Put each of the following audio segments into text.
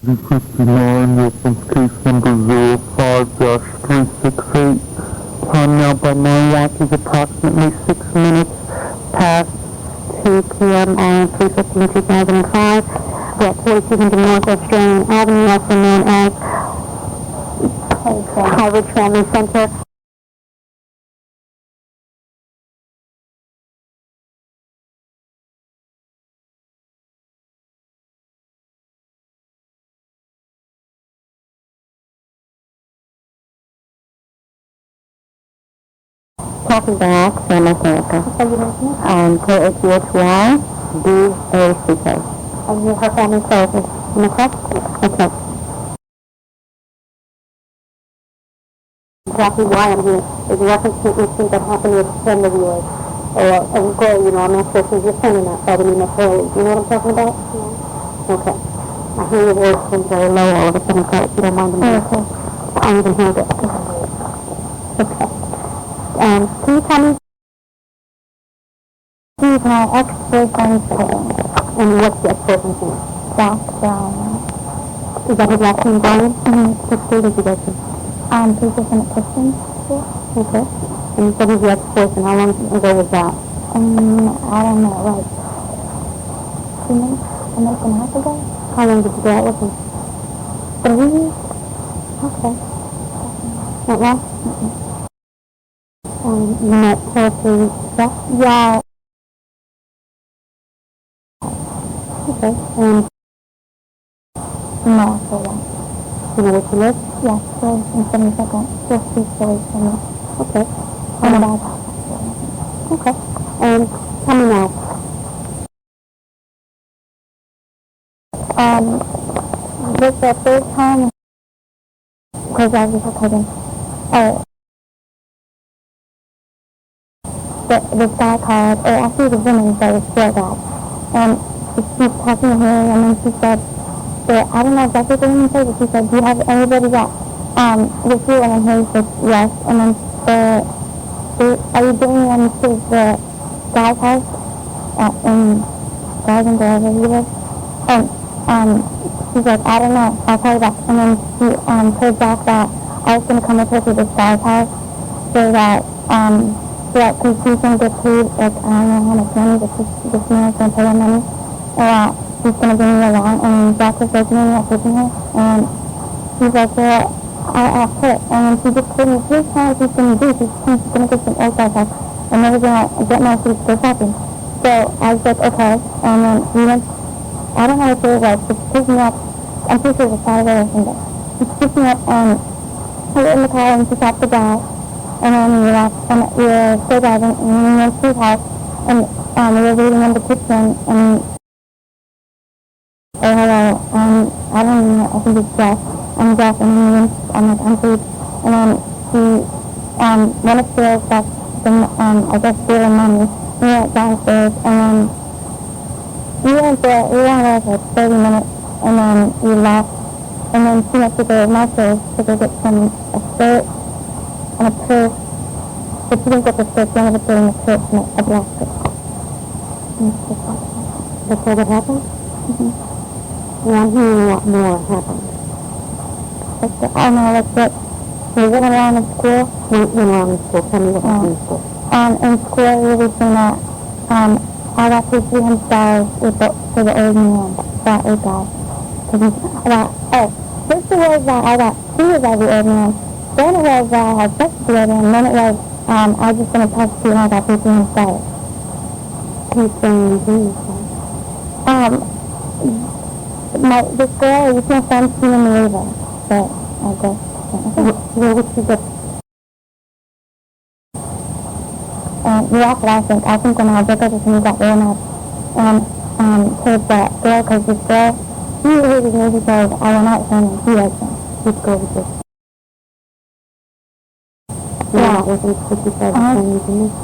59, reference case number 05-368. Time now by my watch is approximately 6 minutes past 2 p.m. on 3/15/2005. We're at 4200 North Australian Avenue, also known as High Ridge Family Center. Talking back, family therapist. How you mentioning? K-H-E-H-Y-D-A-C-K. And you're her family therapist, am I correct? Okay. Exactly why I'm here is in reference to an incident that happened with a friend of yours. Or a girl, I'm not sure if she's your friend or not, so I didn't know her. You know what I'm talking about? Yeah. Okay. I hear your voice from very low all of a sudden, so if you don't mind me. Okay. I even heard it. Okay. Can you tell me? He's my ex-boyfriend's name. And what's the ex-boyfriend's name? Jack Brown. Is that his last name, Brian? Mm-hmm. What school did you go to? He's just in a Christian school. Okay. And you said he's your ex-boyfriend. How long ago was that? I don't know, like 2 months, a month and a half ago. How long did you go out with him? 3 years. Okay. Not long? Mm-hmm. You met her through that? Yeah. Okay. No, so yeah. You know where she lives? Yeah, so in 72nd. Just 2 stories from me. Okay. And about that. Okay. And tell me now. This is the third time because I was recording. This guy called, or actually the woman that was still that. And she keeps talking to her, and then she said, I don't know exactly what he said, but she said, do you have anybody that, with you? And then he said, yes. And then, are you bringing them to the guy's house, in Garden, wherever he lives? And, she's like, I don't know, I'll call you back. And then she, told Jack that I was going to come with her to this guy's house, so that, because she's going to get paid, like, I don't know how much money, but this man is going to pay her money, and she's going to bring me along, and Jack was like, no, not taking her, and she's like, well, I'll ask her, and then she just told me 3 times she's going to do, she's going to get some old guy's house, and then we're going to get my food to go shopping. So I was like, okay, and then we went, I don't know what day it was, but she picked me up, I'm pretty sure it was Saturday or Sunday, she picked me up, and we were in the car, and she stopped the gas, and then we left, and we were still driving, and we went to his house, and we were waiting in the kitchen, and hello, I don't even know, I think it's Jeff, I'm Jeff, and we went, I'm like, I'm food, and then he, went upstairs, got some, I guess, beer and money, we went downstairs, and then we went there for 30 minutes, and then we left, and then she went to go to my place to go get a shirt, and a purse, but she didn't get the shirt, she ended up getting a purse and a black purse. That's all that happened? Mm-hmm. Yeah, I'm hearing a lot more happened. I know, that's it. We went around in school. We went around in school. Tell me what happened in school. In school, we were saying that, I got paid $300 for the old man, that old guy. First it was that I got sued by the old man. Then it was that I had sex with the old man. And then it was, I was just going to talk to you and I got paid $300. He's saying this girl, you can't find she in the river, but I guess. Where would she get? You asked what I think when I broke up with him, he got real mad. Told that girl, because this girl, he hated me because I went out with him and he liked him. This girl was just. Yeah.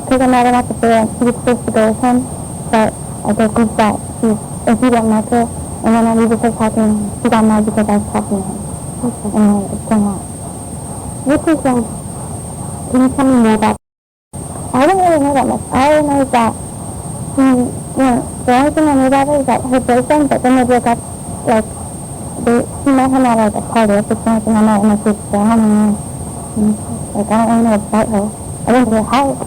Because I met him at the fair and she was supposed to go with him, but I guess he thought if he didn't like her, and then we were just talking, she got mad because I was talking to him. Okay. And it's going on. What is, can you tell me more about? I don't really know that much. I know that the only thing I knew about her is that her boyfriend, but then they broke up, like, she met him at like a party or something, and I'm at my sister's down, and like I don't want to fight her. I went to her house.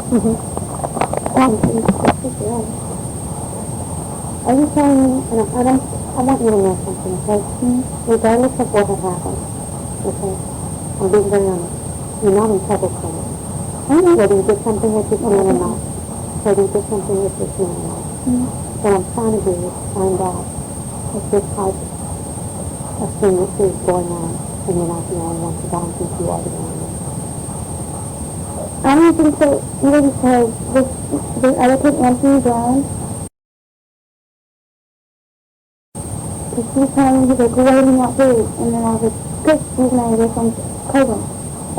Are you telling me, and I want you to know something, okay? Regardless of what had happened, okay? I'm being very honest. You're not in trouble currently. Whether you did something with this man or not. Whether you did something with this man or not. What I'm trying to do is find out if this type of thing is going on, and you're not the only one, because I don't think you are the only one. I don't think so, either because the other kid, Anthony Brown, he was telling me, he's like, why did you not food? And then I was like, good, he's my girlfriend's cousin.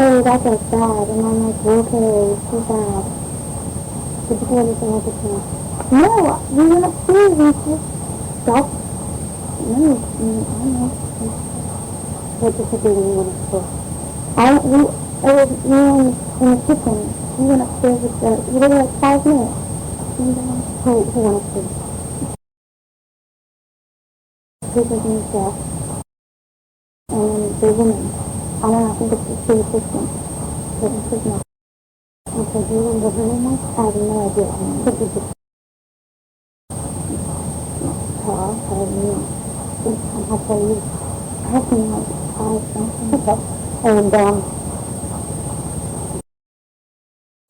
Oh, that's like bad. And I'm like, okay, too bad. Did you do anything with this man? No, we were upstairs and just stopped. No, I don't know. What did you do when you went upstairs? It was me in the kitchen. We went upstairs with we were like 5 minutes. Who went upstairs? People in the chef. And the woman. I don't know, I think it's the assistant. But it's not. Okay, do you remember her name? I have no idea. Could you just Tall, I have no. and how tall are you? I have no like 5 something. Okay. And,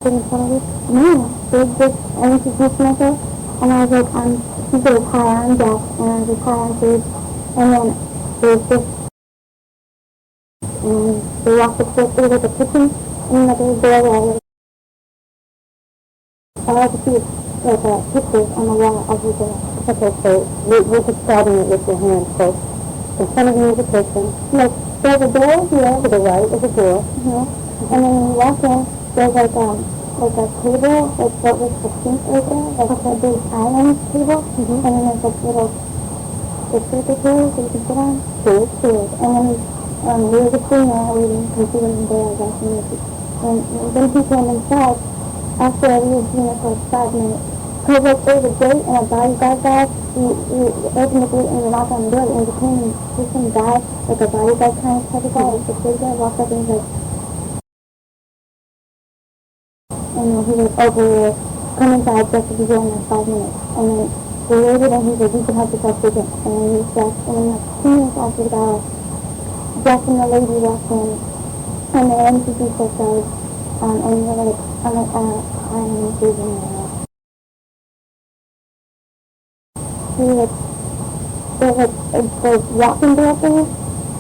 in front of you? No, they just introduced myself, and I was like, she goes, hi, I'm Jack, and I was like, hi, I'm Steve, and then they just, and they walked upstairs to the kitchen, and like, there was doorway, I like to see like pictures on the wall of the door. Okay, so we're describing it with your hand. So in front of you is a kitchen. Like, there's a door here, To the right is a door. and then when you walk in, there's like a table, like what was the sink right there, like a big island table, and then there's like little circle chairs that you can sit on, chairs, and then we were just sitting there waiting, because she wasn't there, I guess, and then he came inside, after we were sitting there for like 5 minutes, because like there was a gate and a bodyguard guy, we opened the gate and we knocked on the door, and we came and there's some guy, like a bodyguard kind of type of guy, like a big guy, walked up and he's like, and then he was over, come inside, just to be here in like 5 minutes, and then we waited and he's like, you can help yourself to it, and then we left, and then like 2 minutes after the guy, Jack and the lady walked in, and they introduced themselves, and we were like, I'm Susan, he was, there was a walking door thing,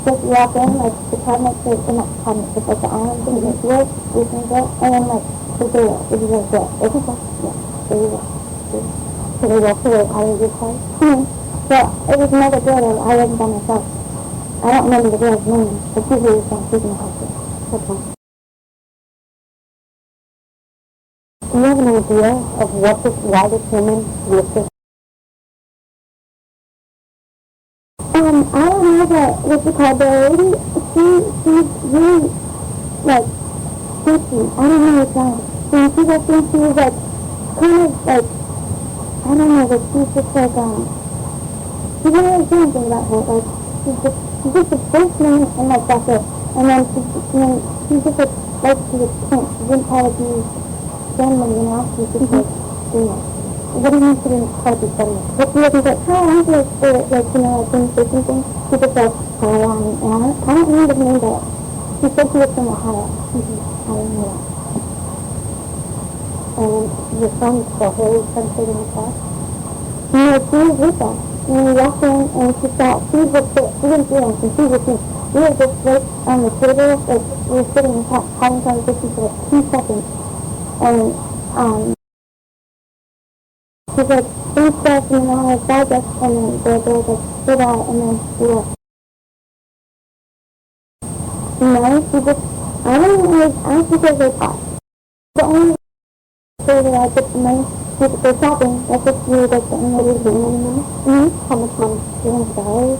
just walk in, like, the cabinet, not cabinet, but like the island thing, like, wood, we can go, and then like, the door, it was like that, it was like, yeah, there you go. So they walked away out of your car? But it was another girl that I wasn't by myself. I don't remember the girl's name, but she was from Susan Hospital. Okay. Do you have an idea of why this woman listed? I don't know what's it called, the lady, she's really, like, sketchy. I don't know what's wrong. When she was in, she was like, kind of like, I don't know, but she's just like, she didn't really say anything about her, like, she's just a person, and like, that's it. And then she's just like she was pink. She didn't try to be friendly, you know, she was just like, what do you mean she didn't try to be friendly? But she wasn't like, hi, I'm here for, like, you know, like, demonstration thing. She just like, hi, I'm Anna. I don't remember the name, but she said she was from Ohio. I don't know that. And your son saw her sitting in the car? No, she was with us. And we walked in, and she thought, she didn't see anything, she was with me. We were just right on the table, like, we were sitting and having conversation for like 2 seconds. And, she's like, thanks, Beth, and then I was like, bye, Beth, and then the girl was like, goodbye, and then we left. No, she just, I don't know, like, I think it was like, the only way that I get the money was to go shopping. That's what she was like, the only way to get money now. How much money? $300?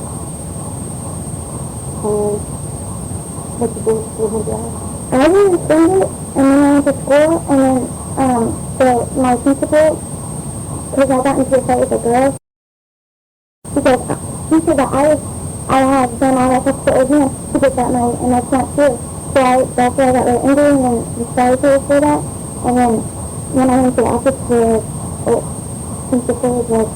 What you do with $300? I didn't spend it, and then I went to school, and then, my principal, because I got into a fight with a girl, she said that I I have done all I could again to get that money, and that's not true. So that's why I got really angry and then sorry for that. And then when I went to the office where principal was like,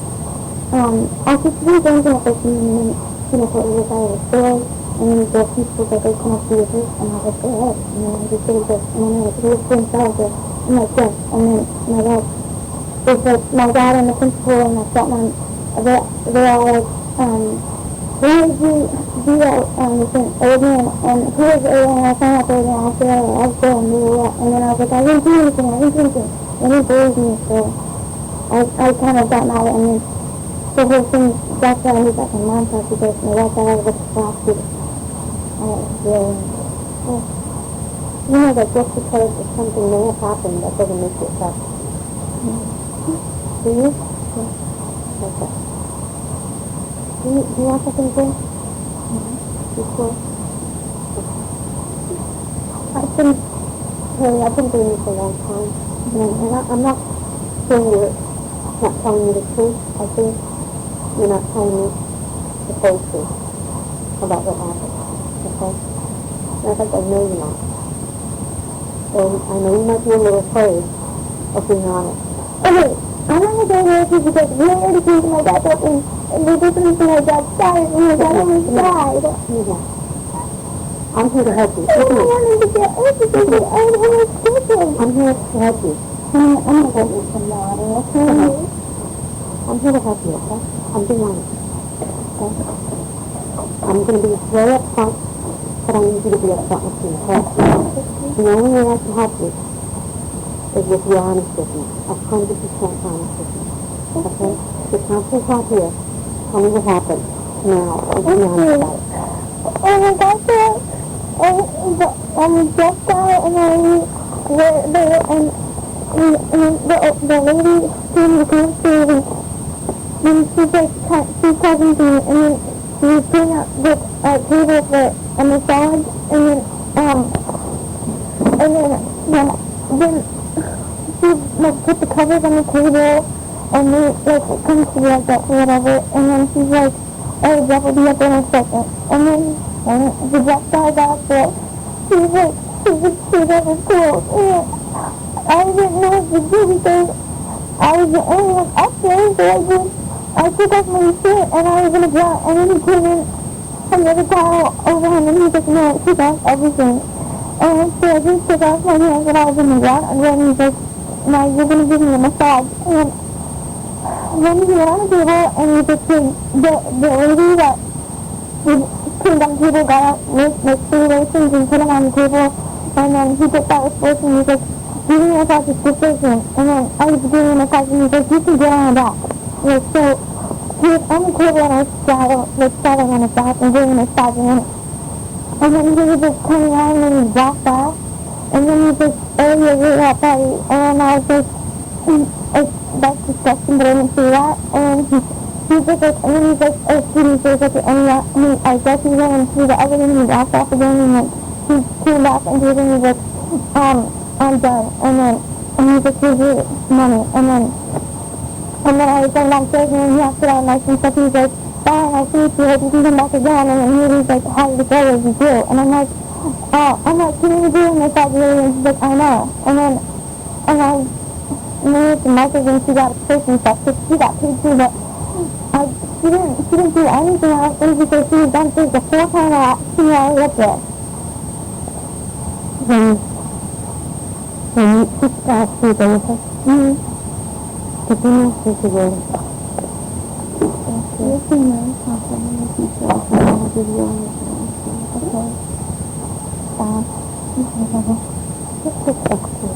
I could see things in a person and then, for it was out of the store, and then the people that they come up to you first, and I was like, go ahead, and then I just did it, and then I was like, who's doing salad? I'm like, yes, and then my dad, it's like my dad and the principal and my stepmom, they're all like, why did you do that with an alien, and who was the alien, and I found out the alien after that, I was there and knew what, and then I was like, I didn't do anything, and he believed me, so I kind of got mad at him, and the whole thing, that's why I moved back in Montauk, because my dad thought I was a prostitute. And it was really, that just because something may have happened, that doesn't make you a prostitute. Do you? Yeah. Okay. Do you want something to drink? Before? I've been doing this a long time, and I'm not saying you're not telling me the truth. I think you're not telling me the whole truth about what happened, okay? And I think I know you're not. And I know you might be a little afraid of being honest. Okay, I'm not going to go with you because we already came to my dad's up and we did something my dad died and my dad almost died. Yeah. I'm here to help you. I don't want him to get everything. I don't want to kill him. I'm here to help you. I'm going to get you some water, okay? I'm here to help you, okay? I'm being honest. Okay? I'm going to be very upfront, but I need you to be upfront with me, okay? The only way I can help you is if you're honest with me. 100% honest with me. Okay? The counselor's not here. Tell me what happened. Now, be honest about it. Oh my gosh, just out and I were there and the lady came to come through and she's like, she's talking to me and then she was putting up this table for a massage and then she like put the covers on the table and we like comes to be like that or whatever and then she's like, oh, Jeff will be up in a second. And then the Jeff guy got there. She was like, she was cool. And I didn't know what to do because I was the only one up there. So I took off my shirt and I was going to go out. And then he came in from the other towel over him and he was like, no, take off everything. And so I just took off my hands and I was in the ground. And then he's like, now you're going to give me a massage. And then he went on the table and he just said, the lady that came down the table got out with like 3 lotions and put them on the table and then he took that with lotion and he was like, give me a massage with this lotion. And then I was giving him a massage and he was like, you can get on the back. Like, so he was on the table and I was straddling on his back and giving him a massage and then he was just turning around and then he walked off and then he was like, oh, you're really hot body. And I was like, that's disgusting, but I didn't see that. And he's just like, and then he's like, oh, sweetie, so it's like, and I guess he went and threw the other and he walked off again, and then he came back and he was like, I'm done. And then, and he just gave me money. And then I was going downstairs and then he asked it all nice and stuff. He was like, bye, nice to meet you, hope you can come back again. And then he was like, how did it go, what did you do? And I'm like, can you do it? And I thought, really? And she's like, I know. And I with the markers and she got a fish and stuff, because she got paid too, but she didn't do anything else because she was downstairs the whole time she was up there. When you took that food, they were like, the dinner was the word. You'll see my something in the future, and I'll give you all the okay? Just pick up to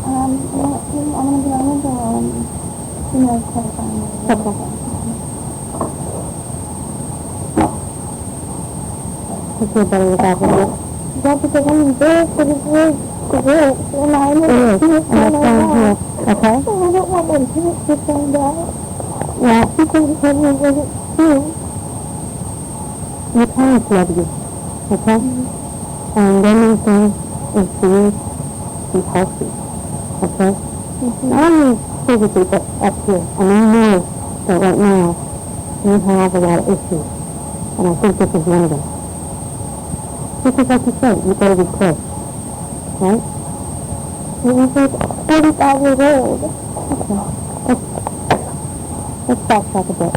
I'm going to be honest, she knows how to find me. Okay. I feel better without it. Yeah, because I'm embarrassed, but it's really great. And I know it's kind of bad. Okay? So I don't want my parents to find out. Yeah. Because it's really true. Your parents love you. Okay? And their main thing is for you to be healthy. Okay? Not only physically, but up here. And I know that right now, you have a lot of issues, and I think this is one of them. Because like you said, you better be quick, right? You think 45 years old. Okay. Let's backtrack a bit.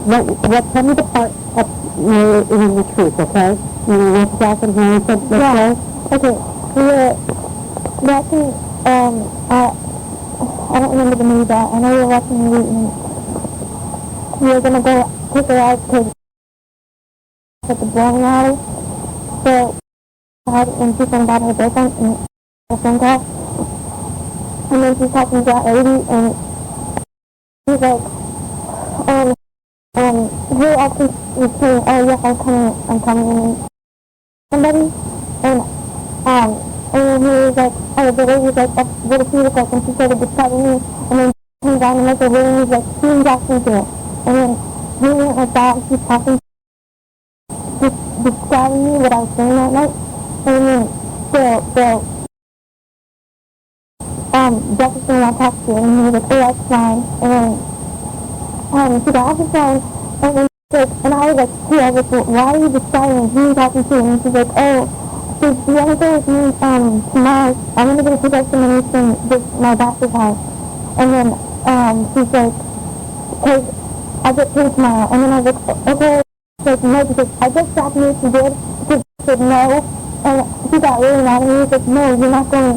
Tell me the part up near in the truth, okay? You went back and here and said, yeah. Okay, we were watching, I don't remember the movie, but I know we were watching the movie, and we were gonna go take a ride to at the bowling alley. So, and she found out her boyfriend and her phone call. And then she's talking to that lady, and he's like, who actually was saying, oh yeah, I'm coming, and somebody, and then he was like, oh, the lady was like, oh, what if he look like, and she started describing me, and then he came down and looked at her, and he was like, she was asking to it, and then he went like that, and she's talking, just describing me, what I was saying that night, and then, Jefferson I talked to, and he was like, oh, that's fine, and then, she got off the phone, and then, and I was like, hey, I was like, why are you describing who you talking to, and she's like, oh, so the other day with me, tomorrow, I'm gonna go to examination with my doctor's house, and then, she's like, cause I get paid tomorrow, and then I was like, okay, she's like, no, because I just got news she did, she said no, and she got really mad at me, she's like, no, you're not going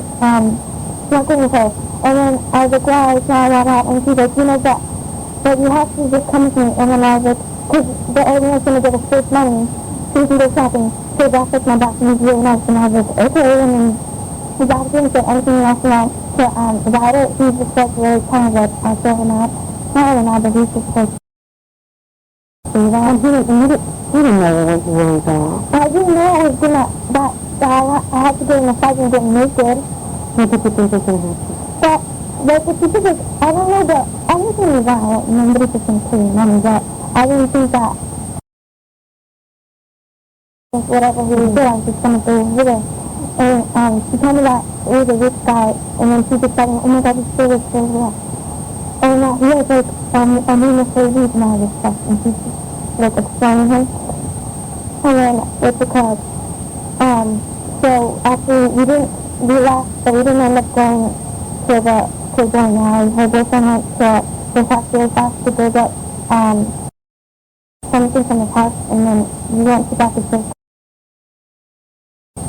with her, and then I was like, why, and she's like, you know that, but you have to just come with me, and then I was like, cause the everyone's gonna give us first money, so we can go shopping, so that's like my doctor was really nice, and I was like, okay, and then the doctor didn't say anything else about it, he just like really kind of like, I feel him out, not really mad, but he's just like, and he didn't know it was really bad. I didn't know I was gonna, I had to get in a fight and get naked. What did you think was gonna happen? But the specifics, I don't know the only thing is that nobody's just gonna pay money, but I didn't think that whatever he was doing, I was just gonna go over there. And she told me that it was a rich guy, and then she just said, oh my god, he's so rich, so rich. And he was like, a name for weed and all this stuff, and she just like explaining him. And then what's it called? So actually we left, but we didn't end up going to the bowling alley. Her boyfriend went to the factory house to go get something from his house, and then we went to back to the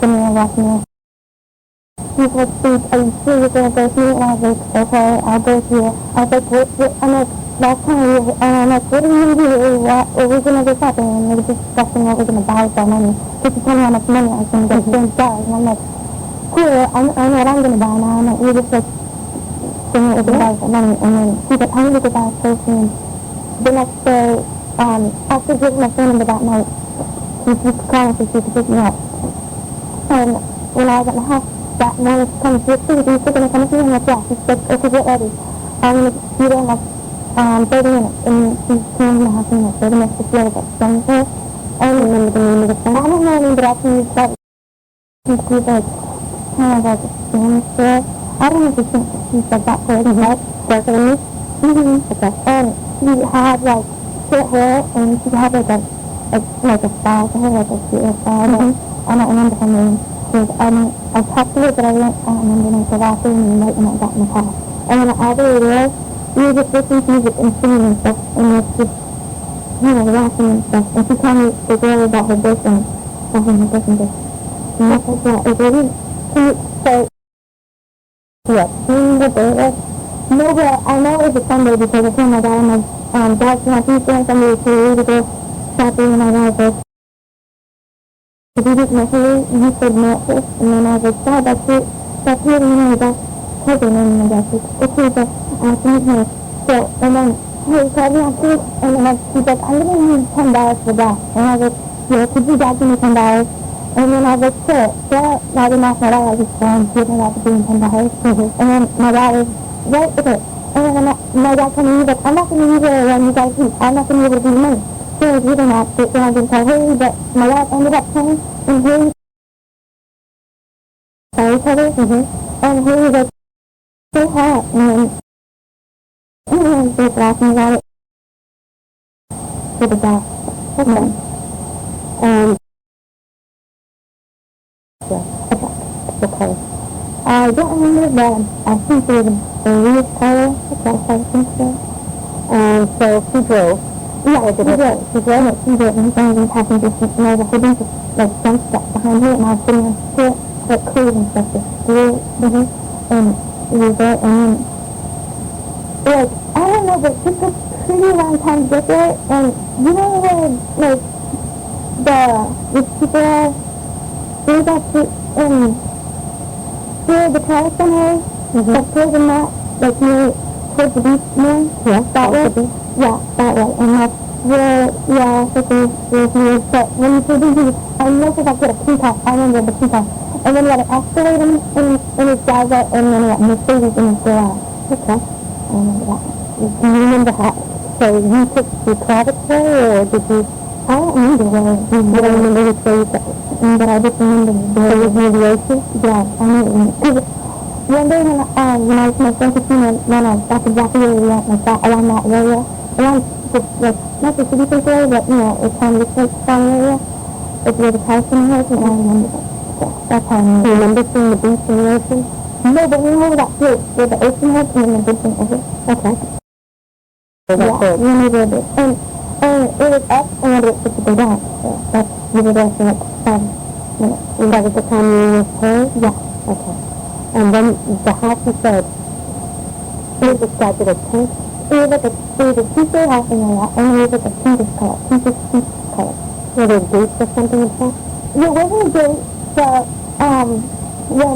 and watching her. He's like, please, are you sure you're gonna go with me? And I was like, okay, I'll go with you. I was like, what? I'm like, last time we were, and I'm like, what are we gonna do? Are we gonna go shopping? And we were just discussing what we're gonna buy with our money. Because she told me how much money I was gonna get $30. And I'm like, cool, I know what I'm gonna buy now. And we just like, saying what we're gonna buy with our money. And then she's like, I'm gonna go buy a clothes. And the next day, after giving my phone number that night, she was calling so she could pick me up. And when I was at my house that morning, she told me, she's like, are you still gonna come with me? I'm like, yeah. She's like, okay, get ready. I'm gonna be there in like 30 minutes. And she came to my house in like 30 minutes to feel like friends her. I don't remember the name of the friend. I don't know the name, but I can use that. She's like, kind of like a Spanish girl. I don't know if she said that for her head, darker than me. Okay. And she had like short hair, and she had like a style to her, like a cute style. I don't remember her name. Because I talked to her, but I don't remember her until after and right when I got in the car. And then all the way there, we were just listening to music and singing and stuff, and it was just, laughing and stuff. And she told me the girl about her boyfriend, or her boyfriend did. And I was like, it really cute. So, yeah, seeing the day, no, but I know it was a Sunday because I told my dad, and my dad's not doing Sunday, so we would go shopping, and I was like, if you just met her, you said no, and then I was like, Dad, that's really my dad's cousin, and my dad's like, okay, but I think her. So, and then he called me after, and then she's like, I'm gonna need $10 for that. And I was like, yeah, could you dad give me $10? And then I was like, sure. So I didn't ask my dad, I just gave my dad to give me $10. And then my dad was, right, okay. And then my dad told me, he's like, I'm not gonna use it when you guys eat. I'm not gonna be able to give you money. So I was reading that, but then I didn't tell her, but my dad ended up telling, and he saw each other, and he was like, so hot, and then And they were laughing about it to the back. Okay. Okay. I don't remember, but I think it was a weird color. I think so. So she drove. Yeah, she drove. She drove it. She drove. And he was in passenger seat. And there was a whole bunch of, like, junk stuff behind her. And I was sitting on foot, like, clothes and stuff. Just and we were there. And then, like, I don't know, but it took a pretty long time to get there. And you know where, like, the people are, there's actually, where the car center is, like, towards the mat, like, near, towards the beach, near, that way, yeah, that way, and that's where, yeah, so there's near, but when you say these, I know if I get a key pass, I remember the key pass, and then you had an escalator in his driveway, and then you had Mercedes in his garage. Okay. I remember that. Do you remember how, so you took the private way, or did you, I don't remember where, I don't remember which way you took it. But I just remember there was mediation. Yeah, I know. Because one day when I was my friend Christina, that's exactly where we went, like that, around that area. Around, the, like, not the city center area, but, you know, it's kind of this farm area. It's where the car center is, and I remember that. That's how I remember. Do you remember seeing the beach and the ocean? No, but we remember that place where the ocean was, and then the beach and over. Okay. Yeah, we remember it. And it was up, and then it was supposed to go down. So that's, we were there for like 5 minutes. And that was the time you were with her? Yeah. Okay. And then the house you said, it was described as pink? It was like a two-story house in there, and it was like a pinkish color, pinkish peach color. Were there gates or something like that? There wasn't a gate, but, when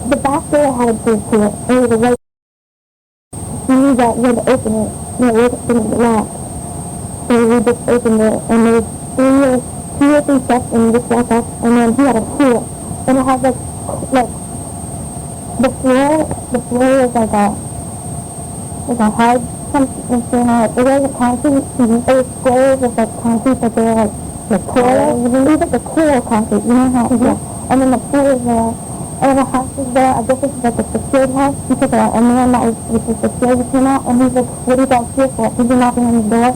the back door had a gate to it, it was a white, you knew that you had to open it, you know, it wasn't locked. So we just opened it, and there was 2 or 3 steps, and we just walked up, and then he had a pool, and it had like, the floor was like a hard something, it wasn't concrete, it was squares with like concrete, but they were like coral, it was like the coral concrete, you know how, and then the pool was there, and the house was there, I guess this was like a secured house, because a man that was secured came out, and he's like, what are you guys here for? He's been knocking on the door,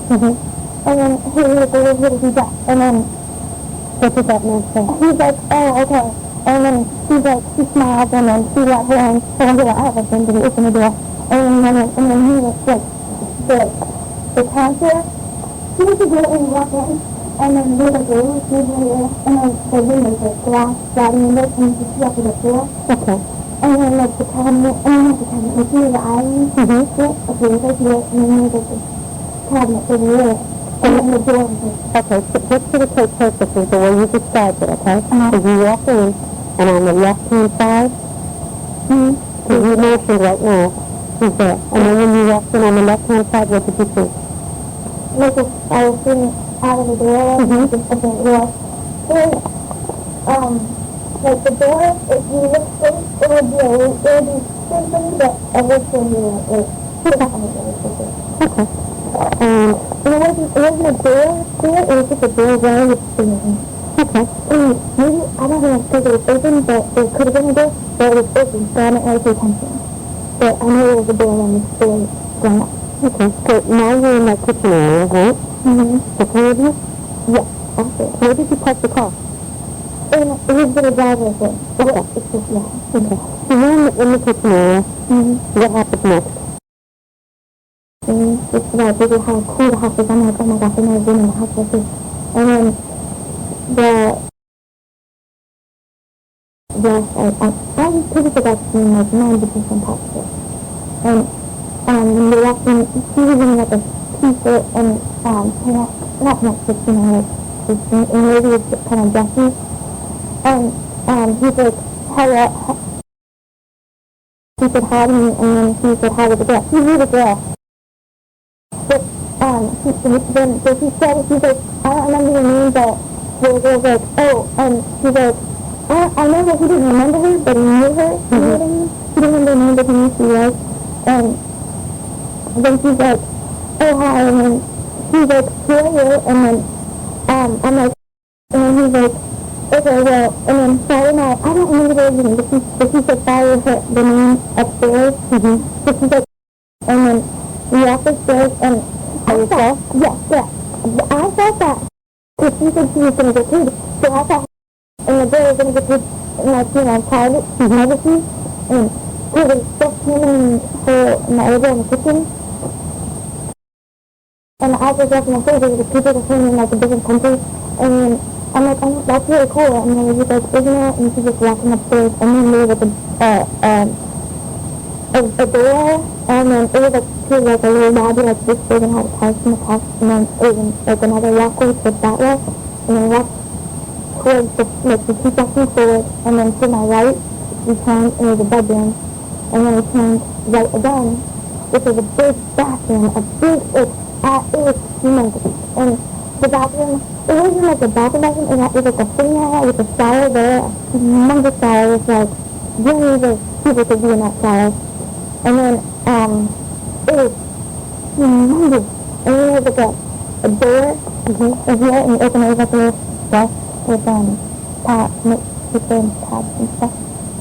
and then he was like, what did he do? And then, what did that man say? He's like, oh, okay. And then he's like, she smiled, and then she let her in, and I have a friend to open the door. And then he was like, the counselor, he was just letting me walk in, and then there was like a little kid there, and then the window was like glass sliding in it, and you could see up to the floor. Okay. And then like the cabinet, you see the island? Okay, it was like here, and then there was like the cabinet over there. And then the door was like, okay, so just for the quick purposes, the way you described it, okay? So you walk in, and on the left-hand side, because you mentioned right now, he's there. And then when you walked in on the left-hand side, what did you see? Like I was sitting out of the door, just open the door. Like the door, if you look straight, it would be something that everything you like, okay. It wasn't a door, it was just a door where it was okay. Maybe, I don't know if it was open, but it could have been a door, but it was open, so I didn't really pay attention. But I knew it was a door when the door was going up. Okay, so now you're in that kitchen area, right? The 3 of you? Yeah, that's it. Where did you park the car? It was in the driveway thing. Okay. It's just, yeah. Okay. So you're in the kitchen area. What happened next? Just about figure how cool the house is. I'm like, oh my gosh, I've never been in the house like this. And then I was pretty good at seeing like 90% positive. And when we walked in, she was in like a t-shirt and not 16, like 16, and maybe it was kind of dressy. And he's like, hello. He said hi to me, and then he said hi to the girl. He knew the girl. But he said, he's like, I don't remember your name, but the girl was like, oh, and he's like, I know that he didn't remember her, but he knew her, you know what I mean? He didn't remember the name, but he knew she was. And then she's like, oh, hi, and then he's like, who are you? And then, I'm like, and then he's like, okay, well, and then Friday night, I don't remember the name, but she said, follow the name upstairs. So she's like, and then we walked upstairs and I thought, yeah. I thought that because she said she was going to get paid, so I thought and the girl was going to get paid, like, privacy, and it was just him and her and the other girl in the kitchen. And I was walking upstairs, there was people that came in, like, a different country, and I'm like, oh, that's really cool, and then he was like, isn't it? And she's just walking upstairs, and then there was a door, and then it was like a little lobby like this big and had a couch in the top, and then it was like another walkway towards that way, and then walked towards the 2 sections forward, and then to my right, we turned, and it was a bedroom, and then we turned right again, which was a big bathroom, it was humongous, and the bathroom, it wasn't like a bathroom, it was like a sitting area with a shower there, a humongous shower, it was like, really the people could be in that shower. And then, it was humongous. And then there was like a door in here, and you open it up with stuff with, paper and tabs and stuff.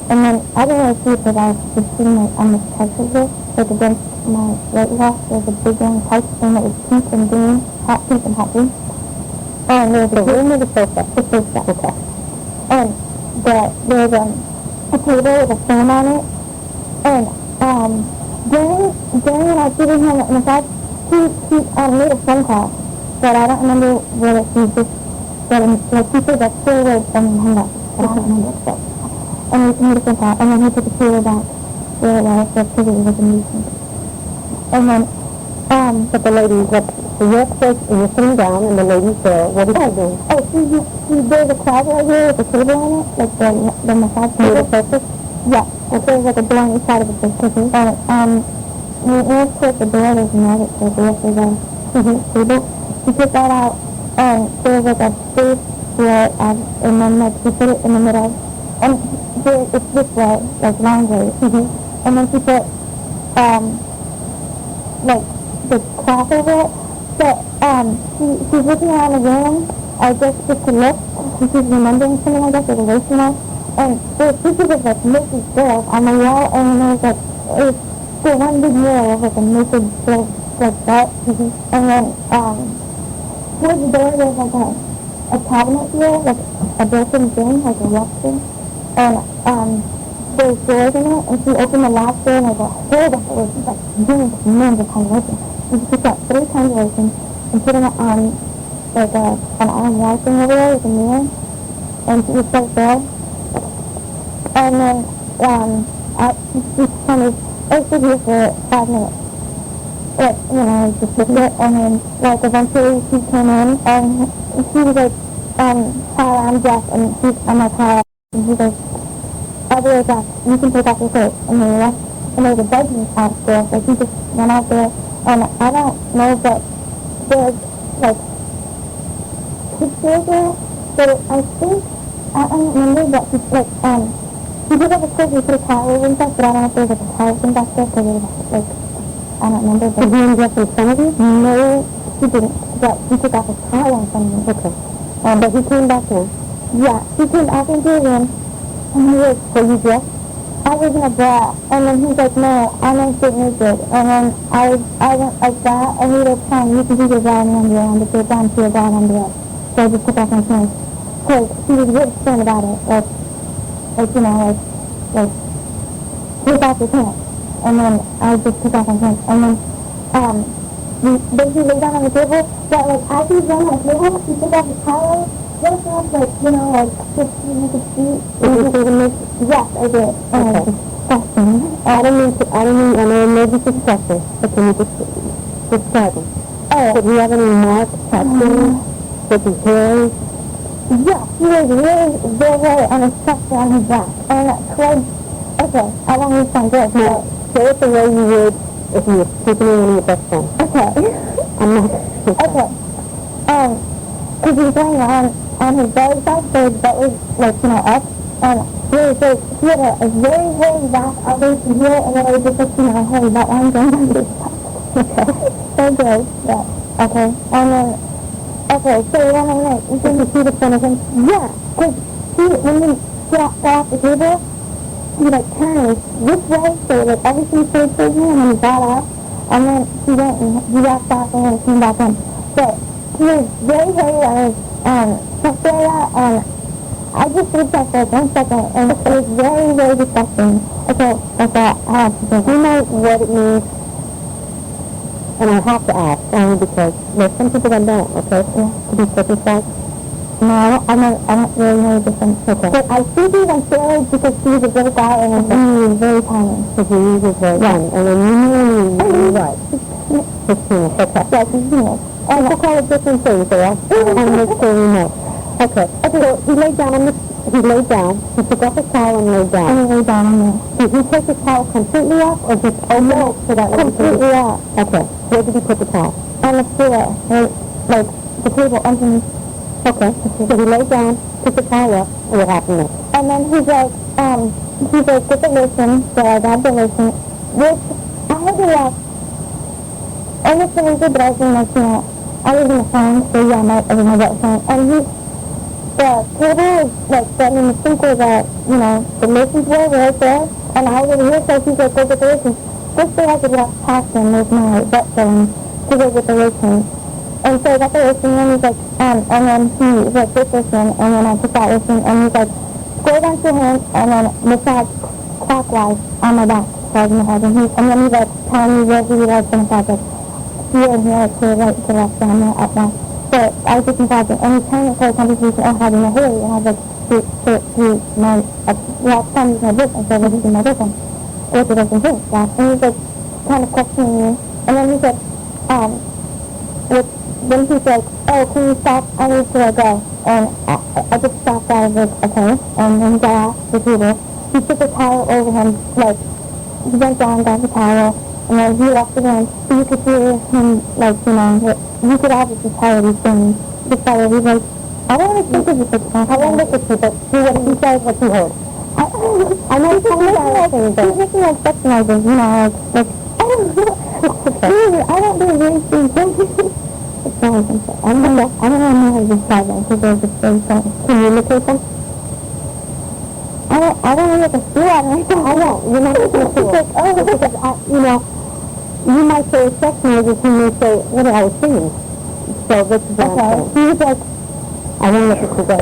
And then, I didn't really see it, but I was just sitting like on the couch over there, like against my right wall, there was a big long couch, and it was pink and green, hot pink and hot green. And there was a room with a sofa. The sofa, okay. And there was, a table with a fan on it, and, during when I was sitting here on the massage, he made a phone call, but I don't remember whether he just, like, he said that still was hung up, but I don't remember, so. And he made a phone call, and then he took the table back where it was, because it was a meeting. And then, but the lady, so you're upstairs, and you're sitting down, and the lady's there, what is she doing? Oh, there's a closet right here with a table on it, like the massage table. Near the surface? Yeah, there's like a door on each side of the surface. When you put the door, there's a magnet to the door for the table. You take that out, and there's like a space where, and then like you put it in the middle, and it's this way, like long way. And then she put, like, the cloth over it. So, she's looking around the room, I guess just to look, and she's remembering something, I guess, or erasing it. And there were pictures of, like, naked girls on the wall, and there was, like, it was the one big mural of, like, a naked girl, like that. And then, towards the door, there's, like, a cabinet here, like, a built-in thing, like a lock thing. And, there's doors in it, and she opened the last door, and like, a hole that was, like, millions of times open. And she took that 3 times open, and put it on, like, an arm wall thing over there with a mirror. And she was so there. And then, she kind of, I stood here for 5 minutes. Like, just sitting there, and then, like, eventually she came in, and she was like, hi, I'm Jeff, and I'm like, hi, and she's like, I'll be right back, you can take off your coat, and then he left, and there was a bedroom out there, like, he just went out there, and I don't know, but there's, like, pictures there, so I think, I don't remember, but he's like, he did have a coat, he put a towel over and stuff, but I don't know if there's, like, a towel thing back there, because it was, like, I don't remember, but he ended up in front of you? No, he didn't, but he took off his towel in front of me. Okay. But he came back in? Yeah, he came back into the room, and he was, so you dressed? I was in a bra, and then he's like, no, I'm gonna sit naked, and then I went like that, and he was fine, you can do your bra and your underwear on, but you're down to your bra and underwear. So I just took off my pants, because he was really stern about it, like, take off your pants. And then I just took off my pants, and then, we basically laid down on the table, but, like, as he was on the table, he took off his towel, just off, like, just so you could see. Did you see the mix? Yes, I did. Okay. Disgusting. I know maybe it's disgusting, but can you just describe him? Oh. Did he have any marks, tattoos, with his hair? Yeah, he was really very on his chest and on his back, and towards, okay, I don't need some good, but say it the way you would if you were sleeping in your best friend. Okay. I'm not. Okay. Because he was laying on his belly side, so his butt was, like, up, and he had a very, very vast elbow to here, and then it was just, like, a whole butt line going down his back. Okay. So good. Yeah. Okay. And then, okay, so you can see the front of him? Yeah. Because when he got off the table, he, like, turned this way, so, like, everything stayed towards me, and then he got off, And then he went and he walked back and then came back in. But he was very, very large and stuff area, and I just looked at for 1 second and it was very, very disgusting. Okay, I thought I have to do Do you know what it means? And I have to ask, only because there's some people that don't, okay? Yeah. To be circumcised. No, I don't really know the difference. Okay. But I think he was on steroids because he was a little guy and he was very tiny. Because he was very tiny. And then you knew what? 15, okay. Yeah, 15. And we'll call it different things, all right? And make sure we know. Okay. So he laid down he took off his towel and laid down. And he laid down on there. Did he take his towel completely off or just open so that completely off? Okay. Where did he put the towel? On the floor, right? Like the table underneath. Okay. So he laid down, took the towel up, and what happened next? And then he's like, get the lotion, so I got the lotion, which I had to walk almost a week, but I was in like, I was in the phone, so yeah, I was in my wet phone, and the table was like setting in the sink where the lotions were right there, and I was over here, so he's like, go get the lotion. Just so I could walk past him with my wet phone to go get the lotion. And so I got the lotion, and he's like, and then he was like, this lotion, and then I took that lotion, and he's like, go down to him, and then massage clockwise on my back, so I was in the head, and then he's like, telling me where he was going to massage, like, here and here, to the right, to the left, down there, up there. So I was just massaging, and he's telling me for a conversation of having my hair, and I was like, to my, last time he's my boyfriend, so I was using my boyfriend, what did I think too, and he's like, kind of questioning me, and then he said, then he's like, oh, can you stop? I need to go. And I just stopped. I was like, okay. And then he got off the table. He took the towel over him, like, he went down, got the towel, and then he left again. So you could hear him, like, you could obviously tell what he's saying. Just by he's like, I don't want to think of this at I won't look at you, but see what he says, what you heard. I know he's making like sex noises, like, I don't do anything. I don't know how to describe it because they're just very funny. Communication? I don't know what to do at anything. I won't. You're not going to do it. Because, you might say sex noises and you say, what I was singing. So this is what I'm saying. He was like, I don't know what to do.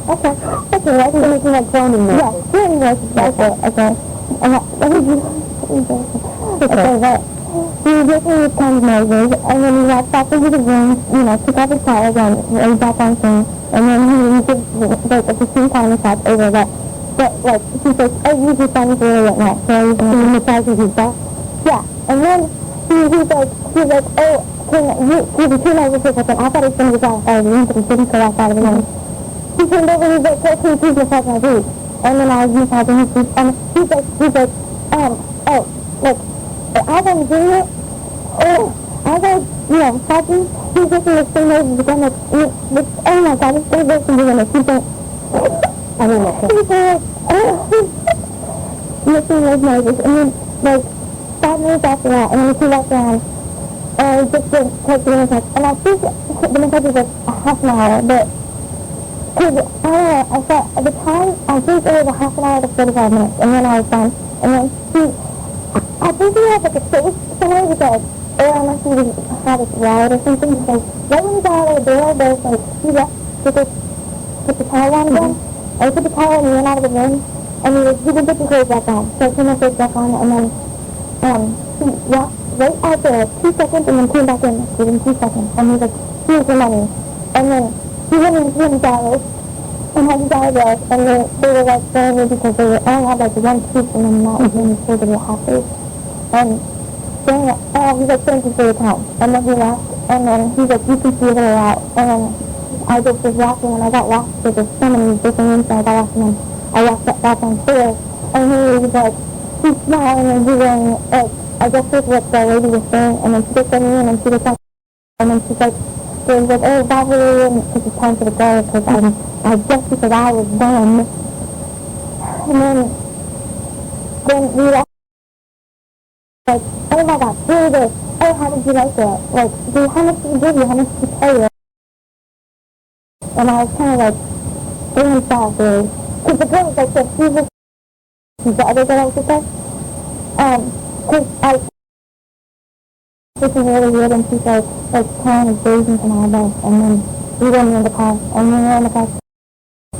Okay, I think making like groaning noises. Yeah, groaning noises. Okay, he was making these kind of noises, and then he walked back into the room, took off his towel again, laid back on things, and then he did, like, at the same time massage over that. But, like, he's like, oh, you just found this really right now, so I was massaging his back. Yeah, and then he's like, oh, can you turn over for a second? I thought he was going to get out of the room, but he didn't go outside of the room. He turned over, he's like, can you please massage my boobs? And then I was massaging his boobs, and he's like, as I'm doing it, as I, massaging, he's making the same noises again, like, oh my god, it's so good to do, and I keep it. I don't know. He's making those noises, and then, like, 5 minutes after that, and then he walked around, and just take the massage, and I think the massage was like a half an hour, but, because, I thought, at the time, I think it was a half an hour to 45 minutes, and then I was done, and then I think he had like a face somewhere because, unless he had his wallet or something, because right when he got out of the door, there was like, he left to just put the towel on again, and he put the towel on and he went out of the room, and he didn't put the clothes back on, so I put my clothes back on, and then, he walked right out there 2 seconds, and then came back in within 2 seconds, and he was like, here's your money, and then he went into $20, and $100, and they were like throwing me because they were only had like one piece and then not even sure they were half piece. And saying, he's like, thank you for your time. And then he left, and then he's like, you can see her out. And then I just was walking, and I got lost because there's so many different rooms, so I got lost, and then I walked back downstairs, and he was like, he's smiling and doing, like, I guess that's what the lady was saying, and then she looked at me, and then she looked at me, and then she's like, oh, Valerie, because it's time for the girl, because I guess because I was done. And then we left, like, oh my god, do this. Oh, how did you like it? Like, how much did you give you? How much did you pay you? And I was kind of like, doing soft, really. Because the girl was like, the other girl was with us, Cause this is really weird, and she's like telling us reasons and all that, and then we went in the car, and then we're in the car,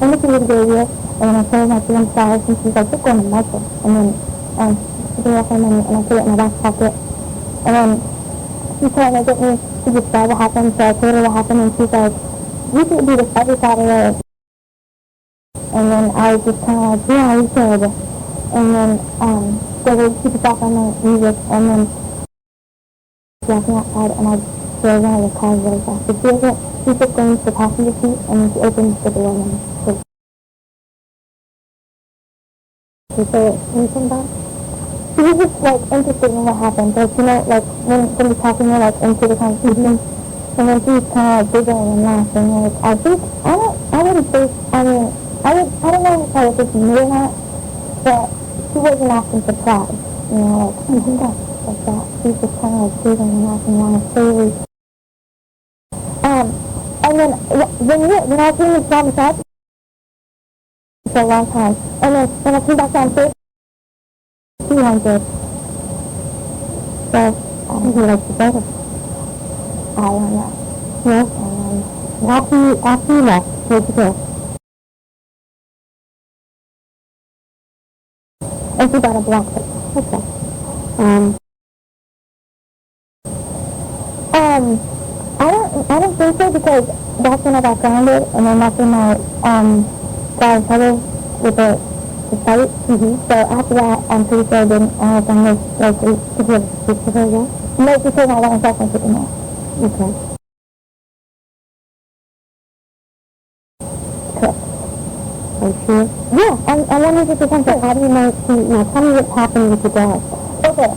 and this is really weird, and then I told my friend size, and she's like, just go in the market, and then, she gave us her money, and I put it in my back pocket, and then she tried to get me to describe what happened, so I told her what happened, and she's like, we should do this every Saturday, and then I was just kind of like, yeah, we should, and then, so we keep it back on my music, and then walking outside, and I drove one of the cars really fast. But she just going to the passenger seat, and then she opens the door, and she said anything about it? She was just, like, interested in what happened. Like, you know, like, when somebody's talking, you're, like, into the conversation, and then she was kind of, like, giggling and laughing. Like, I think, I wouldn't say, I mean, I don't know if I was just knew or not, but she wasn't acting surprised, you know, like, like that. She was just kind of, like, giggling and laughing around her face. And then, when I came to Mama's house, for a long time, and then, when I came back downstairs, 200. So, I think he likes it better. I don't know. Yeah? After you left, where'd you go? And she got a block. Okay. I don't think so, because that's when I got grounded, and then that's when I, got in trouble with the fight. So after that, I'm pretty sure I didn't, I was like, to be able to speak to her again. No, because I wasn't talking to her anymore. Okay. Correct. Are you sure? Yeah, I'm 100% sure. How do you know now tell me what happened with your dad. Okay.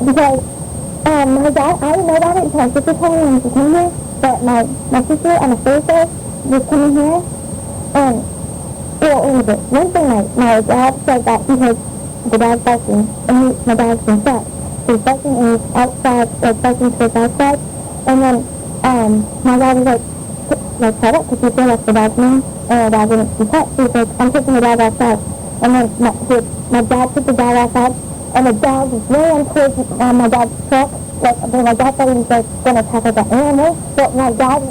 Because, my dad, I didn't know about it until my sister told me when she came here, but my sister on a Thursday was coming here, and, well, it was Wednesday night, my dad said that he heard the dog barking, and my dad's been shot. So he's barking, and he's outside, like, barking towards outside, and then, my dad was like, shut up, because he felt like the dog's name, and the dog wouldn't be pet, so he's like, I'm taking the dog outside, and then my dad took the dog outside, and the dog ran towards my dad's truck, like, but my dad thought he was, like, gonna tackle the animal, but my dad,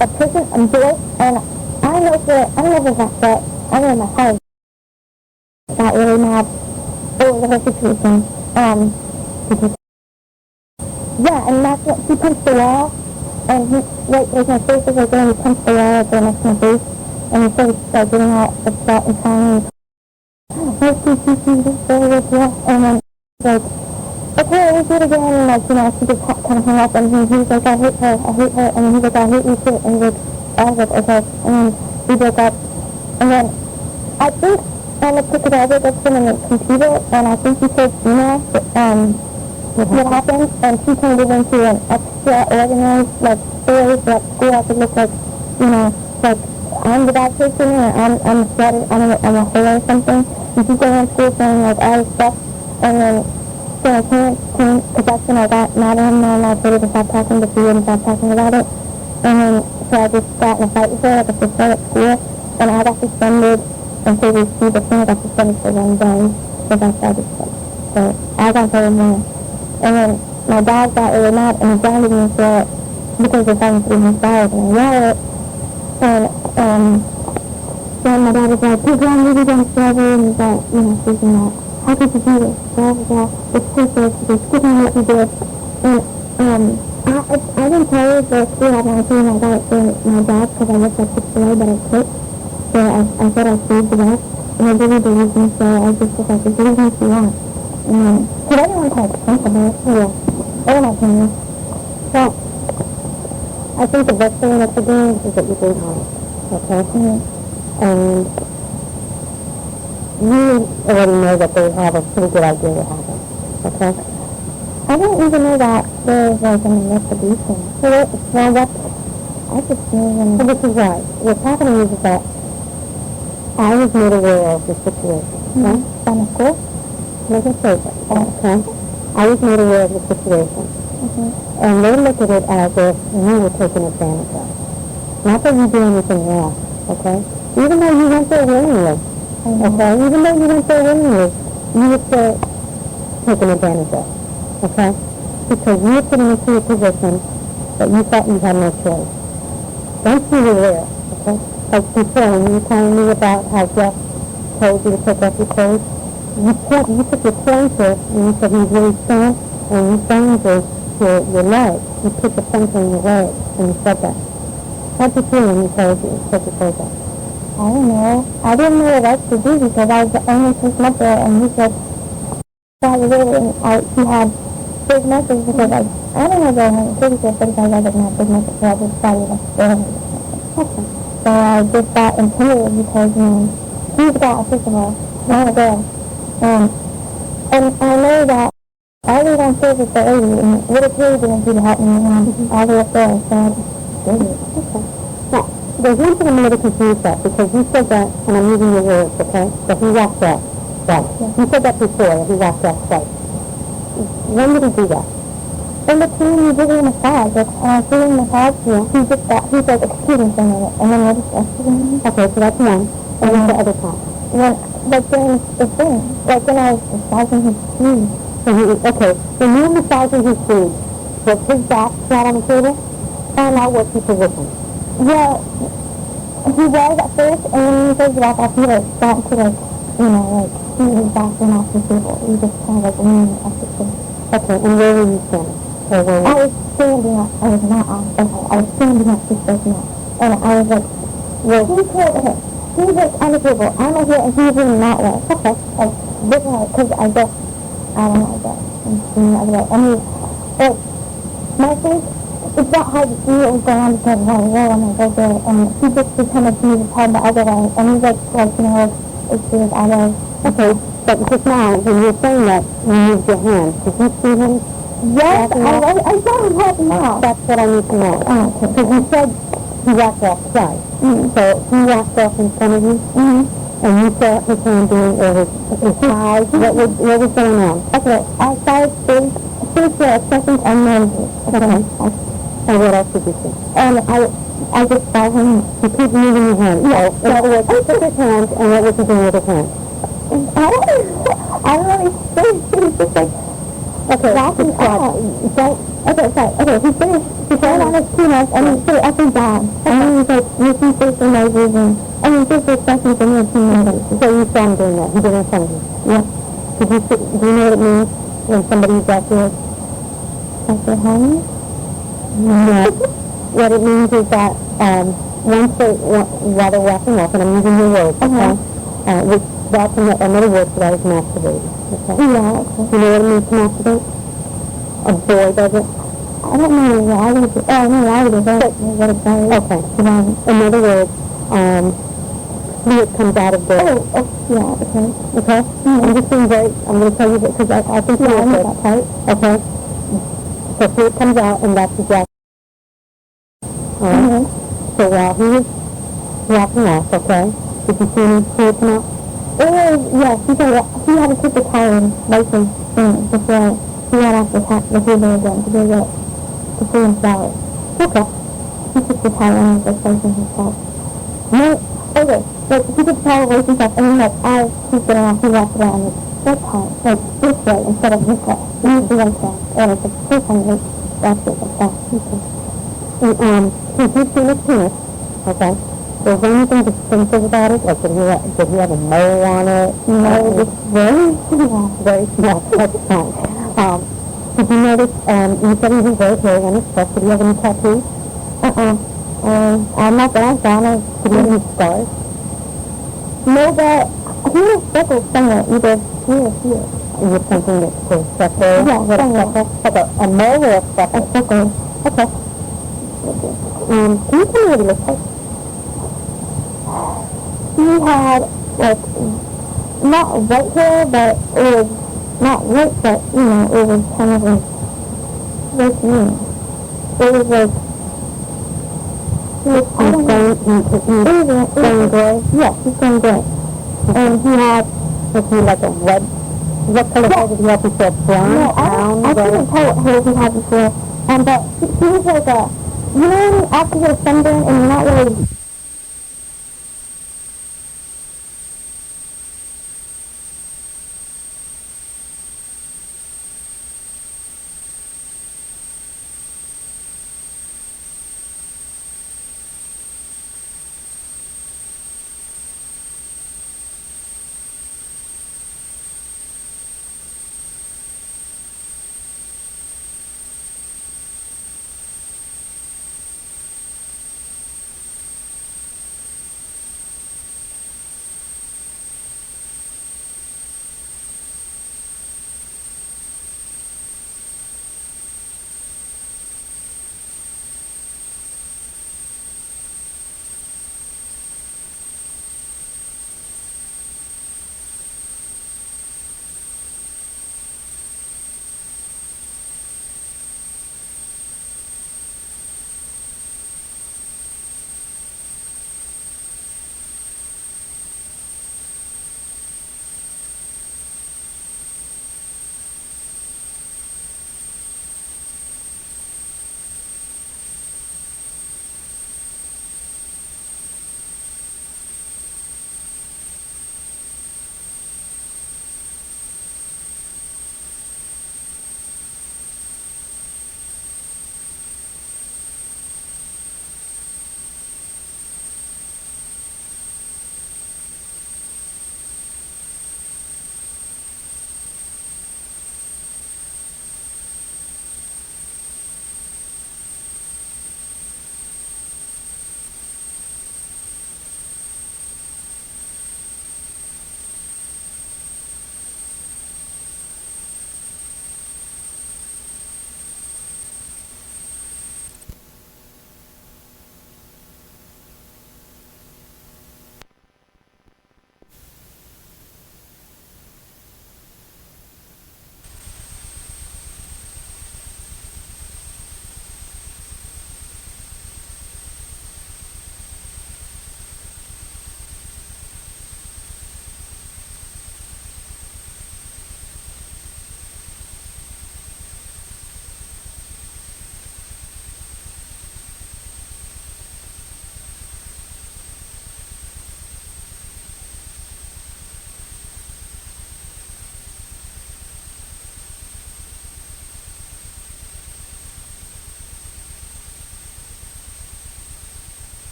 a person, boy, and I don't know if it's that, but I know in my heart got really mad over the whole situation, because, yeah, and that's what, he punched the wall, and he, like my face was right there, and he punched the wall right there next to my face, and he started, like, getting all upset and crying, and then, like, okay, we do it again, and, like, you know, she just kind of hung up, and he was like, I hate her, and then he was like, I hate you too, and he was like, I was like, okay, and then we broke up, and then, I think, Emma took it over, that's in the computer, and I think he told Gina, what happened, and she turned it into an extra organized, like, story that school I could look like, you know, like, I'm the bad person, and I'm a sweater, I'm a whore or something, and she's going to school saying, like, all this stuff, and then, so I came, because that's when I got mad at him, and I told her to stop talking, but she wouldn't stop talking about it, and then, so I just got in a fight with her, like a sister at school, and I got suspended, and so we see the thing, I got suspended for 1 day, because I started sick, so I got very mad, and then my dad got really mad, and he grounded me for it, because we're fighting through his dad, and I yelled it, and, then my dad was like, you're grounded against forever, and he's like, you know, thinking that, how could you do this, blah, blah, blah, it's stupid, it's stupid what you did, and, I didn't tell her the school had my opinion about it for my dad, because I looked like 6 away, but I quit, so I said I stayed the rest, and I didn't believe me, so I just was like, do what you want, because everyone kind of thinks about it, yeah, all my opinion, so, I think the best thing that you're doing is that you're doing hard, okay, and you already know that they have a pretty good idea what happened, okay? I didn't even know that there was, like, an investigation. Well, what, I just knew when... So this is why. What's happening is that I was made aware of the situation, okay? From the school? Let me say that, okay? I was made aware of the situation. And they look at it as if you were taken advantage of. Not that you do anything wrong, okay? Even though you went there willingly, okay? Even though you went there willingly, you would say, taken advantage of, okay? Because you were put into a position that you thought you had no choice. Don't you aware, okay? Like before, when you were telling me about how Jeff told you to take off your clothes, you took your pointer and you said he was really strong, and you banged your leg. You put the pointer in your leg, and you said that. How'd you feel when you told you to take your clothes off? I don't know. I didn't know what else to do because I was the only person up there, and he said, he had big muscles because I don't know about how pretty good, but I didn't have big muscles, so I just thought he was scared. Okay. So I just got intimidated because, he's a guy, first of all, not a girl. And I know that I was on service for 80, and what a period didn't do to help me all the way up there, so I just did it. Okay. Now, there's one thing I'm a little confused at, because you said that, and I'm using your words, okay, that he walked off. Right. Yeah. You said that before, that he walked off twice. When did he do that? In between, he did it in a massage. Doing the massage, he's like experiencing it, and then I just experienced him. Okay, so that's one. And then the other time? During the thing, like when I was massaging his feet. Okay, when you were massaging his feet, was his back flat on the table? And now what's his position? Yeah, he was at first, and then he goes back off, he like starting to like, see his back and off the table. He just kind of like leaning off the table. Okay, and where were you standing? I was standing up. I was not on. Okay, I was standing up, just like now. And I was like, well, he was like on the table. I'm over here, and he was in that way. Okay, like this way, because I guess, I don't know, I guess. I'm seeing the other way. I mean, like, my face, it's not hard to see what was going on because I'm like, I'm like, okay, and he just pretended he was held the other way, and he's like, it's serious, I was. Okay, but just now, when you were saying that, you moved your hand. Did you see him? Yes, I saw him helping out. That's what I need to know. Oh, okay. Because you said he walked off twice. So he walked off in front of you, and you saw his hand doing, or his eyes. What was going on? Okay, I saw his face for a second, and then, okay. And what else did you see? And I just saw him. He keep moving his hand. Yeah. So in other words, he took his hand, and what was he doing with his hand? I don't know, he's just like, okay, walking out. Okay, sorry. Okay, he finished, he turned on his peanuts, and he threw it up and down. And then he's like, making facial noises, and he's just expecting for me to see my face. So you saw him doing that. He did it in front of you. Yeah. Do you know what it means when somebody's at your home? No. What it means is that while they're walking off, and I'm using your words, okay? Which that's another word for that is masturbate. Okay? Yeah, okay. You know what it means to masturbate? A boy does it? I don't know why would it. I know why would it. What it does. Okay. In other words, fluid comes out of the... yeah, okay. Okay? I'm just being I'm going to tell you that because I think you know that part. Okay? So fluid comes out, and that's exactly... Alright? So while he was walking off, okay, did you see any fluid come out? Yes, he had to put the tire in license before he got off the table again to go get the food and flour. Okay. He took the tire and was license himself. No, okay, but he took the tire away from himself, and then as he's getting off, he walked around this time, like this way instead of this way. He used to like that, and it's the first time that's it, like that. And since you've seen his penis, okay, was there anything distinctive about it? Like, did he have a mole on it? No, it was very small. Very small. That's fine. Did you notice, you said he was very hairy on his chest. Did he have any tattoos? I'm not that down. Did he have any scars? No, but he was speckled somewhere, either here or here. Is it something that's for speckle? Yeah, what a speckle? Like a mole or a speckle? A speckle. Okay. Can you tell me what he looked like? He had, like, not white hair, but it was not white, but, it was kind of like me. It was like, I don't know. It was going gray. Yeah, he's going gray. And he had, was he like a red, what color hair did he have before? Brown? No, brown? I couldn't tell what hair he had before. But he was like when after you're sunburned and you're not really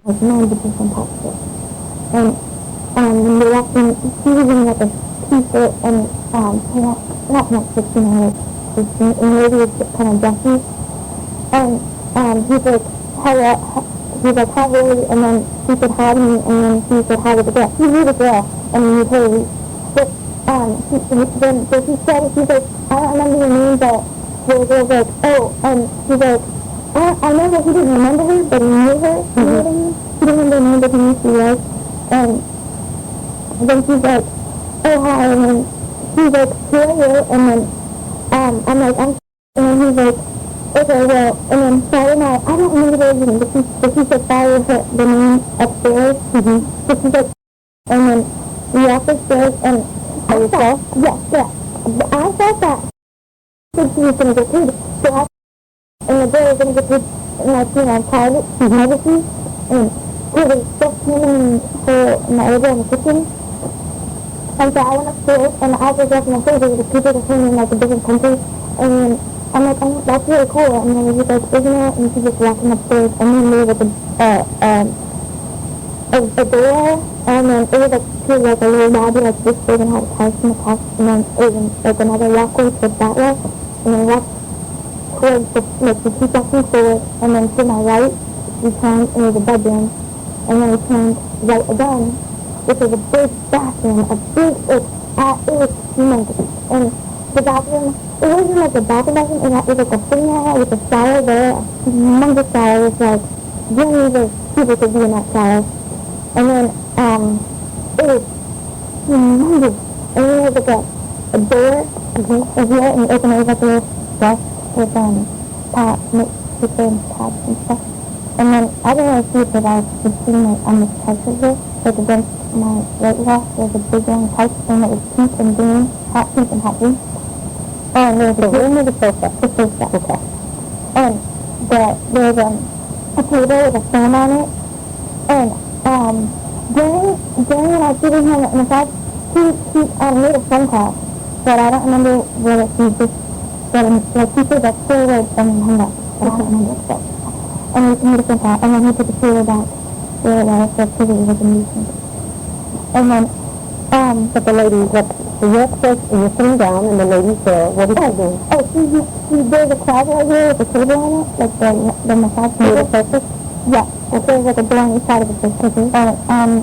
like 90% toxic. And when you're walking, he was in like a t-shirt and not 16 or 15, and maybe it's kind of dressy. And he's like, he's like, how are you? And then he said, hi to me, and then he said, hi to the girl. He knew the girl, and he totally, but, then, so he said, he's like, I don't remember your name, but the girl was like, oh, and he's like, I know that he didn't remember her, but he knew her, you know what I mean? He didn't remember the name, but he knew who she was, and then she's like, oh, hi, and then he's like, who are you? And then, I'm like, and then he's like, okay, well, and then Friday night, I don't remember the name, but she said Friday was the name upstairs, so she's like, and then we walked upstairs, and I thought, yeah, I thought that she was going to get paid, so I, and the girl was going to get paid, like, you know, privacy, and it was just him and her and my elbow in the kitchen, and so I went upstairs, and I was walking upstairs, there was people that came in, like, a different country, and I'm like, oh, that's really cool, and then he's like, isn't it? And she's just walking upstairs, and then there was a door, and then it was like, she was like a little lobby, like this big, and had a house in the top, and then it was like another walkway towards that way, and then walked towards the, like, the 2 seconds forward, and then to my right, we turned, and it was a bedroom, and then we turned right again, which was a big bathroom, it was humongous, and the bathroom, it wasn't like a bathroom, it was like a sitting area with a shower there, a humongous shower, it was like, millions of people could be in that shower, and then, it was humongous, and then there was like a door, over here, and you open it, it was like a little desk with, pads and stuff, and then, I didn't really see it, but I was just sitting like on this couch right here, like against my right wall, there was a big long couch, and it was pink and green, hot pink and hot green. And there was a room with a sofa. The sofa. Okay. And there was a table with a fan on it. And during when I was sitting here in the couch, he made a phone call. But I don't remember whether he just said, like, he said that four words and then hung up. But I don't remember it. And he made a phone call. And then he put the cooler back where it was, because it was a meeting. And then, but the lady, so you're upstairs and you're sitting down and the lady's there. What is she doing? Oh, there's a closet right here with a table on it, like the massage table. The surface? Yeah, there's like a door on each side of the surface. And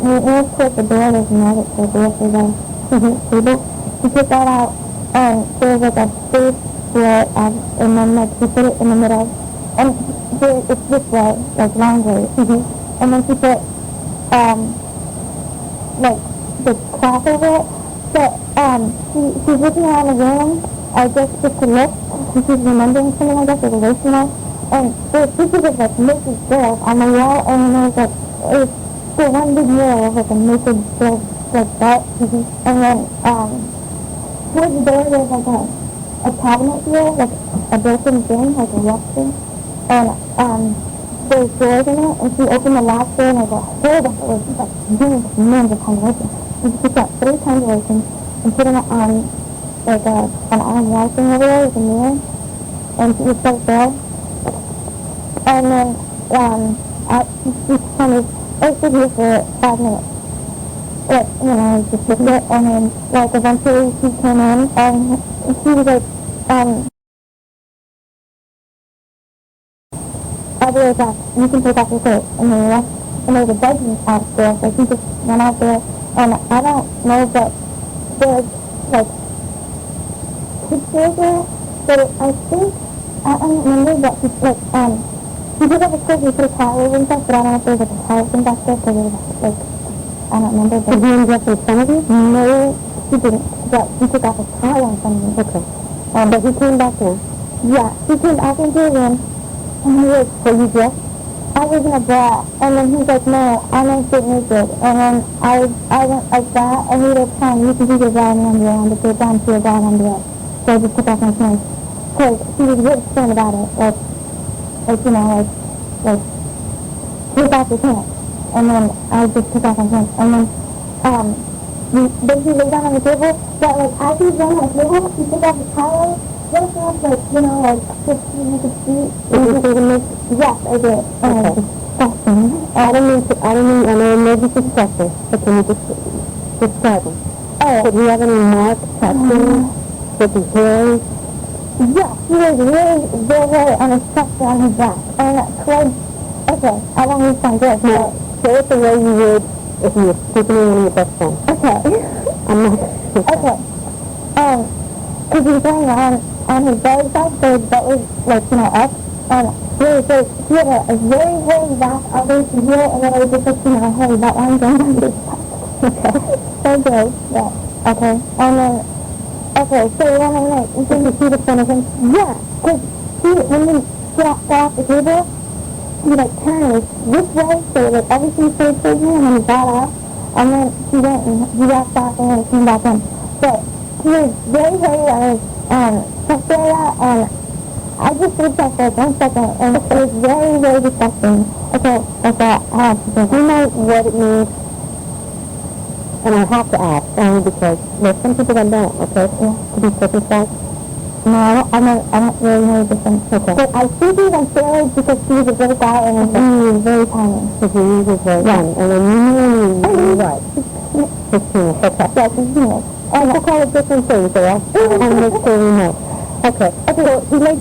when it towards the door, there's another table for the table. He took that out, and there's like a space where, and then like he put it in the middle, and it's this way, like long way. And then he put, like, the cloth over it. But, she's looking around the room, I guess, just to look, and she's remembering something, I guess, or relational. And there's pictures of, like, naked girls on the wall, and then there's, like, the one big mirror of, like, a naked girl, like that. And then, towards the door, there's, like, a cabinet here, like, a built-in thing, like a lock thing. And, there's doors in it, and she opened the last door, and like a whole bunch of oceans, like millions of tiny oceans. And she took out 3 tiny oceans and put them on, like, an iron wall thing over there with a mirror, and she was so there. And then, she kind of, I stood here for 5 minutes. Like, you know, just sitting there, and then, like, eventually she came in, and she was like, I'll be right back. You can take off your coat. And then we left. and there was a bedroom out there, so he just went out there, and I don't know that there's, like, pictures there, but I think, I don't remember that he, like, he did have a quiz, he put a towel and stuff, but I don't know if there was, like, a towel thing back there, because there was, like, I don't remember, but... Did he undress in front of you? No, he didn't, but he took off his towel in front of me. Okay. But he came back in? Yeah, he came back into the room, and he was, were you dressed? I was in a bra, and then he's like, no, I don't get naked, and then I went like that, and he was trying, you can see the bra and the underwear on the bed, down to your bra and underwear, so I just took off my pants, because he was really concerned about it, like, you know, like, take off your pants, and then I just took off my pants, and then, then he lay down on the table, but, like, as he was laying on the table, he took off his towel, just like, you know, like, just, you could see, yes, I did, and it was disgusting. I know maybe it's disgusting, but can you just describe him? Oh. Did he have any marks, tattoos, with his hair? Yeah, he was really very on his chest and on his back, and towards, okay, I don't need some good, but say it the way you would if you were speaking to one of your best friends. Okay. I'm not okay. Because he was laying on his belly side, so his butt was, like, you know, up, and really big. He had a very hairy back all the way to here, and then it was just, like, you know, a hairy butt line going down to his back. Okay. So good, yeah. Okay. And then, okay, so then I'm like, you can see the front of him? Yeah, because when we got off the table, he, like, turned this way, so, like, everything stayed towards me, and then he got off, and then he went and he walked back in and came back in. But he was very hairy on his chest area, and I just looked at for 1 second, and it was very, very disgusting. Okay, I have to think. You know what it means, and I have to ask, only because there's some people that don't, okay, to be circumcised. No, I don't really know the difference. Okay. But I think he was on steroids because he was a big guy, and he was very tiny. Because he was very tiny. And then you knew what? 15, okay. Yeah, 15. And we'll call it different things, yeah? And make sure we know. Okay. Okay, so he laid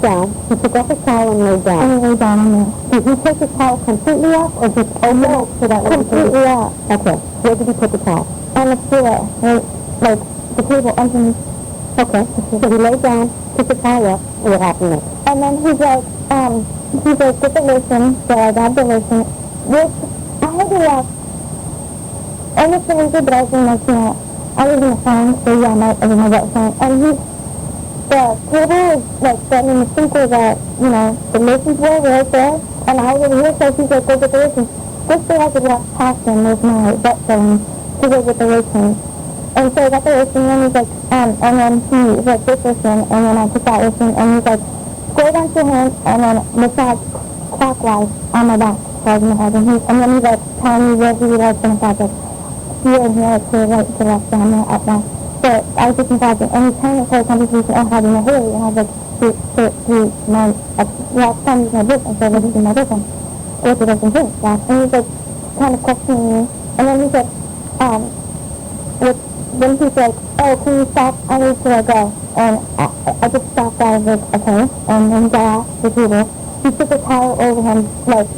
down, he took off his towel and laid down. And he laid down on there. Did he take his towel completely off, or just almost so that completely off? Okay. Where did he put the towel? On the floor, right? Like, the table underneath. Okay. So he laid down, took the towel off, and what happened next? And then he's like, get the lotion, so I got the lotion, which I had to walk almost a week, but I was in, like, you know, I was in the phone, so yeah, I was in my wet phone, and the table was, like, setting in the sink where you know, the lotions were right there, and I was over here, so he's like, go get the lotions. Just so I could walk past him with my wet phone to go get the lotions. And so I got the lotion, and he's like, and then he was like, this lotion, and then I took that lotion, and he's like, go down to him, and then massage clockwise on my back, so I was in the head, and then he's like, telling me where he was going to massage, like, here and here, to the right, to the left, down there, up there. So I was just massaging, and he's telling me for a conversation on having a hair, and I was like, last time he's my boyfriend, so this is my boyfriend. What did I think? And he's like, kind of questioning me, and then he's like, then he's like, oh, can you stop? I need to go. And I just stopped. I was like, okay. And then he got off the table. He took a towel over him, like,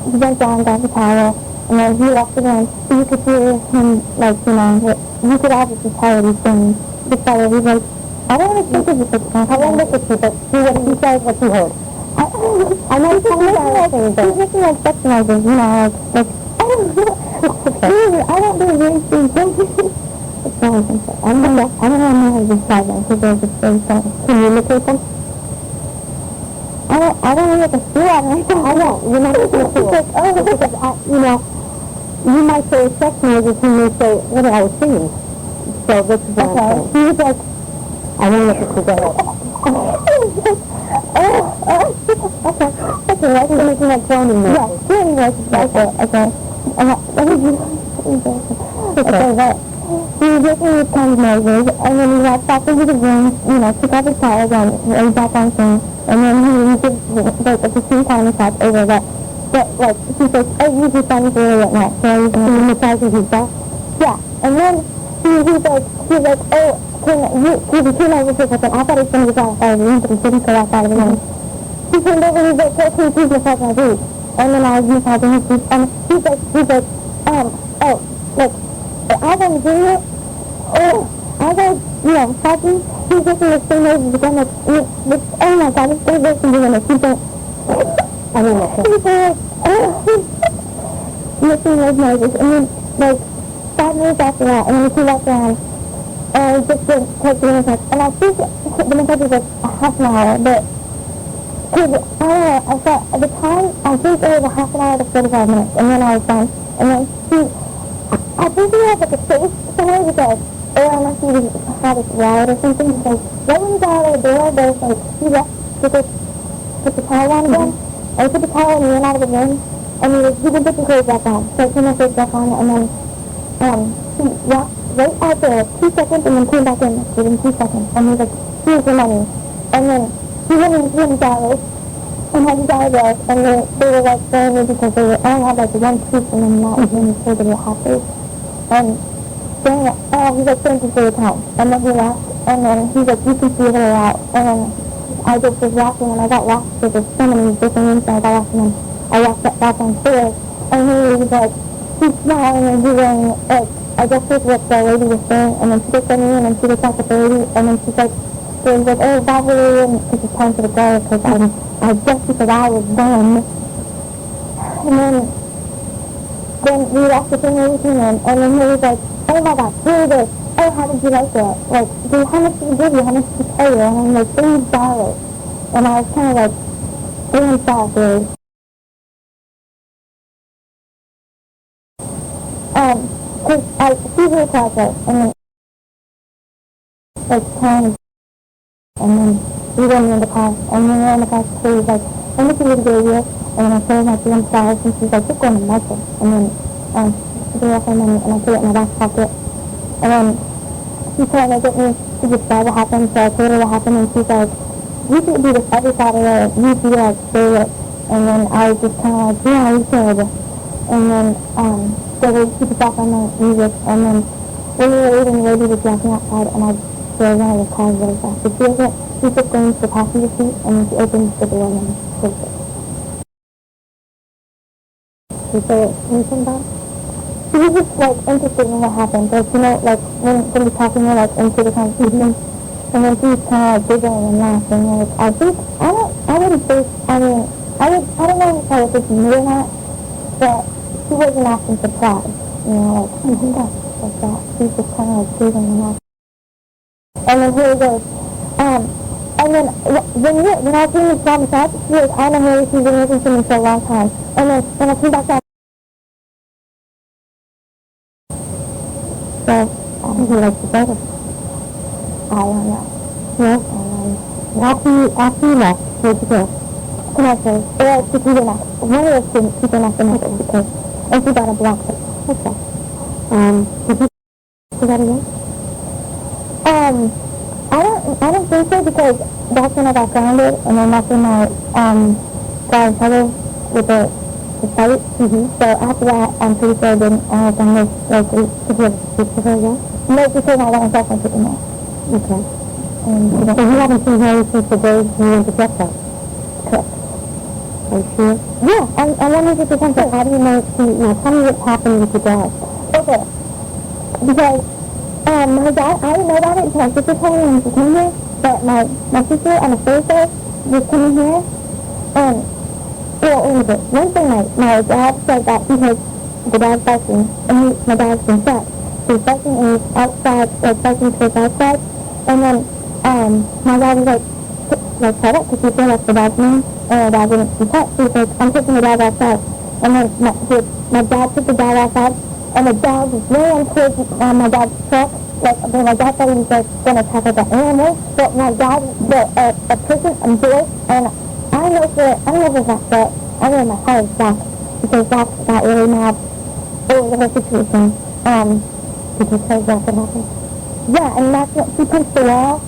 he went down, got the towel, and then he left the room. So you could hear him, like, you know, you could obviously tell what he's saying. This fellow, he's like, I don't want to think of this again. I don't want to look at you, but see what he says, what you heard. I know he's making like sex noises, you know, like, I don't know. I don't do really things. I don't know how to describe them, because they're just very funny. Can you imitate them? I don't know what to do on it. I don't. You're not going to do it. Oh, because, you know, you might say sex noises, he may say, what I was singing. So this is what I'm saying. He was like, I don't know what to do. Okay, I was making that groaning noise. Yeah, groaning noises. Okay. Okay, right. He was making these kind of noises, and then he walked back into the room, you know, took off his towel and laid back on things, and then he did, like, at the same time he thought over that, but, like, he's like, oh, you just found me really at night, so I was going to massage his back. Yeah, and then he's like, oh, he came over to us, and I thought he was going to get out of the room, but he didn't go outside of the room. He came over and he's like, oh, can you please massage my boobs? and then I was massaging his feet, and he's like, oh, like, I want to do it, I was, massaging, he's making the same noises again, like, oh my god, it's so worse than doing it, he's like, I don't know, he's like, making those noises, and then, like, 5 minutes after that, and then he walked around, and just to take the massage, and I think the massage was like a half an hour, but, because, I thought, at the time, I think it was a half an hour to 45 minutes, and then I was done, and then I think he had like a face somewhere because, unless he had his wallet or something, because right when he got out of the door, there was like, he left put the towel on again, and he put the towel and he went out of the room, and he didn't put the clothes back on, so I put my clothes back on, and then, he walked right out there 2 seconds, and then came back in within 2 seconds, and he was like, here's your money, and then he went into $20, and had his eyebrows, and they were like saying me because they were only had like one tooth and then not even sure they were happy. And saying that, he's like, thank you for your time. And then he left, and then he's like, you can see it all out. And then I just was walking, and I got lost because there's so many different rooms, and I got lost, and then I walked back downstairs, and he was like, he's smiling, and he's wearing, like, I guess that's what the lady was saying, and then she looked at me, and then she looked at the lady, and then she's like, so he's like, oh, Valerie, and it's time for the girl, because I just because I was done. And then we left the thing and everything, and then he was like, oh my god, do this. Oh, how did you like it? Like, how much did he give you? How much did he pay you? And I'm like, $3. And I was kind of like, $3 dude. Because I see her closet, and then, like, trying, and then we went in the car, and when we were in the car, she was like, I'm looking at the video, and then I told her my $300, and she's like, you're going to Michael. And then, she gave up her money, and I put it in my back pocket. And then, she tried to get me to describe what happened, so I told her what happened, and she's like, you should do this every Saturday, you should like, do it. And then I was just kind of like, yeah, you should. And then, so we keep us off on the music, and then, when we were leaving, the lady was walking outside, and I drove one of the cars really fast. So she took going to the passenger seat, and then she opened the door, and then closed it. Did they mention that? She was just, like, interested in what happened. Like, like, when somebody's talking, you're, like, into the conversation. And then she was kind of, like, giggling and laughing. Like, I wouldn't say, I don't know if I was just new or not, but she wasn't acting surprised. Like, like that. She was just kind of, like, giggling and laughing. And then here it goes. And then when I was doing this job massage, she was, I don't know if she's been listening to me for a long time. And then when I came back out, so, I think he likes it better. I don't know. Yes? After you left, where'd you go? Can I say? Or to people next. One of those students, people next to me, because, and she got a block. Okay. Did you say that again? I don't think so, because that's when I got grounded, and then that's when I got in trouble with the fight. So after that, I'm pretty sure I didn't done this, like, to be again. No, because I got myself into it now. Okay. So you haven't seen her since the day you went to get her? Correct. Are you sure? Yeah, I'm 100% sure. How do you know now tell me what happened with your dad. Okay. Because my dad, I didn't know about it until my sister told me when she came here, but my sister on a Thursday was coming here, Wednesday night, my dad said that he heard the dog barking, and my dad's been shut. So he's barking, and he's outside, like, barking towards outside, and then, my dad was like, shut up, because he felt like the dog's name, and my dad wouldn't be pet, so he's like, I'm taking the dog outside, and then my dad took the dog outside, and the dog ran towards my dad's truck, like, my dad thought he was, like, going to tackle the animal, but my dad, a person, a boy, and I don't know if it's that, but I know my heart is Zach, because Zach got really mad over the whole situation. Did you tell Zach what happened? Yeah, and that's what, he punched the wall,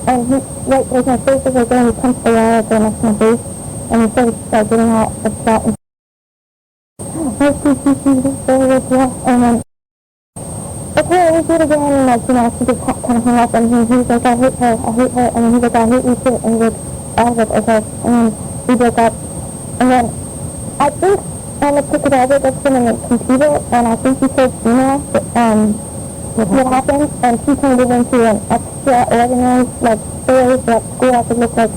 and he, like my face was right there, and he punched the wall right there next to my face, and he started, like, getting all upset, and and then, okay, we do it again, and, like, she just kind of hung up, and he was like, I hate her, and then he's like, I hate you too, and he's like, I was like, okay, and then we broke up, and then I think a psychological that's been in the computer, and I think he told Gina what happened, and she turned it into an extraordinary, like, story that school I could look like,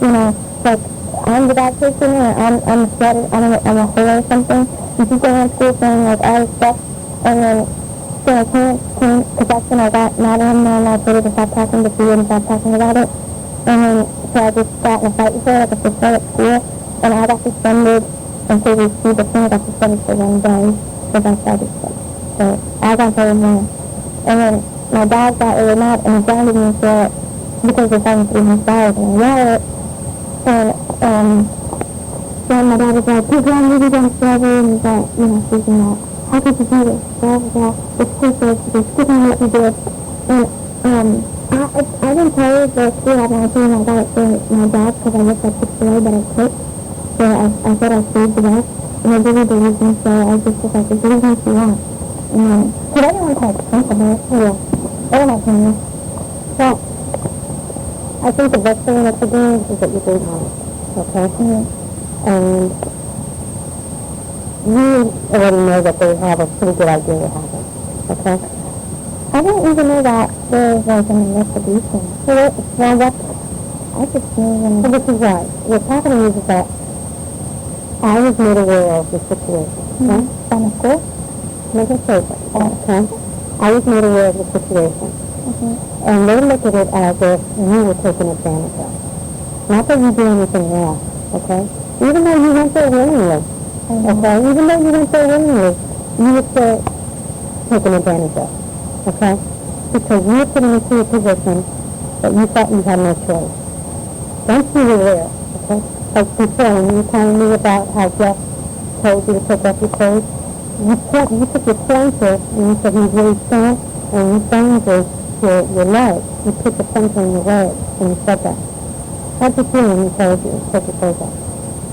you know, like, I'm the bad person, or I'm a sweater, I'm a whore or something. And she's going to school saying, like, all this stuff, and then, so I can't, because that's when I got mad at him, and I told her to stop talking, but she wouldn't stop talking about it. And then, so I just got in a fight with her, like a fist fight at school, and I got suspended, and so we see the thing, I got suspended for 1 day, because I started stuff. So I got very mad. And then my dad got really mad, and he grounded me for it, because we're fighting $300, and I yelled it. And, then my dad was like, you're grounded against forever, and he's like, you know, freaking out. How could you do this? Blah, blah, blah. It's stupid. It's stupid what you did. And, I didn't tell her the school had my team. I got it for my dad, because I looked at the story that I quit. So I said I saved the rest, and I didn't believe me, so I just was like, it's anything you want. Because everyone has principles, yeah. All my opinion. Well, I think the best thing that you're doing is that you're being honest, okay? And you already know that they have a pretty good idea what happened, okay? I didn't even know that there was like an investigation. Well, I just knew when... So this is why. What's happening is that I was made aware of the situation, okay? From the school? Make a statement, okay? I was made aware of the situation. And they look at it as if you were taken advantage of. Not that you do anything wrong, okay? Even though you went there willingly, okay? Even though you went there willingly, you were still taken advantage of, okay? Because you were put into a position that you thought you had no choice. Once you were there, okay? Like before, when you were telling me about how Jeff told you to take off your clothes, you took your pointer and you said he was really strong, and you banged your leg. You put the pointer in your leg when you said that. How'd you feel when you told you to take your clothes off?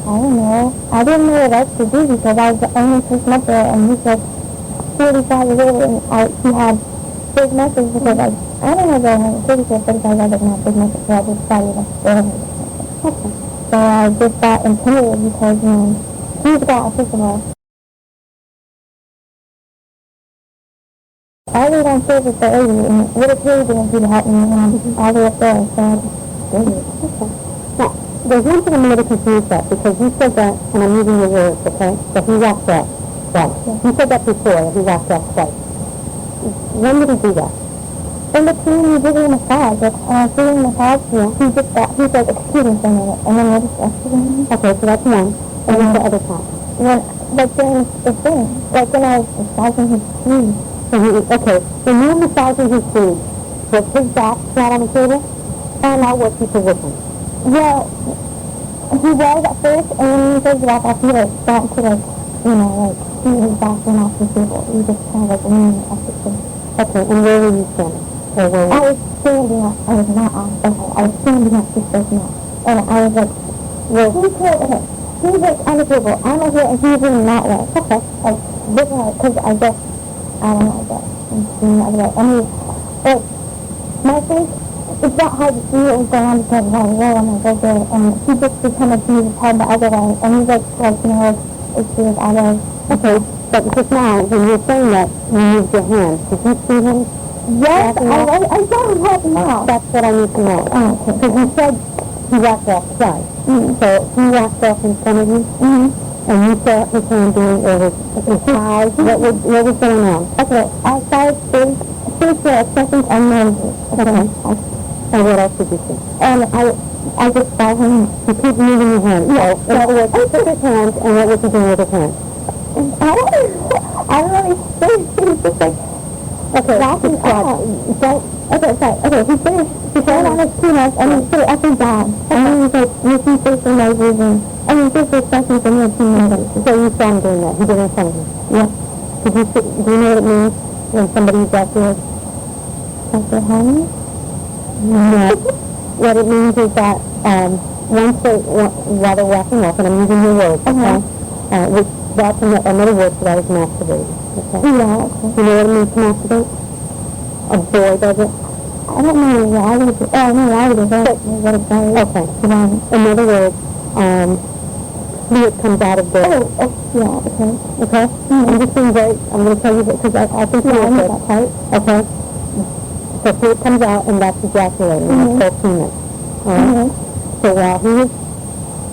I don't know. I didn't know what else to do because I was the only person up there, and he said 45 years old, and he had big muscles because I don't know if I had 45 years old, not big muscles, so I just started like throwing. Okay. So I just got intimidated because, he's a guy, first of all. I really don't feel for 80, and what if he didn't do to help me all the way up there, so I just did it. Okay. Now, there's one thing I'm a little confused at, because you said that, and I'm using your words, okay, that he walked out. Right. You said that before, that he walked out twice. When did he do that? In between, he did a massage. Like, doing a massage, he just got, he's like, excuse me for a minute, and then I just arrested him. Okay, so that's one. And then the other time. Like during the thing, like when I was massaging his feet. Okay, when you were massaging his feet, was his back flat on the table? And now what's he position? Well, he was at first, and then he says back, I feel like starting to like, see his back went off the table. He just kind of like leaning off the table. Okay, and where were you standing? Or where I was standing up. I was not on. Okay, I was standing up, just like now. And I was like, well, he was like on the table. I'm over here, and he was leaning that way. Okay, like this way, because I guess, I don't know, but I'm seeing the other way. I mean, like, my face, it's not hard to see what was going on because I was there, I'm like, okay, and he just pretended to move his head the other way, and he's like, it's his other. Okay, but just now, when you were saying that, you moved your hand, did you see him? Yes, I saw him helping out. That's what I need to know. Oh, okay. Because you said he walked off twice. So he walked off in front of you, and you saw his hand doing over his eyes. What was going on? Okay, I saw his face for a second, and then, okay. And what else did you see? And I just saw him. You keep moving your hand. Yeah. So, in other words, he took his hand, and what was he doing with his hand? I don't really think he was just like, okay, walking out. Okay, he finished, he turned on his peanuts, and he put it up and down. And then he was like, making facial noises, and he just was sucking for me a few minutes. So you saw him doing that, he did it in front of you? Yeah. Do you know what it means when somebody's out there? Like they're home? No. What it means is that, while they're walking off, and I'm using your words, okay? Which that's another word for that is masturbate. Okay? Yeah, okay. You know what it means to masturbate? A boy does it? I don't know why would it. Oh, no, why would it? What it does. Okay. In other words, fluid comes out of the... Yeah, okay. Okay? I'm just being very... I'm going to tell you that because I think you know that part. Okay? So fluid comes out, and that's ejaculating. That's called penis. All right? So while he was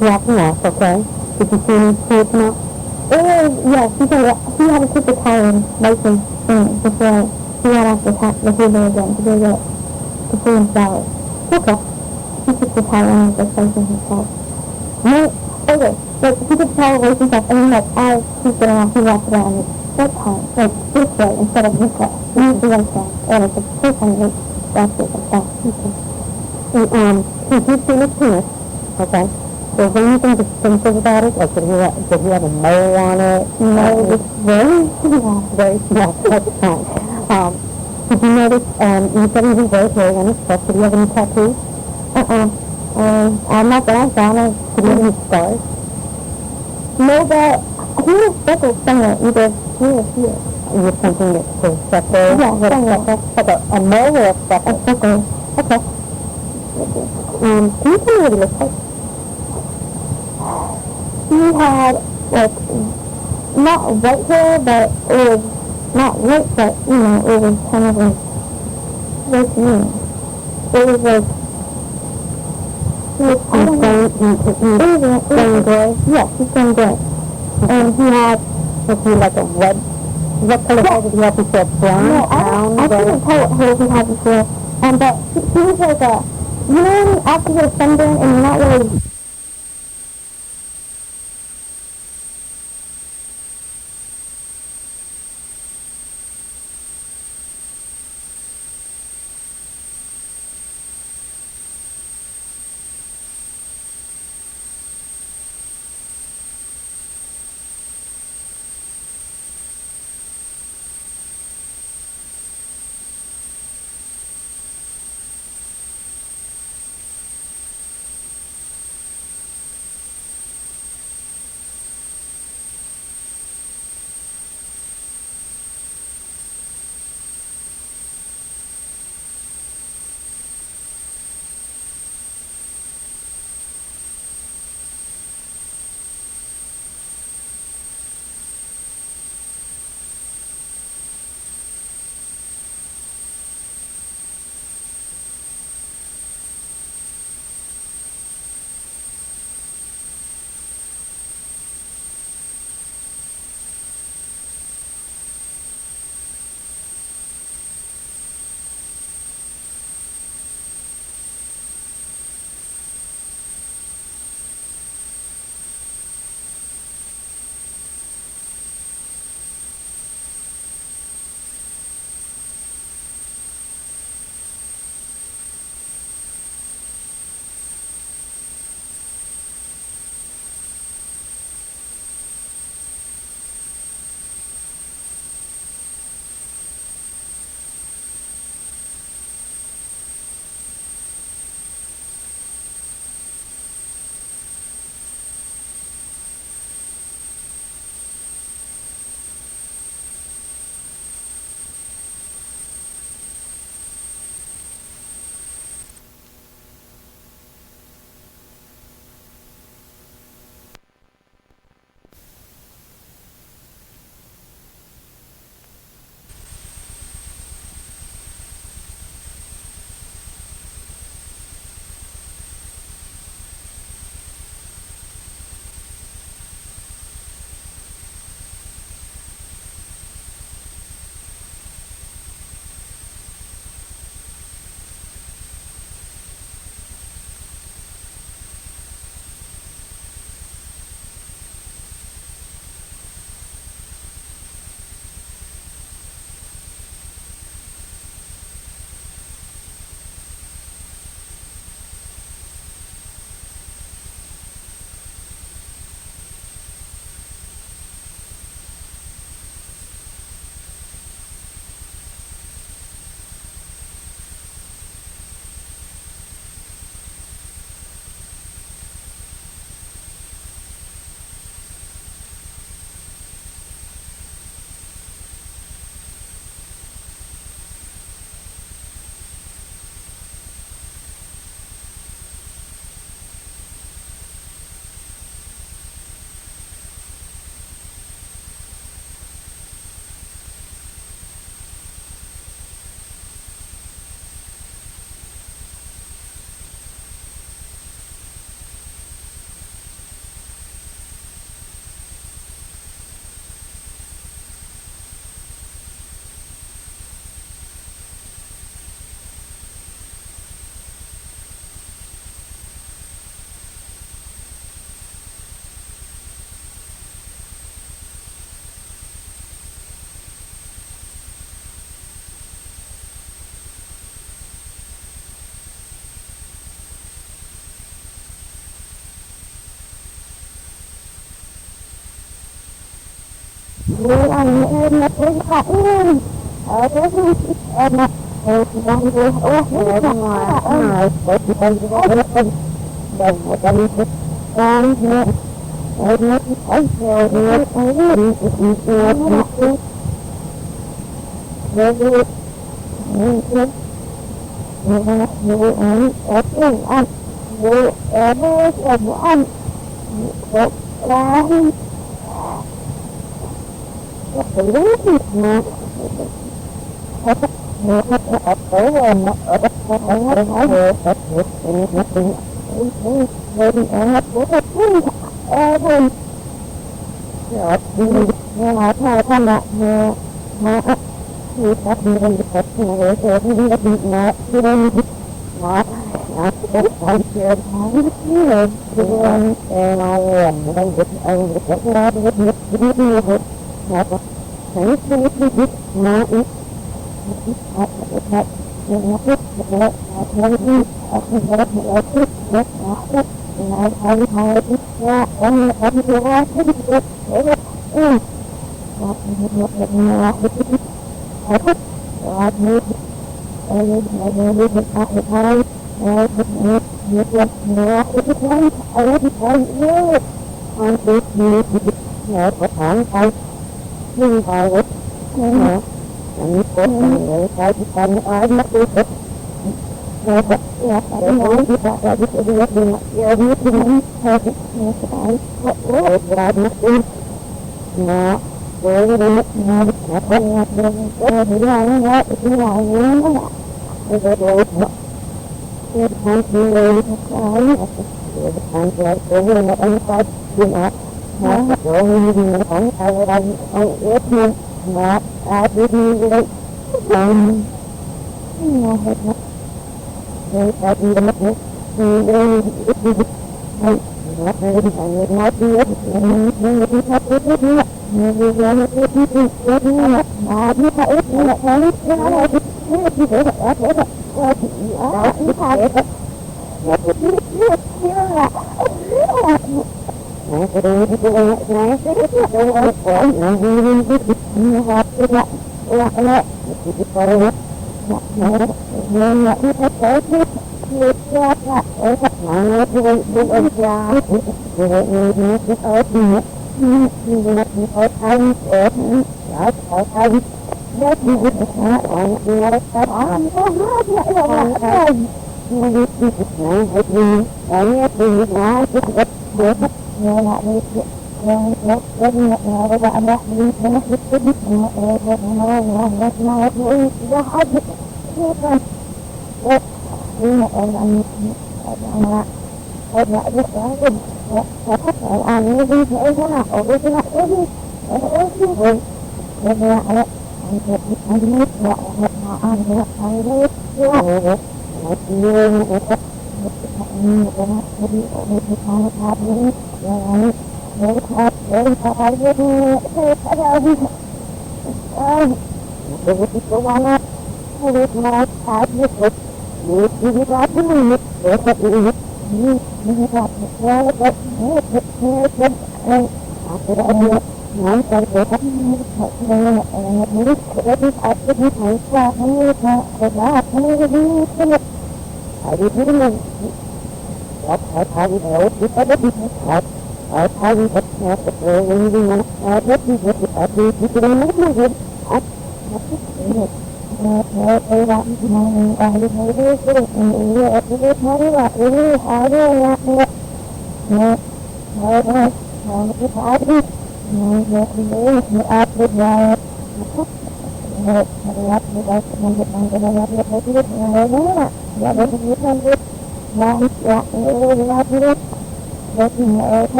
wrapping off, okay, did you see any fluid come out? Yes, he had to put the towel in motion before he got off the table again to go get the food and shower. Okay. He took the towel and was like facing himself. No, okay, like he took the towel away from himself and then like as he's getting off, he walked around like this time, like this way instead of this way. Use the one side. And it's the first time he walked it like that. And since you've seen his penis, okay, was there anything distinctive about it? Like, did he have a mole on it? No, it was very small. Very small. That's fine. Did you notice, you said he was very hairy on his chest. Did he have any tattoos? I'm not that I saw him. Did he have any scars? No, but he was speckled somewhere, either here or here. With something that was speckled? Yeah, somewhere. Like a mole or a speckle? A speckle. Okay. Can you tell me what he looks like? He had, like, not white hair, but it was not white, but, you know, it was kind of like, what do you mean? It was like, I don't know. Stone gray? Yes, he's stone gray. And he had, was he like a red, what color hair did he have before? Brown? No, I couldn't tell what hair he had before. But he was like a, you know when after you're sunburned and you're not really...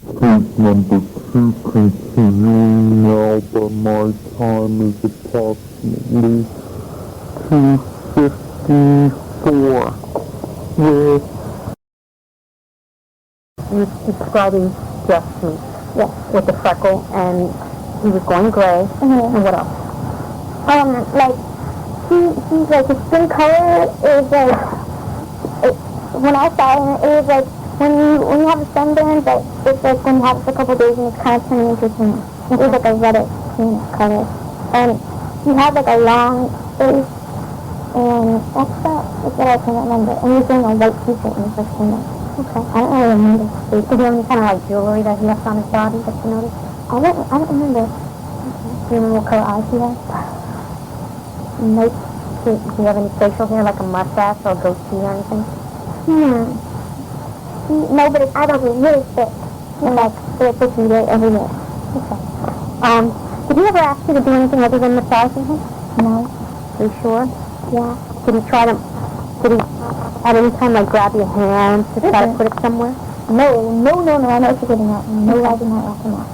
Case number 2 continuing now, but my time is approximately 2:54. With You're describing Jeff Smith. Yes. With the freckle, and he was going gray. Mm-hmm. And what else? Like, he's like, his skin color is like, when I saw him, it was like, when you have a sunburn, but it's like when you have it for a couple of days and it's kind of turning into tan. It was like a reddish tan color. And he had like a long face, and that's what I can remember. And he was wearing a white t-shirt when he first came in. Okay. I don't really remember his face. Did he have any kind of like jewelry that he left on his body that you noticed? I don't remember. Do you remember what color eyes he had? Nope. Do you have any facial hair, like a mustache or a goatee or anything? No, but his eyebrows were really thick. And like, they were pushing right everywhere. Okay. Did he ever ask you to do anything other than massaging him? No. Are you sure? Yeah. Did he at any time like grab your hand to try to put it somewhere? No, I know what you're getting at. No, I did not ask him that.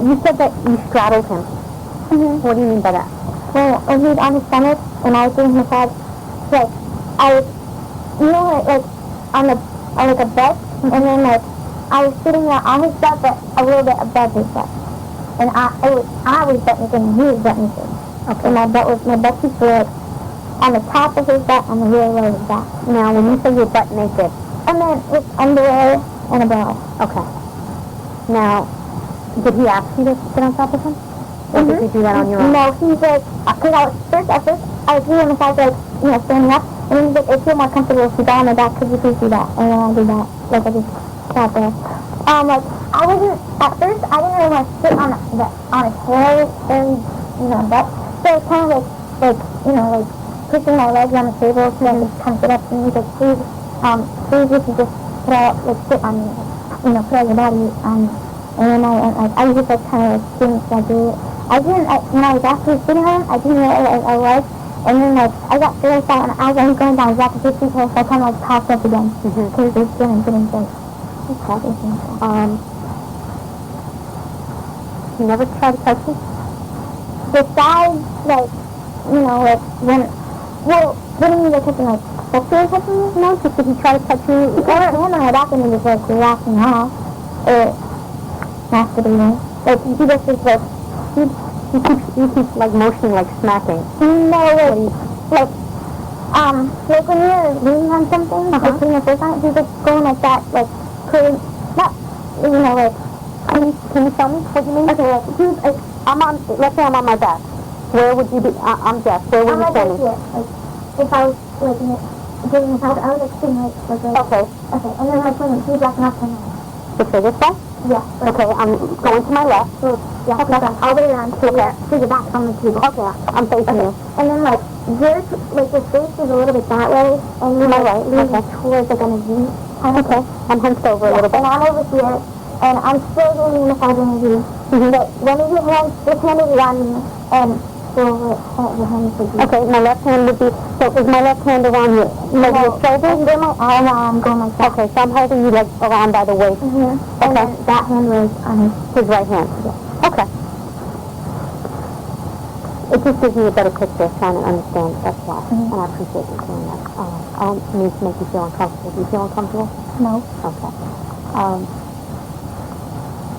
You said that you straddled him. Mm-hmm. What do you mean by that? Well, I was on his stomach, and I was doing massage. Like, I was, like on a bed, and then like, I was sitting there on his butt, but a little bit above his butt. And I was butt naked, and he was butt naked. Okay. And my butt cheeks were like, on the top of his butt, on the rear leg of his back. Now, when you say you're butt naked, And then with underwear and a bra. okay. Now, did he ask you to sit on top of him? Or did you do that on your own? No, he's like, because at first, I was doing a massage, like, standing up, and then he's like, I feel more comfortable if you got on my back, could you please do that? And then I did that, like, I just sat there. Like, I wasn't, at first, I didn't really want to sit on his hair, and, but, so it was kind of like, pushing my legs on the table, so I could kind of sit up, and he's like, please, you could just sit on me, put all your body on me. And then I was just like kind of like doing what I do. When I was actually sitting on him, I didn't realize I was. And then like, I got really excited, and as I was going down exactly 50 so I kind of like popped up again. Because it's getting like, You never tried to touch him? besides like, when do you mean by touching, like, sexually touching me? No, just did he try to touch you? He put her hand on my back and he was like relaxing off. Masturbating. Like, he just is like, You keep like motioning, like smacking. no, like when you're leaning on something, like putting your face on it, he's just going like that, like, putting, like, Can you tell me what you mean? okay, like, he's like, let's say I'm on my back. Where would you be? I'm Jeff. Where would I'm you like stand? here, like, if I was, like, giving a house, I was like sitting like Okay. Okay, and then like, when he's backing off from me. Which way, this way? Yeah. Okay, I'm going to my left. Yeah, okay, all the way around to your back from the table. Okay, I'm facing you. And then like, yours, like, your face is a little bit that way, and you're My like, right, leaning okay. towards like on a V. Okay, I'm hunched over a little bit. And I'm over here, and I'm still doing the massaging with you. But one of your hands, this hand is around me, and your hand is with you. Okay, my left hand would be, so is my left hand around your shoulder? I'm doing my arm while I'm going like that. Okay, so I'm holding you like around by the waist. And then that hand was on His right hand. Yeah. Okay. It just gives me a better picture of trying to understand. That's why. And I appreciate you doing that. I don't mean to make you feel uncomfortable. Do you feel uncomfortable? No. Okay.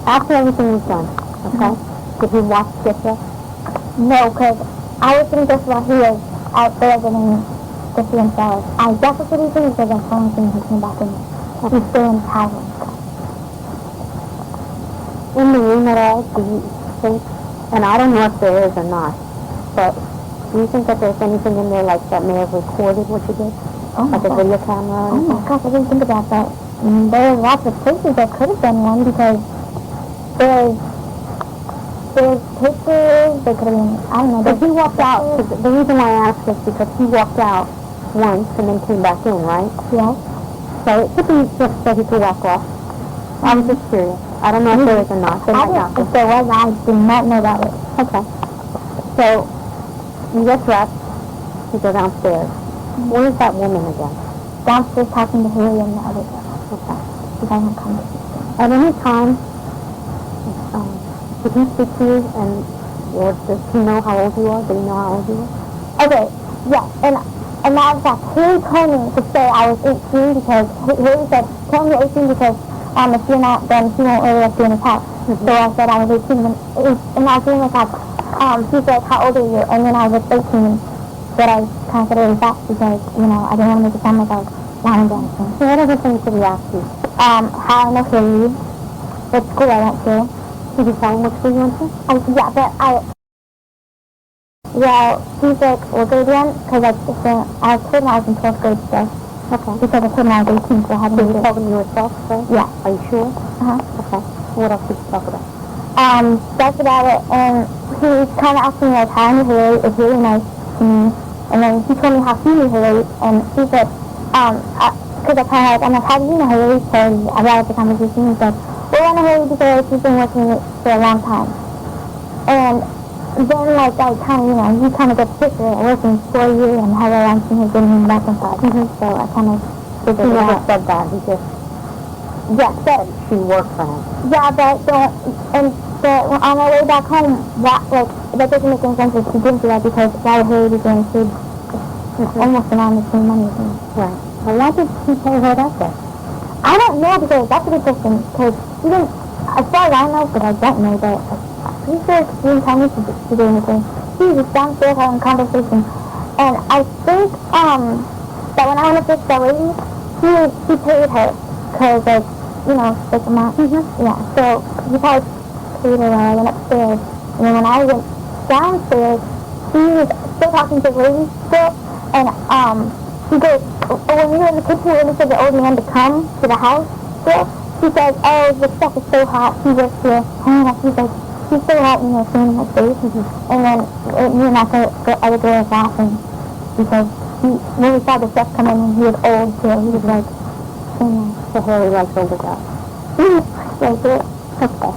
After everything was done, okay? Did he watch get there? No, because I was thinking just while he was out there getting to see himself. I guess that's what he thinks because I'm calling things he came back in. He's still in Thailand. In the room at all, do you think, and I don't know if there is or not, but do you think that there's anything in there like that may have recorded what you did? Oh like a video camera or anything? Oh my gosh, I didn't think about that. There are lots of places that could have been one because there's pictures, there could have been, I don't know. But he walked out, the reason why I asked is because he walked out once and then came back in, right? Yeah. So it could be just that he could walk off. I was just curious. I don't know if there is or not. If there was, I did not know about it. Okay. So, you get dressed, you go downstairs. Where is that woman again? Downstairs talking to Haley and the other girl. Okay. She's having a conversation. At any time, did he speak to you or does he know how old you are? Did he know how old you are? Okay, yeah, and matter of fact, Haley told me to say I was 18 because, Haley said, tell me 18 because if you're not, then she won't really let you in his house. So I said I was 18, and I was doing like that. She said, how old are you? And then I was 18, but I kind of said it really fast because, I didn't want to make it sound like I was lying down. So what other things did he ask you? How I know Haley, what school I went to. Did you tell him what school you went to? Yeah, but he's like, what grade again? Because I told him I was in 12th grade today. Okay. Because I told him I was 18, so I had to you told him you were 12th grade? Yeah. Are you sure? Uh-huh. Okay. What else did you talk about? That's about it, and he kind of asked me, like, how I knew Haley. It was really nice to me. And then he told me how he knew Haley, and he said, because I kind of like, I'm like, how do you know Haley? So I brought up the conversation, he said, well, I know Haley because she's been working for a long time. And then, like, I kind of, you kind of get sick of working for you and how long she has been in back and forth. So I kind of figured it out. He never said that. He just said she worked for him. Yeah, but on my way back home, that doesn't make any sense if she didn't do that because why would Haley be getting paid almost around the same money as me? Right. Well, why did he pay her that way? I don't know because that's a good question because she didn't, as far as I know, but I don't know, but I'm pretty sure she didn't tell me to do anything. She was just downstairs having a conversation. And I think, that when I went up to the lady, he paid her because, like, like amount. Yeah, so he probably paid her while I went upstairs. And then when I went downstairs, he was still talking to the lady still, and, she goes, when we were in the kitchen, we waited for the old man to come to the house still. She says, oh, the stuff is so hot. He works here. And she's like, she's so hot, standing in my face. And then me and I go to the bathroom because when we saw the stuff come in, and he was old too. He was like, so Haley likes older guys. Like it. Okay.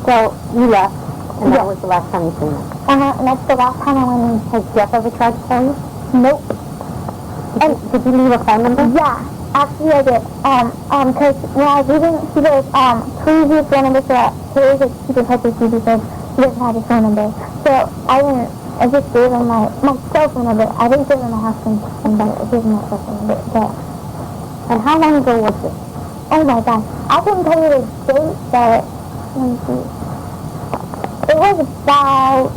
So you left, and that was the last time you seen him. And that's the last time I went in. Has Jeff ever tried to call you? Nope. Did you leave a phone number? Yeah, actually I did. Because when I was leaving, she goes, please use phone number so that Haley could keep in touch with you because she doesn't have his phone number. So I just gave him my cell phone number. I didn't give him my house phone number. I gave him my cell phone number. But, and how long ago was it? Oh my gosh. I couldn't tell you the date, but let me see. It was about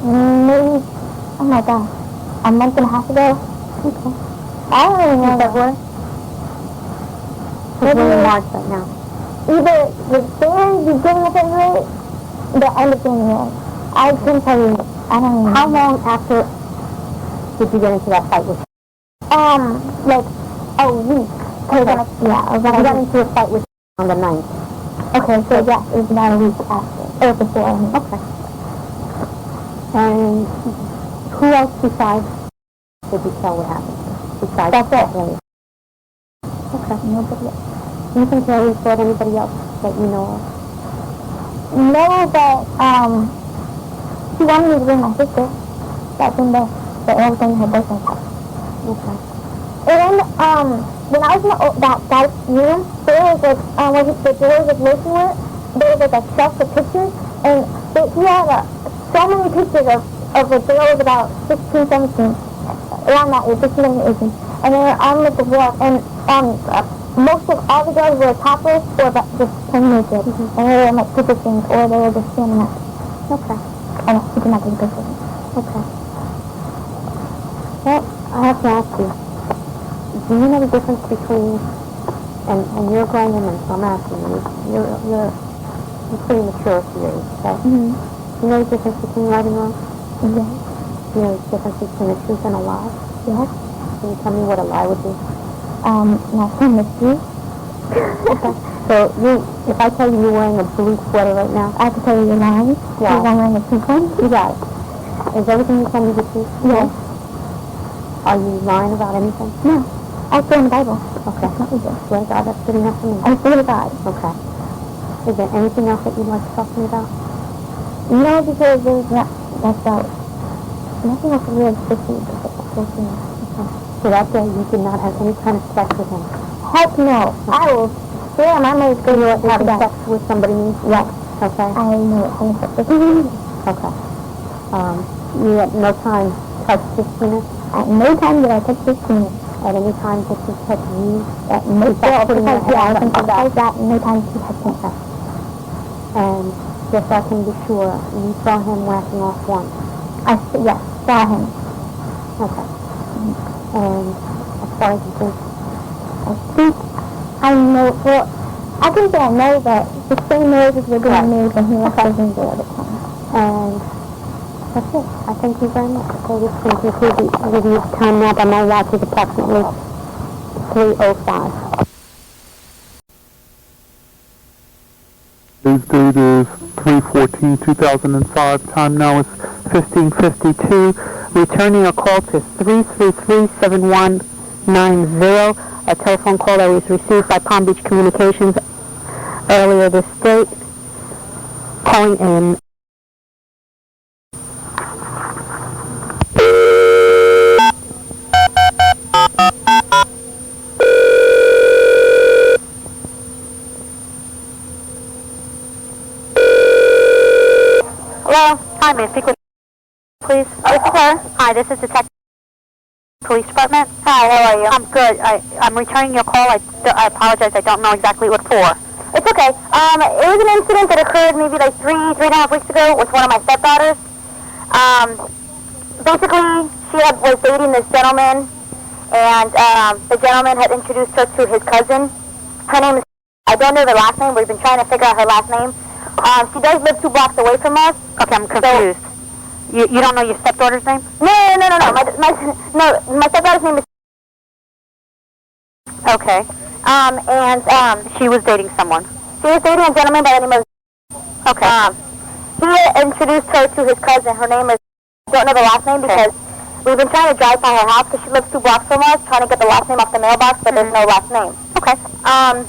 maybe, oh my gosh, a month and a half ago. Okay. I don't really know. February? Maybe in March right now. Either the very beginning of February, the end of January. I couldn't tell you. I don't even know. How long after did you get into that fight with him? Like a week. Okay. Yeah, you got into a fight with him on the 9th. Okay, so yes, it was about a week after, or before. Okay. And who else besides did you tell what happened? Besides that's it. Haley? Okay. Nobody else. Do you think Haley fought anybody else that you know of? No, but, she wanted me to bring my sister. That's in the everything in her boyfriend's house. Okay. And, when I was in that guy's room, there was like, where the doors was working with, there was like a shelf of pictures, and He had so many pictures of a girl about 16, 17, around that age, 16, 18, and they were on the wall, and most of all the girls were topless or just plain naked, and they were in like super things, or they were just standing up. Okay. And he did not take pictures. Okay. Well, I have to ask you, do you know the difference between, and you're a grown woman, so I'm asking you, you're pretty mature for your age, okay? Mm-hmm. You know the difference between right and wrong? Yes. You know the difference between a truth and a lie? Yes. Can you tell me what a lie would be? Not so mystery. Okay. So if I tell you you're wearing a blue sweater right now, I have to tell you you're lying. Yeah. Because I'm wearing a pink one. you got it. Is everything you tell me the truth? Yes. Are you lying about anything? No. I swear in the Bible. Okay. That's not easy. Swear to God, that's good enough for me. I swear to God. Okay. Is there anything else that you'd like to talk to me about? No, because there's not, that's out. Nothing else really fishy. Okay. So that day you did not have any kind of sex with him? Heck no. I will swear my money's going to Having sex with somebody means? Yes. Okay. I know what kind of sex is. Okay. You at no time touched his penis? At no time did I touch his penis. At any time did he touch you? At no time. Besides that, no time he touched me. And just so I can be sure, you saw him whacking off once? Yes, saw him. Okay. And as far as you think? I think I know, well, I can say I know that the same marriages were getting married when he was living there at the time. And that's it. I thank you very much. Okay, this can conclude the review of time now by my watch is approximately 3:05. Today's date is 3/14/2005. Time now is 15:52. Returning a call to 333-7190. A telephone call that was received by Palm Beach Communications earlier this day. Calling in. Hello? Hi, may I speak with please? This is her. Hi, this is Detective Police Department. Hi, how are you? I'm good. I'm returning your call. I apologize. I don't know exactly what for. It's okay. It was an incident that occurred maybe like three and a half weeks ago with one of my stepdaughters. Basically, she was dating this gentleman, and the gentleman had introduced her to his cousin. Her name is, I don't know the last name. We've been trying to figure out her last name. She does live 2 blocks away from us. Okay, I'm confused. You don't know your stepdaughter's name? No. My stepdaughter's name is. Okay. She was dating someone. She was dating a gentleman by the name of. Okay. He introduced her to his cousin. Her name is. I don't know the last name because we've been trying to drive by her house because she lives 2 blocks from us, trying to get the last name off the mailbox, but there's no last name. Okay. All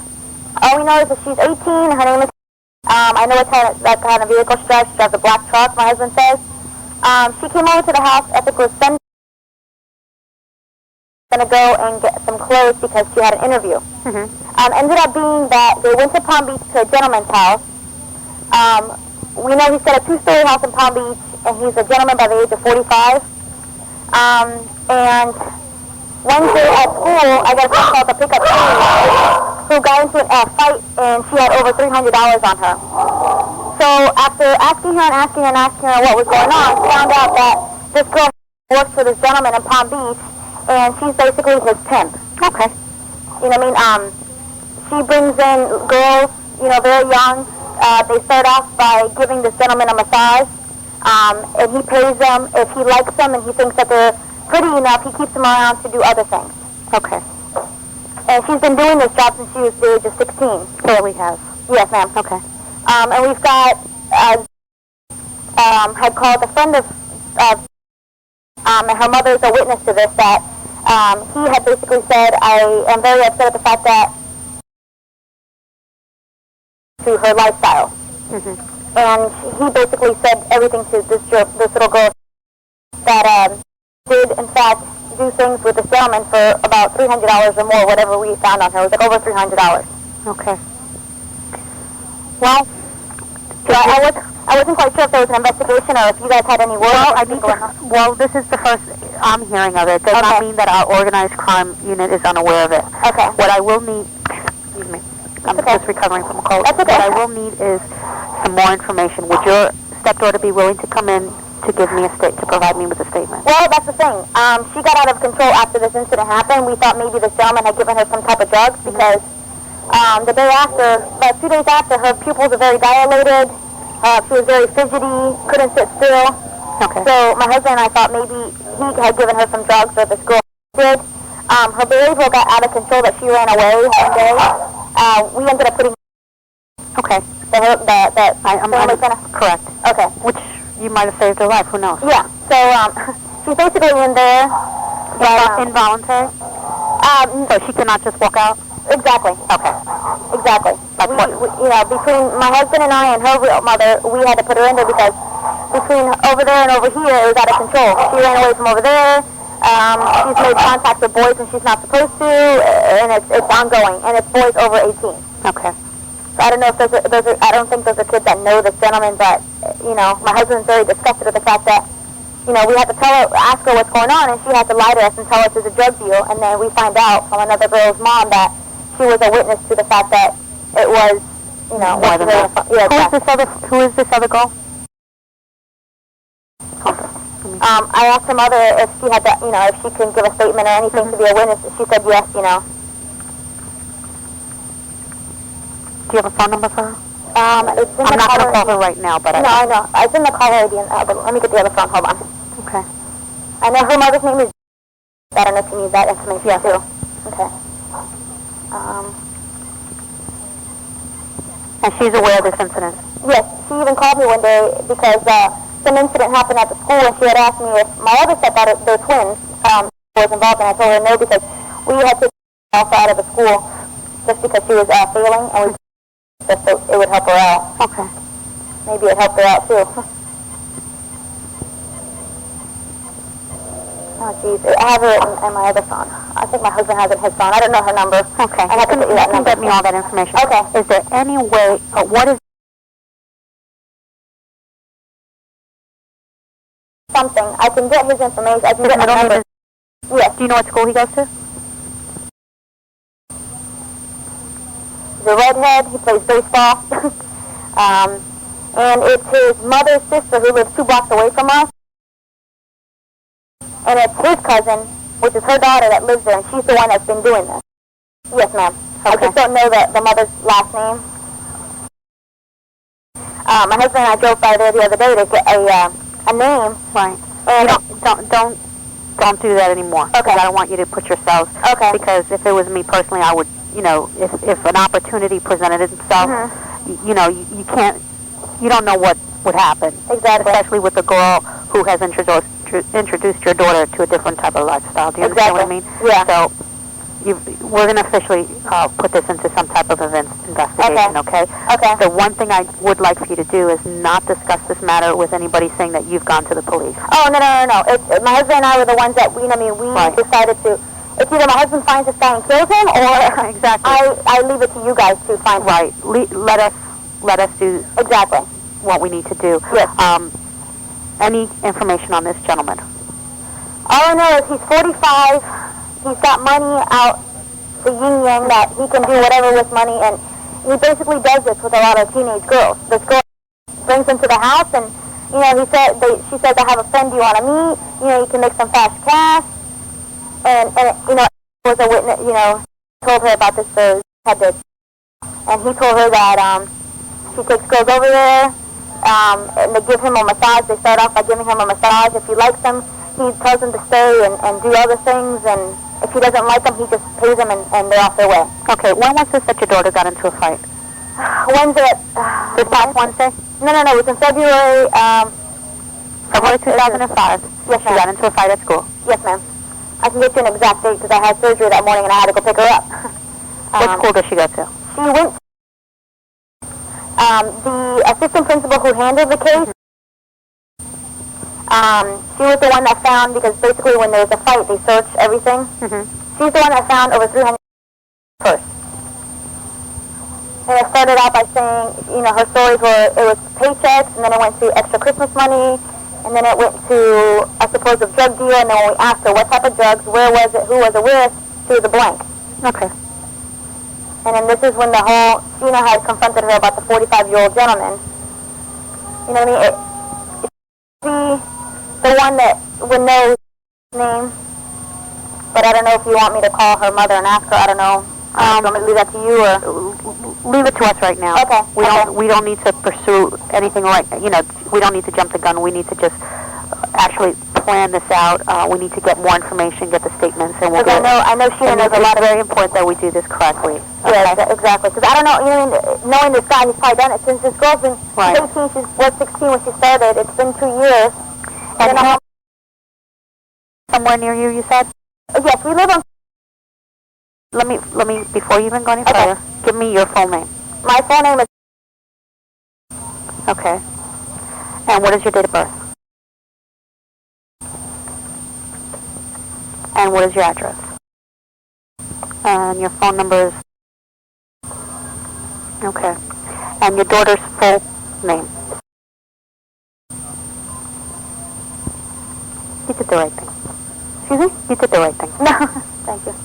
we know is that she's 18. Her name is. I know what kind of vehicle she drives. She drives a black truck, my husband says. She came over to the house, I think it was Sunday, going to go and get some clothes because she had an interview. Ended up being that they went to Palm Beach to a gentleman's house. We know he's got a 2-story house in Palm Beach, and he's a gentleman by the age of 45. And Wednesday at school, I got a phone call to pick up Amy, who got into a fight, and she had over $300 on her. So after asking her what was going on, found out that this girl works for this gentleman in Palm Beach, and she's basically his pimp. Okay. You know what I mean? She brings in girls, very young. They start off by giving this gentleman a massage, and he pays them. If he likes them and he thinks that they're pretty enough, he keeps them around to do other things. Okay. And she's been doing this job since she was the age of 16. Clearly has. Yes, ma'am. Okay. And we've got, had called a friend of, and her mother is a witness to this, that he had basically said, I am very upset at the fact that to her lifestyle. And he basically said everything to this little girl that did, in fact, do things with this gentleman for about $300 or more, whatever we found on her. It was like over $300. Okay. Well, I wasn't quite sure if there was an investigation or if you guys had any word. Well, this is the first I'm hearing of it. Does not mean that our organized crime unit is unaware of it. Okay. What I will need, excuse me, I'm just recovering from a cold. That's okay. What I will need is some more information. Would your stepdaughter be willing to come in to give me to provide me with a statement? Well, that's the thing. She got out of control after this incident happened. We thought maybe this gentleman had given her some type of drugs because the day after, about 2 days after, her pupils were very dilated. She was very fidgety, couldn't sit still. Okay. So my husband and I thought maybe he had given her some drugs, or this girl did. Her behavior got out of control that she ran away one day. We ended up putting... Okay. Correct. Okay. Which you might have saved her life, who knows? Yeah. So she's basically in there. Involuntary? So she cannot just walk out? Exactly. Okay. Exactly. Between my husband and I and her real mother, we had to put her in there because between over there and over here, it was out of control. She ran away from over there. She's made contact with boys when she's not supposed to, and it's ongoing. And it's boys over 18. Okay. So I don't know if I don't think those are kids that know this gentleman, but my husband's very disgusted at the fact that we have to ask her what's going on, and she has to lie to us and tell us it's a drug deal, and then we find out from another girl's mom that she was a witness to the fact that it was, more than that. Who is this other girl? I asked her mother if she had that, if she can give a statement or anything to be a witness. She said yes, Do you have a phone number for her? I'm not going to call her right now, but No, I know. It's in the caller ID, but let me get the other phone. Hold on. Okay. I know her mother's name is... I don't know if you need that information, too. Okay. And she's aware of this incident? Yes. She even called me one day because some incident happened at the school, and she had asked me if my other stepdaughter, they're twins, was involved, and I told her no because we had taken her out of the school just because she was failing, and we just so it would help her out. Okay. Maybe it helped her out, too. Oh, jeez. I have her in my other phone. I think my husband has it in his phone. I don't know her number. Okay. I have to get you that number. Get me all that information. Okay. Is there any way, what is... Something. I can get his information. I can get my number. Yes. Do you know what school he goes to? He's a redhead. He plays baseball. And it's his mother's sister who lives 2 blocks away from us. And it's his cousin, which is her daughter, that lives there, and she's the one that's been doing this. Yes, ma'am. Okay. I just don't know the mother's last name. My husband and I drove by there the other day to get a name. Right. And don't do that anymore. Okay. I don't want you to put yourselves. Okay. Because if it was me personally, I would, if an opportunity presented itself, you can't, you don't know what would happen. Exactly. Especially with the girl who has introduced your daughter to a different type of lifestyle. Do you understand what I mean? Yeah. So we're going to officially put this into some type of investigation, okay? Okay. The one thing I would like for you to do is not discuss this matter with anybody saying that you've gone to the police. Oh, no. My husband and I were the ones that, we decided to, it's either my husband finds this guy and kills him, or exactly. I leave it to you guys to find him. Right. Let us do exactly what we need to do. Yes. Any information on this gentleman? All I know is he's 45. He's got money out the yin-yang that he can do whatever with money, and he basically does this with a lot of teenage girls. This girl brings him to the house, and she said, I have a friend you want to meet. You can make some fast cash, and was a witness. Told her about this. And he told her that she takes girls over there. And they give him a massage. They start off by giving him a massage. If he likes them, he tells them to stay and do other things. And if he doesn't like them, he just pays them and they're off their way. Okay, when was this that your daughter got into a fight? Wednesday. This past Wednesday? No. It was in February. February 2005. Yes, ma'am. She got into a fight at school. Yes, ma'am. I can get you an exact date because I had surgery that morning and I had to go pick her up. What school does she go to? She went. The assistant principal who handled the case, she was the one that found, because basically when there was a fight, they search everything. Mm-hmm. She's the one that found over 300 purse. And it started out by saying, her stories were, it was paychecks, and then it went to extra Christmas money, and then it went to a supposed drug deal, and then when we asked her what type of drugs, where was it, who was it with, she was a blank. Okay. And then this is when the whole, Sheena had confronted her about the 45-year-old gentleman. You know what I mean? The one that would know his name, but I don't know if you want me to call her mother and ask her, I don't know. Want me to leave that to you, or? Leave it to us right now. Okay. We don't need to pursue anything right, we don't need to jump the gun. We need to just actually plan this out. We need to get more information, get the statements, and we'll Because I know Sheena knows a lot. It's very important that we do this correctly. Yeah, exactly. Because I don't know, knowing this guy, he's probably done it since his girl's been 18, she was 16 when she started. It's been 2 years. And somewhere near you said? Yes, we live on... Let me, before you even go any further, give me your full name. My full name is... Okay. And what is your date of birth? And what is your address? And your phone number is... Okay. And your daughter's full name? You did the right thing. Excuse me? You did the right thing. No, thank you.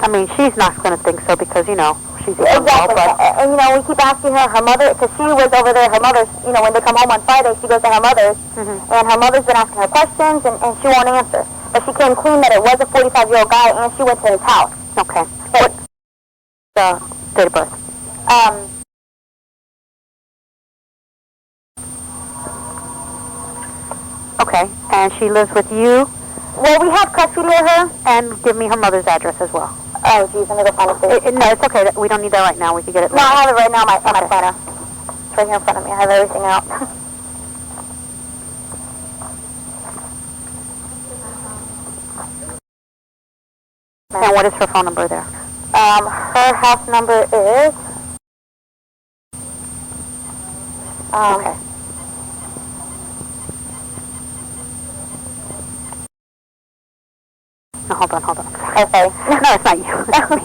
I mean, she's not going to think so because, she's a young girl, Exactly. but... And, we keep asking her mother, because she was over there, her mother's, when they come home on Friday, she goes to her mother's, and her mother's been asking her questions, and she won't answer. But she came clean that it was a 45-year-old guy, and she went to his house. Okay. What date of birth? Okay. And she lives with you? Well, we have custody of her. And give me her mother's address as well. Oh, geez, let me go find it. No, it's okay. We don't need that right now. We can get it later. No, I have it right now on my planner. It's right here in front of me. I have everything out. And what is her phone number there? Her house number is... Okay. No, hold on. Okay. No, it's not you. It's me.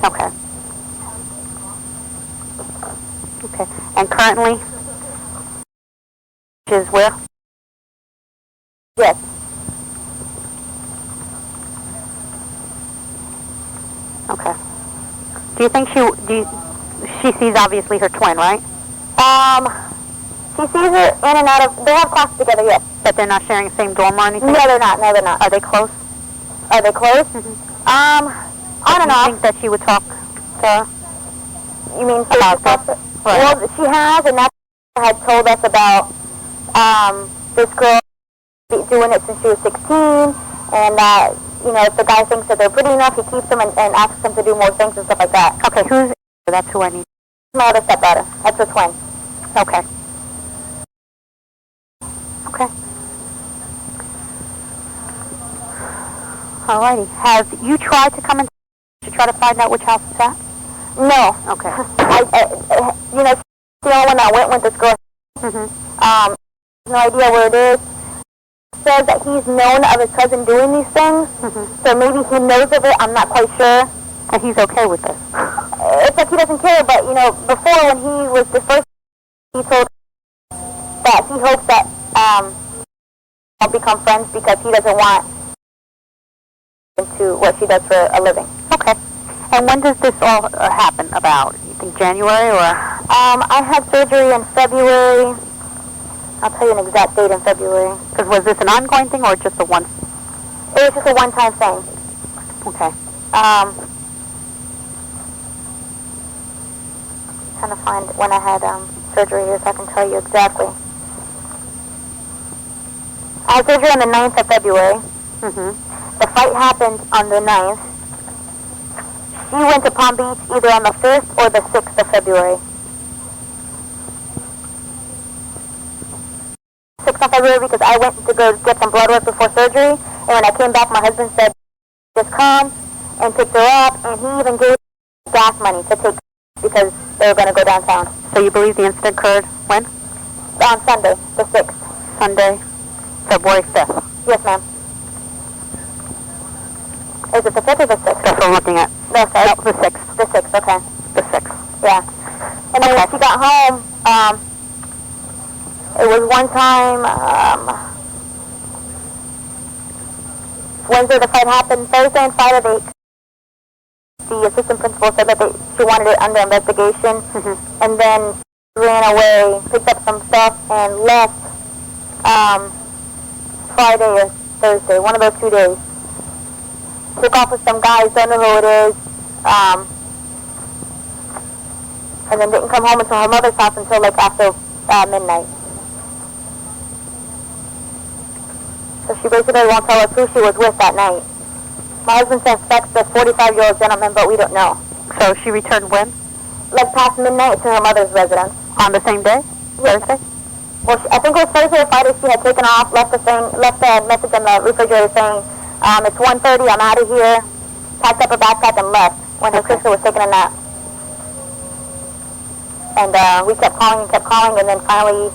Okay. Okay. And currently, is where? Yes. Okay. Do you think she sees obviously her twin, right? She sees her in and out of, they have classes together, yes. But they're not sharing the same dorm or anything? No, they're not. Are they close? Are they close? On and off. Do you think that she would talk to her? You mean about this? Right. Well, she has, and that's what she had told us about this girl doing it since she was 16, and that, if the guy thinks that they're pretty enough, he keeps them and asks them to do more things and stuff like that. Okay, that's who I need. My other stepdaughter. That's her twin. Okay. Okay. Alrighty. Have you tried to come in to try to find out which house it's at? No. Okay. The only one I went with this girl. No idea where it is. Says that he's known of his cousin doing these things, so maybe he knows of it. I'm not quite sure. And he's okay with this. It's like he doesn't care, but before when he was the first, he told that he hopes that I'll become friends because he doesn't want into what she does for a living. Okay. And when does this all happen? About? You think January or? I had surgery in February. I'll tell you an exact date in February. Because was this an ongoing thing or just a once? It was just a one-time thing. Okay. Trying to find when I had surgery here so I can tell you exactly. I had surgery on the 9th of February. The fight happened on the 9th. She went to Palm Beach either on the 5th or the 6th of February. 6th of February because I went to go get some blood work before surgery, and when I came back, my husband said, just come, and picked her up, and he even gave gas money to take because they were going to go downtown. So you believe the incident occurred when? On Sunday, the 6th. Sunday, February 5th. Yes, ma'am. Is it the 5th or the 6th? That's what I'm looking at. The 6th. No, the 6th. The 6th, okay. The 6th. Yeah. And then when she got home, it was one time, Wednesday the fight happened. Thursday and Friday, the assistant principal said that she wanted it under investigation. And then ran away, picked up some stuff, and left Friday or Thursday, one of those 2 days. Took off with some guys, don't know who it is, and then didn't come home until her mother's house until like after midnight. So she basically won't tell us who she was with that night. My husband suspects the 45-year-old gentleman, but we don't know. So she returned when? Like past midnight to her mother's residence. On the same day? Thursday? Well, I think it was Thursday or Friday. She had taken off, left the message on the refrigerator saying, it's 1:30, I'm out of here, packed up her backpack and left when her sister was taking a nap. And we kept calling, and then finally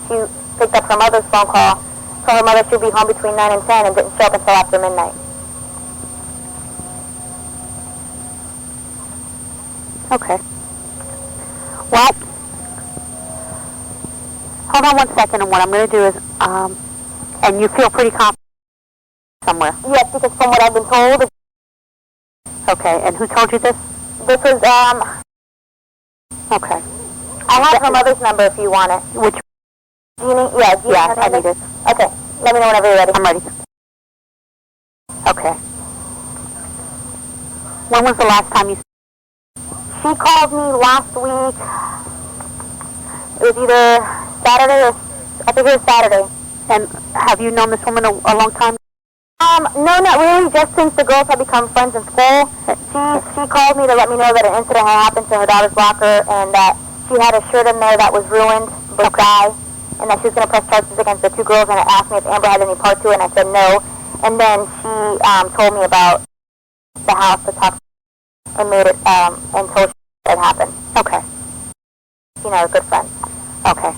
she picked up her mother's phone call, told her mother she'd be home between 9 and 10 and didn't show up until after midnight. Okay. Well, hold on one second, and what I'm going to do is, and you feel pretty confident somewhere? Yes, because from what I've been told... Okay, and who told you this? This was, Okay. I have her mother's number if you want it. Which? Do you need... Yeah, do you Yeah, have I need it. Okay, let me know whenever you're ready. I'm ready. Okay. When was the last time you... She called me last week. It was either Saturday or... I think it was Saturday. And have you known this woman a long time? No, not really. Just since the girls had become friends in school. She called me to let me know that an incident had happened to her daughter's locker and that she had a shirt in there that was ruined, but dye, and that she was going to press charges against the 2 girls, and asked me if Amber had any part to it, and I said no. And then she told me about the house, the talk, and made it, and told she it happened. Okay. You know, a good friend. Okay.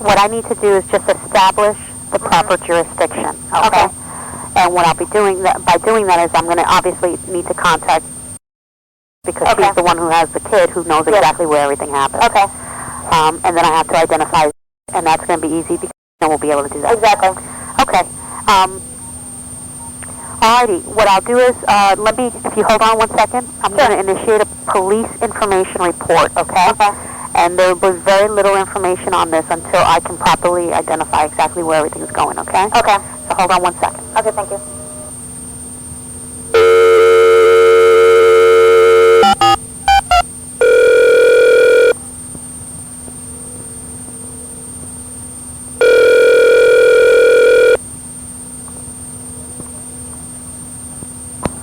What I need to do is just establish the proper jurisdiction. Okay. And what I'll be doing by doing that is I'm going to obviously need to contact, because she's the one who has the kid who knows exactly where everything happened. Okay. And then I have to identify, and that's going to be easy because then we'll be able to do that. Exactly. Okay. Alrighty. What I'll do is, let me, if you hold on one second, I'm going to initiate a police information report, okay? Okay. And there was very little information on this until I can properly identify exactly where everything's going, okay? Okay. So hold on one second. Okay, thank you.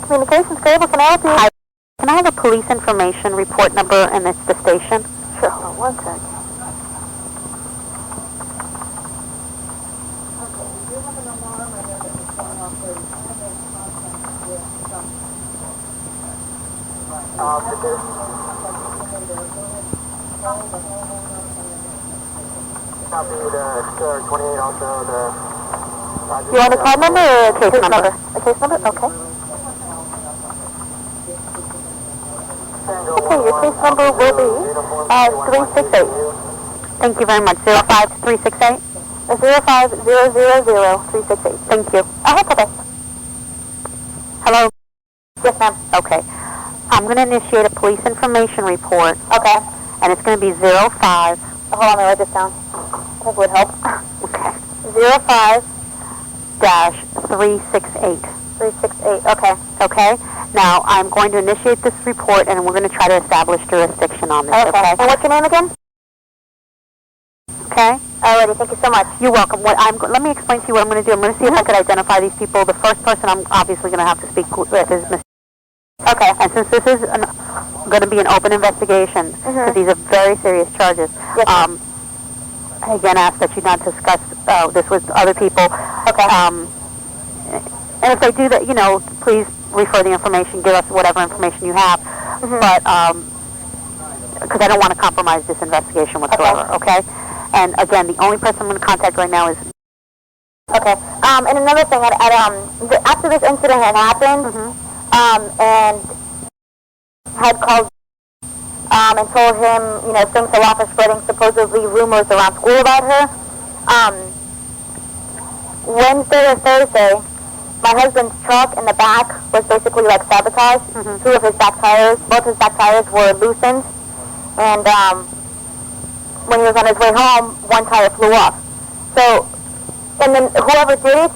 Communications Cable, can I help you? Hi. Can I have a police information report number, and it's the station? Sure, hold on one sec. You want a card number or a case number? A case number? Okay. Okay, your case number will be 368. Thank you very much. 05368? 05000 Thank you. Okay. Hello? Yes, ma'am. Okay. I'm going to initiate a police information report, Okay. and it's going to be 05... Hold on, let me write this down. I think it would help. Okay. 05-368. 368. Okay. Okay? Now, I'm going to initiate this report, and we're going to try to establish jurisdiction on this, okay? And what's your name again? Okay? Alrighty, thank you so much. You're welcome. Let me explain to you what I'm going to do. I'm going to see if I could identify these people. The first person I'm obviously going to have to speak with is Ms. Okay. And since this is going to be an open investigation, because these are very serious charges, Yes, I again ask that you not discuss this with other people. Okay. And if they do that, please refer the information, give us whatever information you have. But, because I don't want to compromise this investigation whatsoever, okay? And again, the only person I'm going to contact right now is... Okay. And another thing, after this incident had happened, and had called and told him, things a lot for spreading supposedly rumors around school about her. Wednesday or Thursday, my husband's truck in the back was basically like sabotaged. Two of his back tires, both his back tires were loosened, and when he was on his way home, one tire flew off. So, and then whoever did it,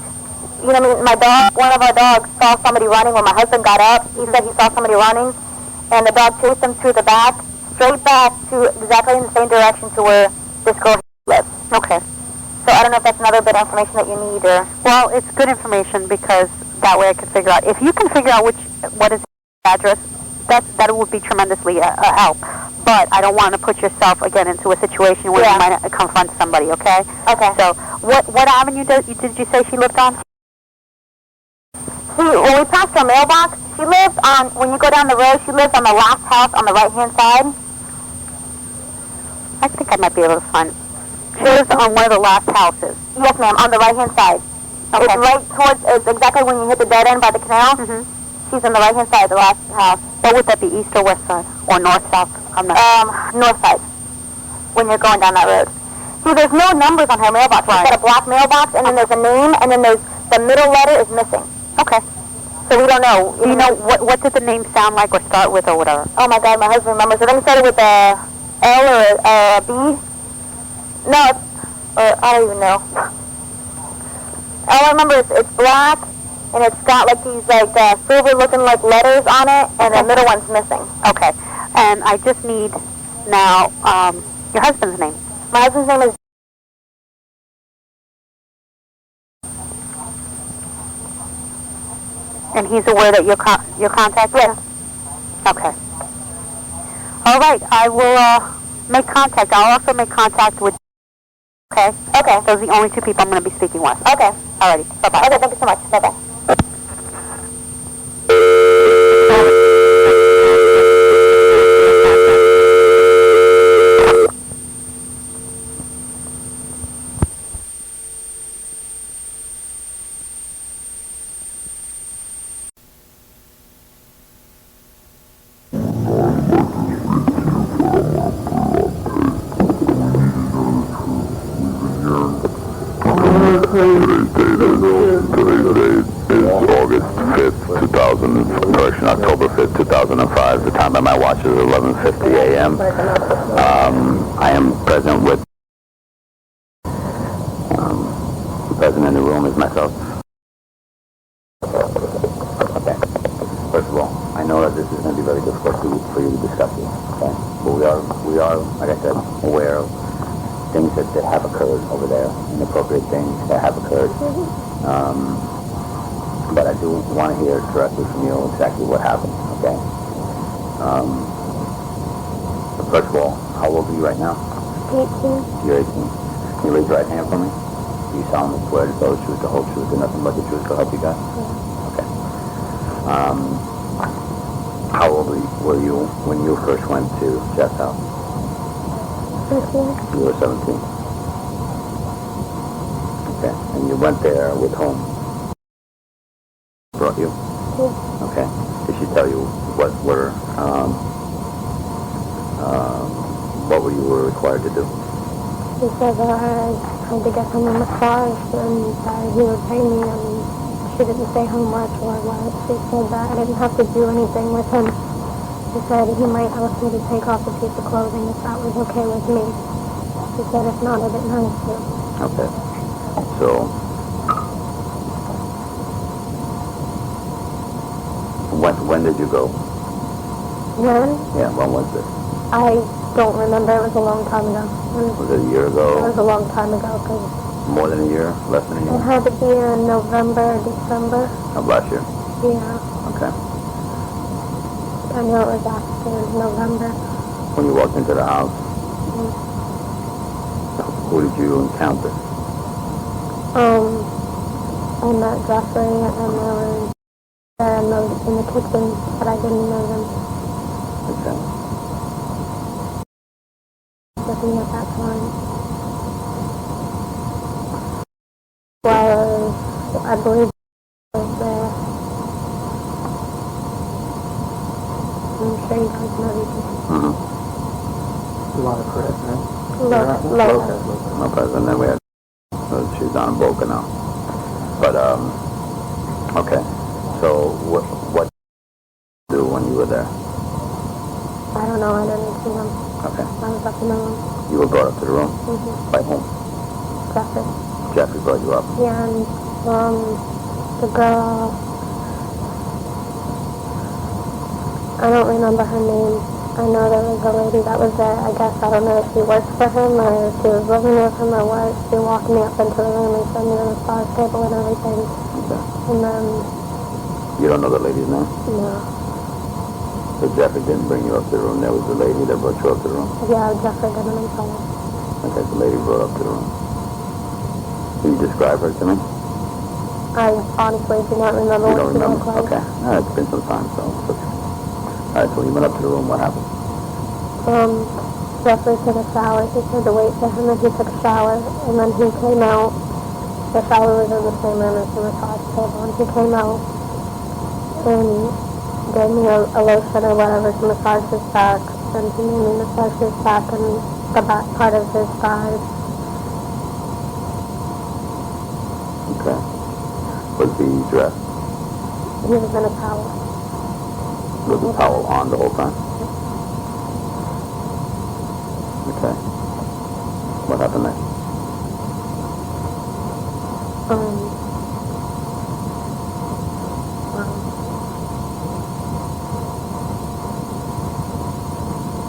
my dog, one of our dogs saw somebody running when my husband got up. He said he saw somebody running, and the dog chased him to the back, straight back to exactly in the same direction to where this girl lives. Okay. So I don't know if that's another bit of information that you need, or... Well, it's good information because that way I can figure out. If you can figure out what is the address, that would be tremendously a help. But I don't want to put yourself, again, into a situation where you might confront somebody, okay? Okay. So what avenue did you say she lived on? See, when we passed her mailbox, she lives on, when you go down the road, she lives on the last house on the right-hand side. I think I might be able to find it. She lives on one of the last houses. Yes, ma'am, on the right-hand side. Okay. It's right towards, it's exactly when you hit the dead end by the canal. She's on the right-hand side, the last house. What would that be, east or west side? Or north, south? I'm not north side, when you're going down that road. See, there's no numbers on her mailbox. She's got a black mailbox, and then there's a name, and then there's the middle letter is missing. Okay. So we don't know. Do you know what did the name sound like or start with or whatever? Oh my God, my husband remembers. I think it started with a L or a B. No, I don't even know. All I remember is it's black, and it's got like these silver-looking like letters on it, and the middle one's missing. Okay. And I just need now your husband's name. My husband's name is... And he's aware that you're contacting him? Okay. All right. I will make contact. I'll also make contact with... Okay? Okay. Those are the only two people I'm going to be speaking with. Okay. Alrighty. Bye-bye. Okay, thank you so much. Bye-bye. October 5th, 2005. The time on my watch is 11:50 a.m. I am present with present in the room is myself. Okay. First of all, I know that this is going to be very difficult for you to discuss it. Okay. But we are, like I said, aware of things that have occurred over there, inappropriate things that have occurred. But I do want to hear directly from you exactly what happened, okay? First of all, how old are you right now? 18. You're 18. Can you raise your right hand for me? Do you solemnly swear to tell the truth, the whole truth, and nothing but the truth to help you God? Yeah. Okay. How old were you when you first went to Jeff's house? 17. You were 17. Okay. And you went there with whom? Brought you? Yeah. Okay. Did she tell you what were you were required to do? He said that I had to get him a massage and that he would pay me, and she didn't say how much or what. She said that I didn't have to do anything with him. She said he might ask me to take off a piece of clothing if that was okay with me. She said if not, I didn't have to. Okay. So when did you go? When? Yeah, when was this? I don't remember. It was a long time ago. Was it a year It ago? was a long time ago because More than a year? Less than a it year? had to be in November, December. Of last year? Yeah. Okay. I know it was after November. When you walked into the house, Mm. who did you encounter? I met Jeffrey and there was in the kitchen, but I didn't know them. Okay. With me at that time. I believe was there. I'm sure you guys know these. A lot of credit, man. Lopez, and then we had, she's on Boca now. But, okay. So, what did you do when you were there? I don't know, I didn't see them. Okay. I was up in the room. You were brought up to the room? Mm-hmm. By whom? Jeffrey brought you up? Yeah, and, the girl, I don't remember her name. I know there was a lady that was there. I guess, I don't know if she worked for him or if she was living with him or what. She walked me up into the room and showed me the massage table and everything. Okay. And then... You don't know the lady's name? No. So Jeffrey didn't bring you up to the room. There was the lady that brought you up to the room? Yeah, Jeffrey didn't, I'm sorry. Okay, the lady brought up to the room. Can you describe her to me? I honestly do not remember You what don't she remember? looked like. Okay. It's been some time, so it's okay. Alright, so when you went up to the room, what happened? Jeffrey took a shower. He said to wait for him, and he took a shower, and then he came out. The shower was in the same room as the massage table, and he came out and gave me a lotion or whatever to massage his back, and he made me massage his back and the back part of his thighs. Okay. Was he dressed? He was in a towel. Was the towel on the whole time? Okay. What happened next?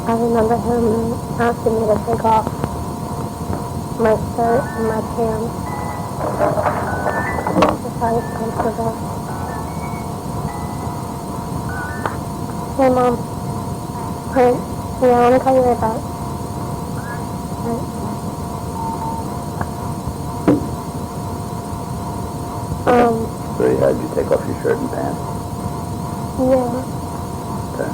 I remember him asking me to take off my shirt and my pants if I was comfortable. Hey, Mom. Hey, yeah, I want to call you right back. So he had you take off your shirt and pants? Yeah. Okay.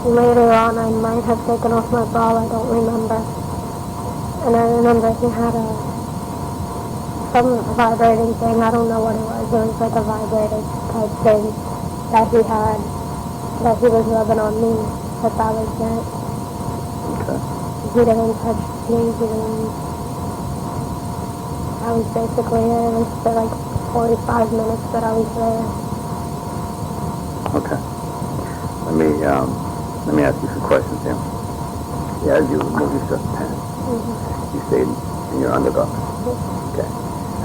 Later on, I might have taken off my bra, I don't remember. And I remember he had some vibrating thing, I don't know what it was. It was like a vibrator type thing that he had, that he was rubbing on me, but that was it. Okay. He didn't touch me, he didn't... That was basically it. It was for like 45 minutes that I was there. Okay. Let me ask you some questions here. Yeah, as you remove your shirt and pants, you stayed in your undergarments. Okay.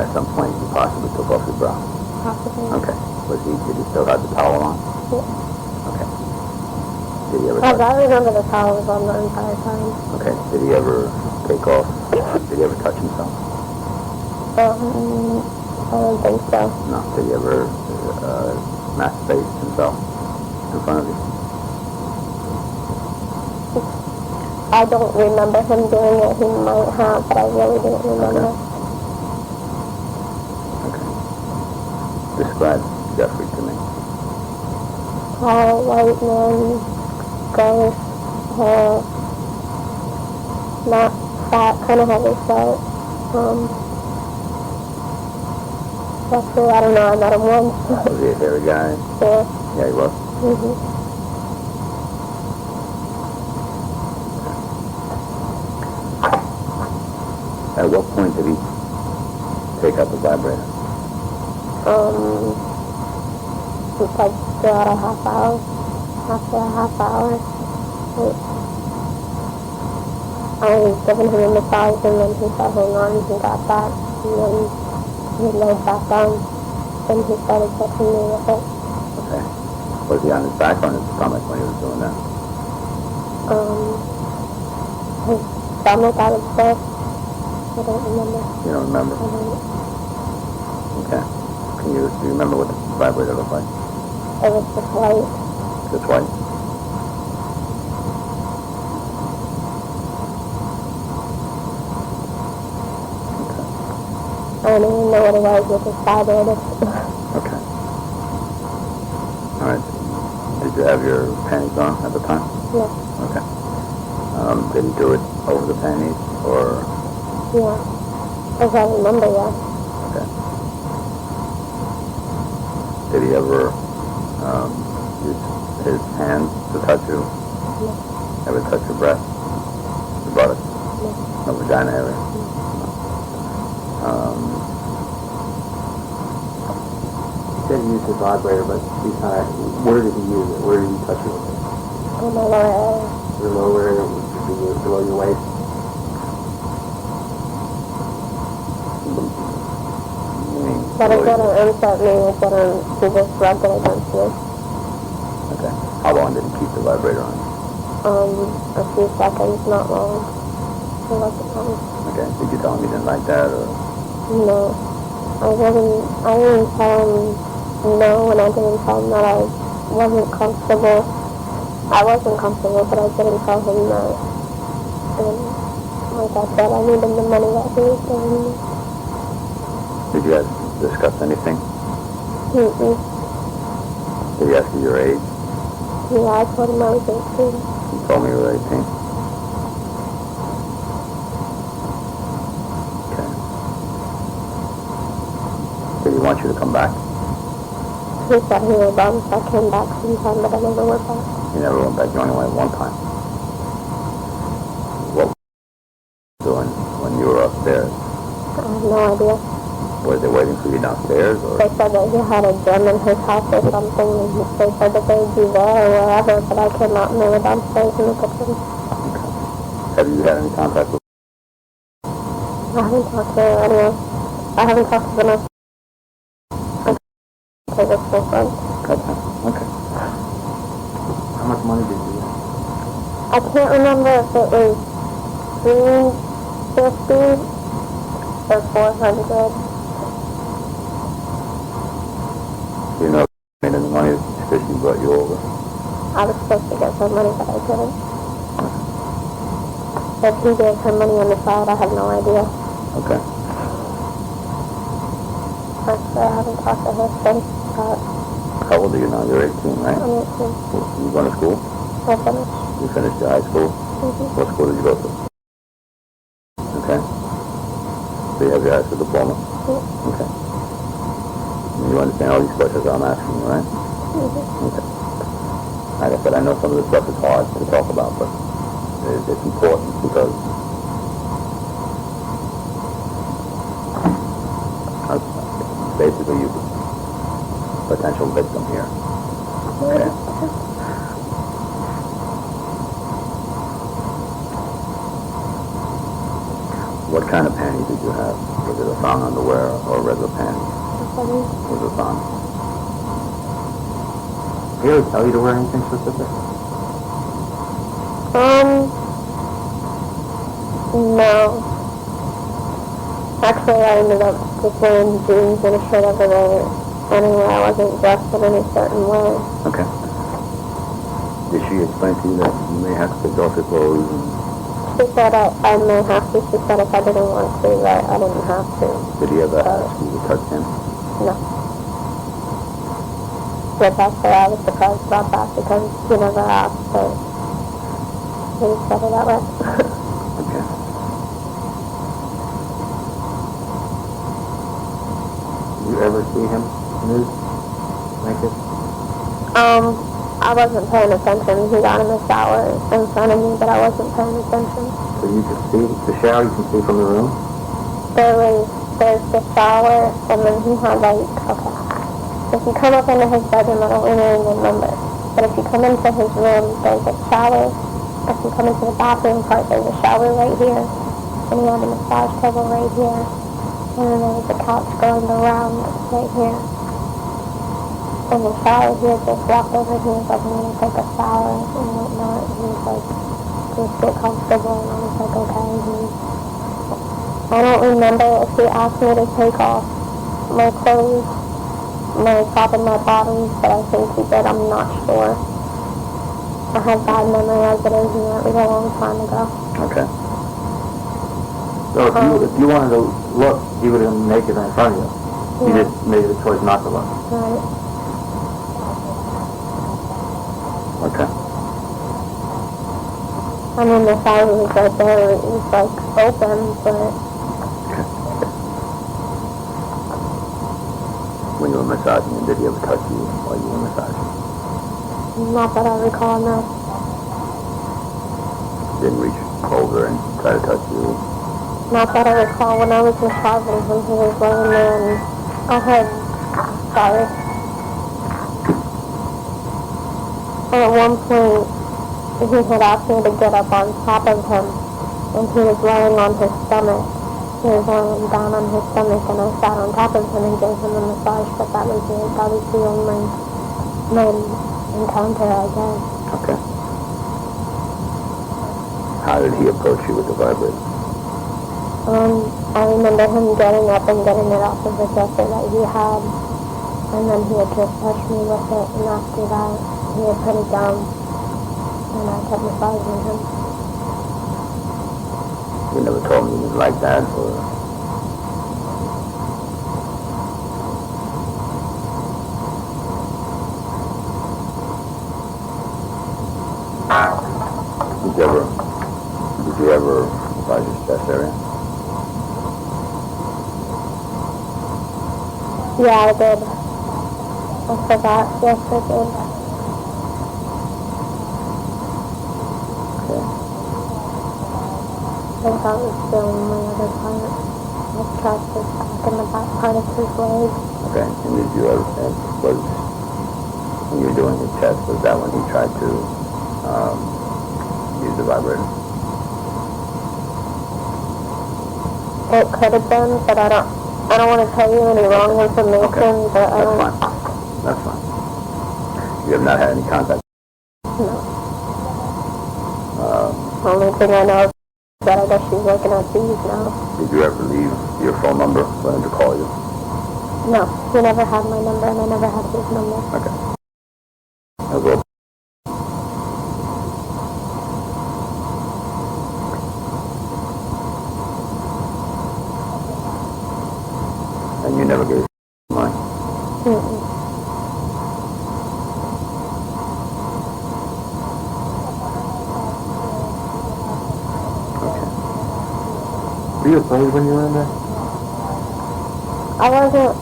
At some point, you possibly took off your bra. Possibly. Okay. Did he still have the towel on? Yeah. Okay. Did he ever? I remember the towel was on the entire time. Okay. Did he ever take off? Did he ever touch himself? I don't think so. No. Did he ever masturbate himself in front of you? I don't remember him doing it. He might have, but I really don't remember. Okay. Describe Jeffrey to me. Tall, white man, grayish hair, not fat, kind of heavy set. Jeffrey, I don't know, I met him once. Was he a hairy guy? Yeah. Yeah, he was. At what point did he take out the vibrator? It's like throughout a half hour. After a half hour, I was giving him a massage, and then he said, hang on, he got that, and then he laid back down, and he started touching me with it. Okay. Was he on his back or on his stomach when he was doing that? His stomach, I would say. I don't remember. You don't remember? I don't. Okay. Do you remember what the vibrator looked like? It was just white. Just white? I don't even know what it was with his vibrator. Okay. All right. Did you have your panties on at the time? Yeah. Okay. Did he do it over the panties or? Yeah. As I remember, yeah. Okay. Did he ever use his hands to touch you? No. Ever touch your breast? Your buttock? No. No vagina area? No. He said he used his vibrator, but he's not actually. Where did he use it? Where did he touch it with it? On my lower area. The lower area would be below your waist. But it didn't insert me, it didn't, he just rubbed it against me. Okay. How long did he keep the vibrator on? A few seconds, not long. It wasn't long. Okay. Did you tell him you didn't like that, or? No. I didn't tell him no, and I didn't tell him that I wasn't comfortable. I wasn't comfortable, but I didn't tell him that. And like I said, I needed the money that he was giving me. Did you guys discuss anything? Mm-mm. Did he ask you your age? Yeah, I told him I was 18. You told me you were 18. Okay. Did he want you to come back? He said he was on, so I came back sometime, but I never went back. You never went back. You only went one time. What were you doing when you were upstairs? I have no idea. Were they waiting for you downstairs, or? They said that he had a gym in his house or something, and they said that they would be there or wherever, but I came out and they were downstairs in the kitchen. Okay. Have you had any contact with? I haven't talked to anyone. I haven't talked to them. I take it for fun. Okay. How much money did you get? I can't remember if it was $350 or $400. Do you know if you made any money because she brought you over? I was supposed to get some money, but I didn't. If he gave her money on the side, I have no idea. Okay. Actually, I haven't talked to her since. How old are you now? You're 18, right? I'm 18. You going to school? I finished. You finished your high school? Mm-hmm. What school did you go to? Okay. So you have your high school diploma? Mm-hmm. Okay. You understand all these questions I'm asking you, right? Mm-hmm. Okay. Like I said, I know some of this stuff is hard to talk about, but it's important because basically you're a potential victim here. Okay. What kind of panties did you have? Was it a thong underwear or regular panties? Was it a thong? Did he ever tell you to wear anything specific? No. Actually, I ended up just wearing jeans and a shirt everywhere. Anyway, I wasn't dressed in any certain way. Okay. Did she explain to you that you may have to take off your clothes? And She said I may have to. She said if I didn't want to, that I didn't have to. did he ever ask you to touch him? No. But actually, I was surprised about that because he never asked, but he just said it that way. Okay. Did you ever see him nude? Naked? I wasn't paying attention. He got in the shower in front of me, but I wasn't paying attention. So you could see the shower, you can see from the room? There's the shower, and then he had okay. If you come up into his bedroom, I don't really remember. But if you come into his room, there's a shower. If you come into the bathroom part, there's a shower right here. And he had a massage table right here. And then there was a couch going around right here. And the shower, he had just walked over, he was like, I'm going to take a shower and whatnot. He was like, just get comfortable. And I was like, okay. I don't remember if he asked me to take off my clothes, my top and my bottoms, but I think he did. I'm not sure. I have bad memory as it is, and that was a long time ago. Okay. So if you wanted to look, he would have been naked in front of you. You Yeah. just made the choice not to look. Right. Okay. I mean, the shower was right there. It was, like, open, but massaging, and did he ever touch you while you were massaging? Not that I recall, no. Didn't reach over and try to touch you? Not that I recall. When I was massaging him, he was laying there and I had, sorry. And at one point, he had asked me to get up on top of him, and he was laying on his stomach. He was laying down on his stomach, and I sat on top of him and gave him a massage, but that was it. That was the only main encounter, I guess. Okay. How did he approach you with the vibrator? I remember him getting up and getting it off of the dresser that he had, and then he had just touched me with it, and after that, he had put it down, and I kept massaging him. You never told me you was like that, or? Did you ever massage your chest area? Yeah, I did. I forgot. Yes, I did. Okay. I think that was the only other part. My chest was back in the back part of his leg. Okay. And did you ever, when you were doing his chest, was that when he tried to use the vibrator? It could have been, but I don't want to tell you any wrong information, Okay. but I don't... That's fine. That's fine. You have not had any contact? No. Only thing I know is that I guess she's working at these now. Did you ever leave your phone number for him to call you? No, he never had my number, and I never had his number. Okay. That was all. And you never gave money? Mm-mm. Okay. Were you afraid when you were in there? I wasn't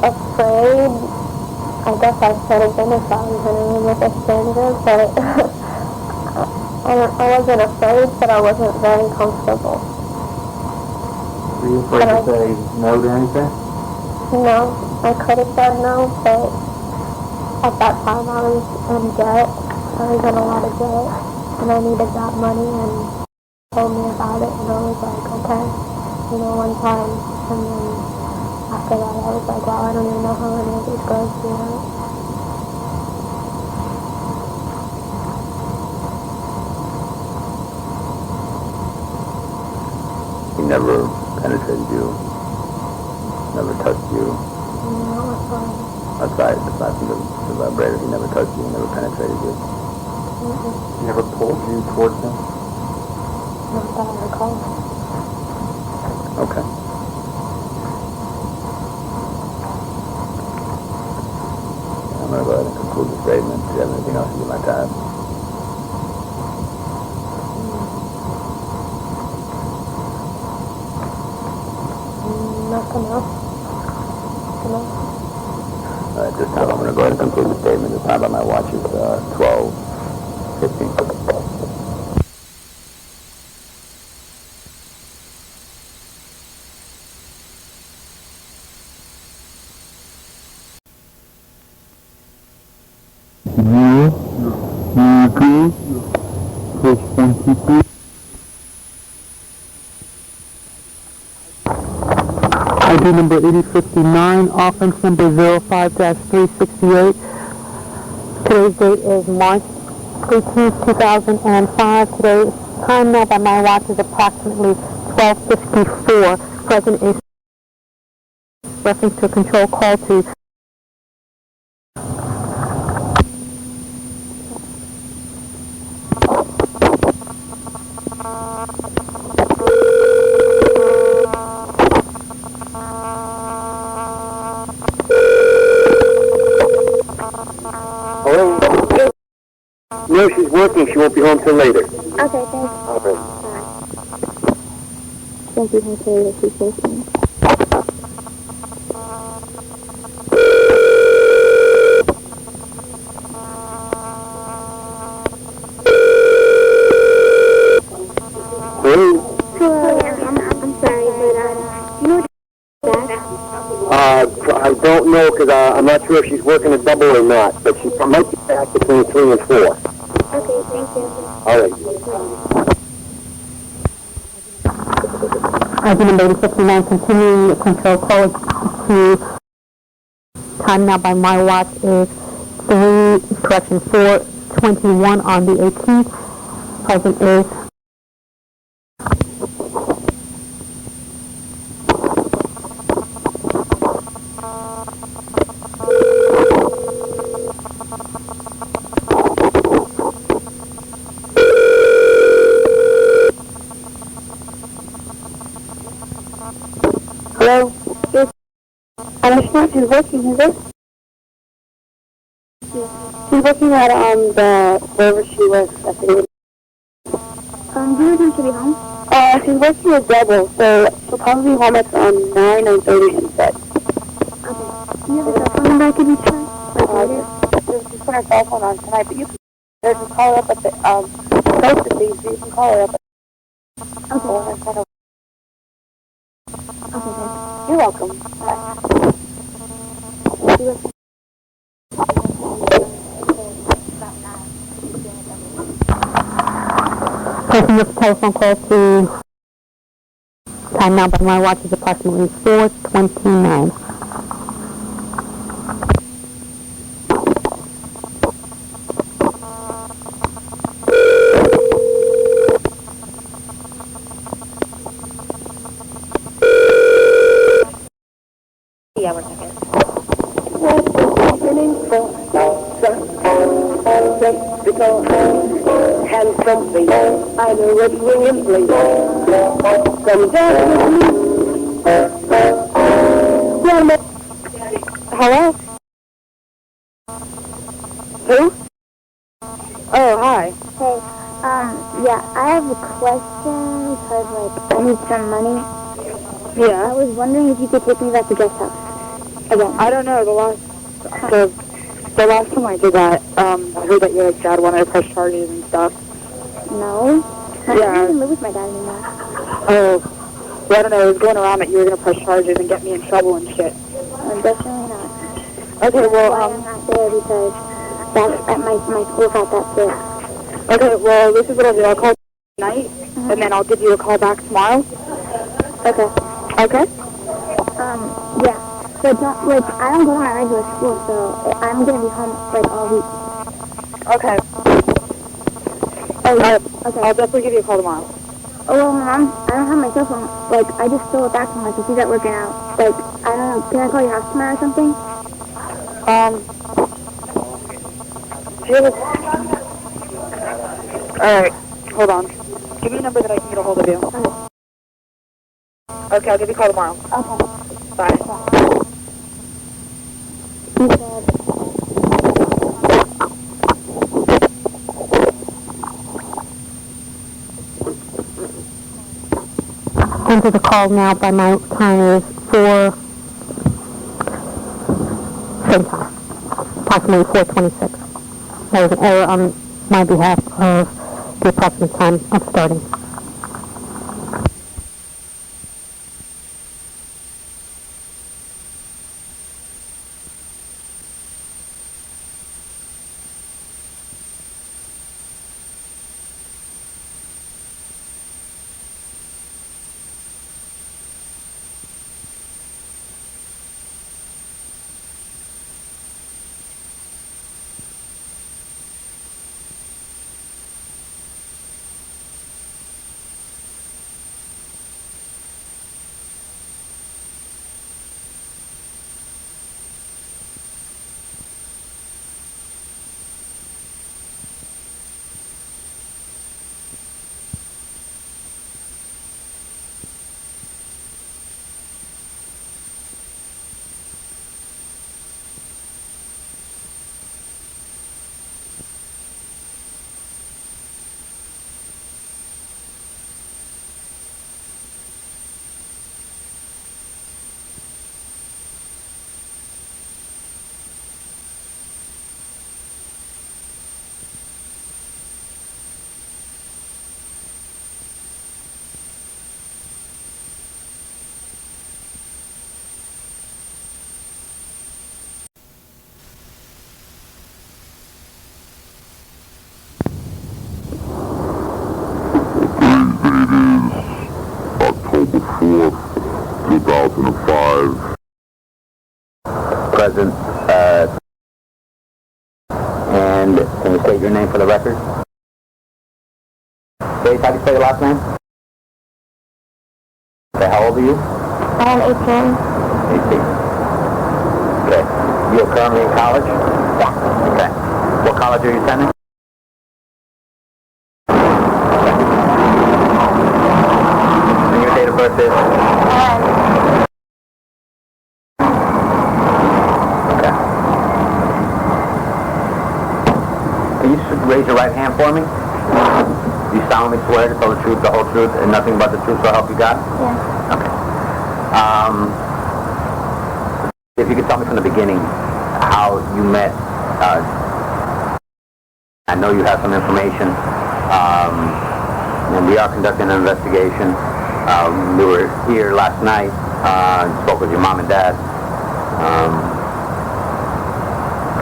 afraid. I guess I should have been if I was in a room with a stranger, but I wasn't afraid, but I wasn't very comfortable. Were you afraid to say no to anything? No, I could have said no, but at that time I was in debt. I was in a lot of debt, and I needed that money, and he told me about it, and I was like, okay, one time, and then after that I was like, wow, I don't even know how any of these girls do that. He never penetrated you? Never touched you? No, it's fine. Aside from the vibrator, he never touched you, he never penetrated you? Mm-mm. He never pulled you towards him? Not that I recall. Okay. I'm going to go ahead and conclude the statement. Do you have anything else you'd like to add? Nothing else. At this time, I'm going to go ahead and conclude the statement. The time on my watch is 12:15. ID number 8059, offense number 05-368. Today's date is March 18th, 2005. Today's time now by my watch is approximately 12:54. Present is reference to a control call to No, she's working. She won't be home till later. Okay, thanks. Okay. Thank you, Miss Taylor. She's listening. Hello? Hello, I'm sorry, but, do you know what back? I don't know because I'm not sure if she's working a double or not, but she might be back between 3 and 4. Okay, thank you. All right. Item number 859, continuing the control code to time now by my watch is 4:21 on the 18th. Present is Hello? Yes. I'm sure she's working, is it? She's working at, wherever she works at the... Do you think she'll be home? She's working a double, so she'll probably be home at, 9:30, she said. Okay. Do you have a cell phone number I could reach her? She's put her cell phone on tonight, but you can call her up at the, post it, so you can call her up at Okay. the... Okay, thanks. You're welcome. Bye. taking this telephone call to time now by my watch is approximately 4:29. Yeah, 1 second. What is happening for handsome face? I'm a red wing and blade. Come down with me. Hello? Who? Oh, hi. Hey, yeah, I have a question because, like, I need some money. Yeah. I was wondering if you could take me back to guest house. Again. I don't know, the last time I did that, I heard that your dad wanted to press charges and stuff. No. I Yeah. don't even live with my dad anymore. Oh, well, I don't know, it was going around that you were going to press charges and get me in trouble and shit. Definitely not. Okay, well, Why I'm not there because that's at my school got that sick. okay, well, this is what I'll do. I'll call tonight, and then I'll give you a call back tomorrow. Okay. Okay? Yeah. But don't, like, I don't go to my regular school, so I'm gonna be home, like, all week. Okay. Oh, yeah. Okay. I'll definitely give you a call tomorrow. Oh, well, Mom, I don't have my cell phone. Like, I just stole it back from her, so she's at working out. Like, I don't know, can I call your house tomorrow or something? Alright, hold on. Give me a number that I can get a hold of you. Okay, I'll give you a call tomorrow. Okay. Bye. You said... Enter the call now by my time is 4, same time, approximately 4:26. There was an error on my behalf of the approximate time of starting. 2005. Present, and can you state your name for the record? Grace, how do you say your last name? Okay, how old are you? I'm 18. 18. Okay. You're currently in college? Yeah. Okay. What college are you attending? And your date of birth is? Okay. Can you raise your right hand for me? Do you solemnly swear to tell the truth, the whole truth, and nothing but the truth, so help you God? Yeah. Okay. If you could tell me from the beginning how you met, I know you have some information, and we are conducting an investigation. We were here last night, spoke with your mom and dad.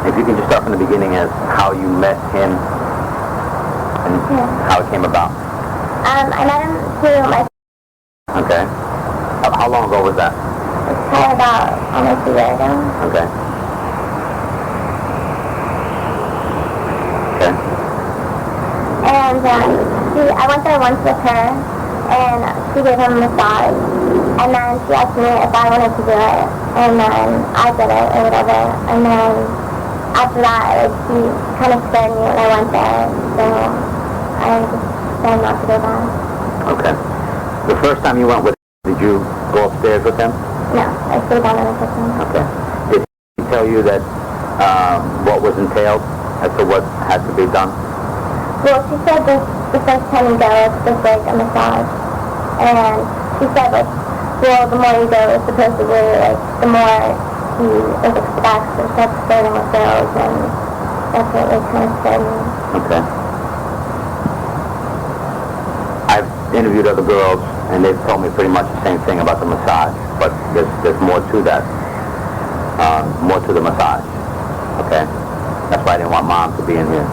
If you can just start from the beginning as how you met him and how it came about. I met him through my... Okay. How long ago was that? It's probably about almost a year ago. Okay. Okay. And I went there once with her, and she gave him a massage. And then she asked me if I wanted to do it, and then I did it or whatever. And then after that, like, she kind of scared me when I went there, so I just decided not to go back. Okay. The first time you went with him, did you go upstairs with him? No, I stayed down in the kitchen. Okay. Did he tell you that what was entailed as to what had to be done? Well, she said the first time you go, it's just like a massage. And she said, like, well, the more you go, supposedly, like, the more he expects or starts flirting with girls, and that's what like kind of scared me. Okay. I've interviewed other girls, and they've told me pretty much the same thing about the massage, but there's more to that. More to the massage. Okay? That's why I didn't want Mom to be in here.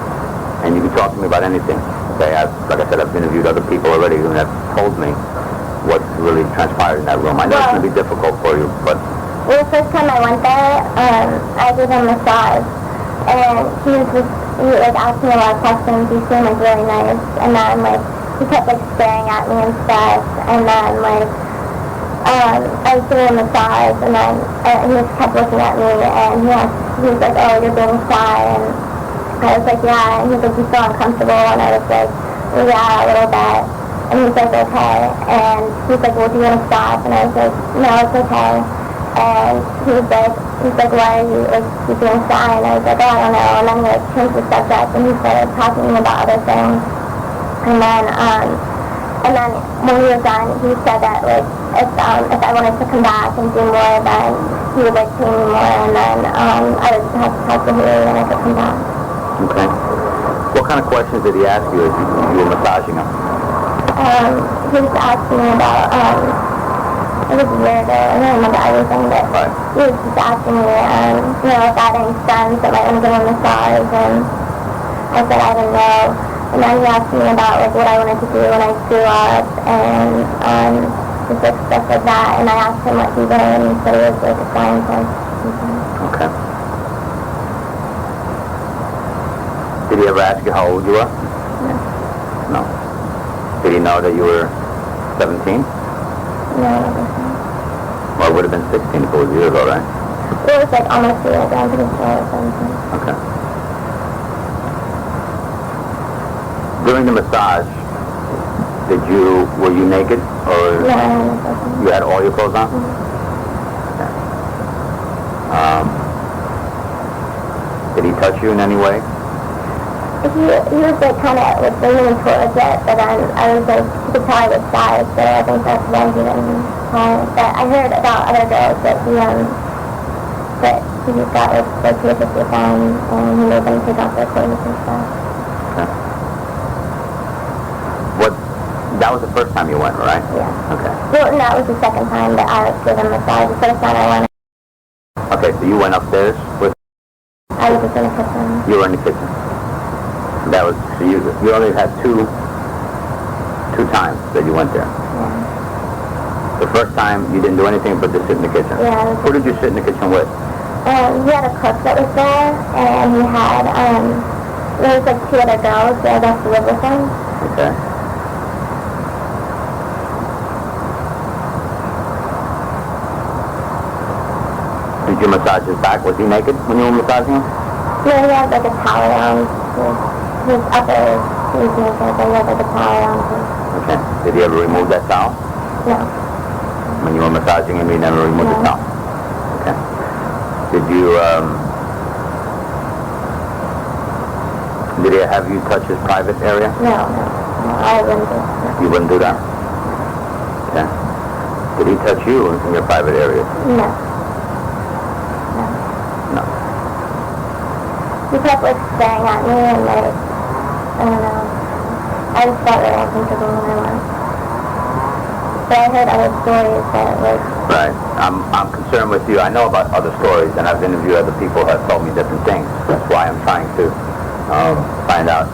And you can talk to me about anything. Okay? Like I said, I've interviewed other people already who have told me what really transpired in that room. I know it's going to be difficult for you, but... Well, the first time I went there, I did a massage, and he asked me a lot of questions. He seemed like really nice, and then like he kept like staring at me and stuff, and then like I was doing a massage, and then he just kept looking at me, and he was like, oh, you're being shy, and I was like, yeah, and he was like, you feel uncomfortable, and I was like, yeah, a little bit, and he was like, okay, and he was like, well, do you want to stop, and I was like, no, it's okay. And he was like, why are you, like, you being shy? And I was like, oh, I don't know. And then he, like, changed the subject, and he started talking to me about other things. And then when we were done, he said that, like, if I wanted to come back and do more, then he would, like, pay me more, and then I would have to talk to Haley and I could come back. Okay. What kind of questions did he ask you as you were massaging him? He was asking me about, it was weird, I don't remember everything, but he was just asking me, if I had any friends that might want to give him a massage, and I said I didn't know. And then he asked me about, like, what I wanted to do when I grew up, and just, like, stuff like that, and I asked him what he did, and he said he was, like, a scientist. Okay. Did he ever ask you how old you were? No. No. Did he know that you were 17? No, I don't think so. Well, it would have been 16 if it was years ago, right? It was, like, almost a year ago, I'm pretty sure it was 17. Okay. During the massage, were you naked, or No, I had no question. you had all your clothes on? Mm-hmm. Okay. Did he touch you in any way? He was, like, kind of, like, leaning towards it, but then I was, like, he could tell I was shy, so I think that's why he didn't try it. But I heard about other girls that he just got, like, flirtatious with them, and he made them take off their clothes and stuff. Okay. That was the first time you went, right? Yeah. Okay. Well, no, it was the second time that I gave him a massage. The first time I went, Okay, so you went upstairs with... I was just in the kitchen. You were in the kitchen. That was... So you only had two times that you went there. Yeah. The first time you didn't do anything but just sit in the kitchen? Yeah. Who did you sit in the kitchen with? He had a cook that was there, and he had, there was like 2 other girls that got to live with him. Okay. Did you massage his back? Was he naked when you were massaging him? Yeah, he had like a towel around his upper, he was naked, but he had like a towel around him. Okay. Did he ever remove that towel? No. When you were massaging him, he never removed the towel? Okay. Did he have you touch his private area? No, I wouldn't do that. You wouldn't do that? Okay. Did he touch you in your private areas? No. No. He kept like staring at me and like, I don't know. I just felt really uncomfortable when I went. But I heard other stories that like... Right. I'm concerned with you. I know about other stories, and I've interviewed other people who have told me different things. That's why I'm trying to find out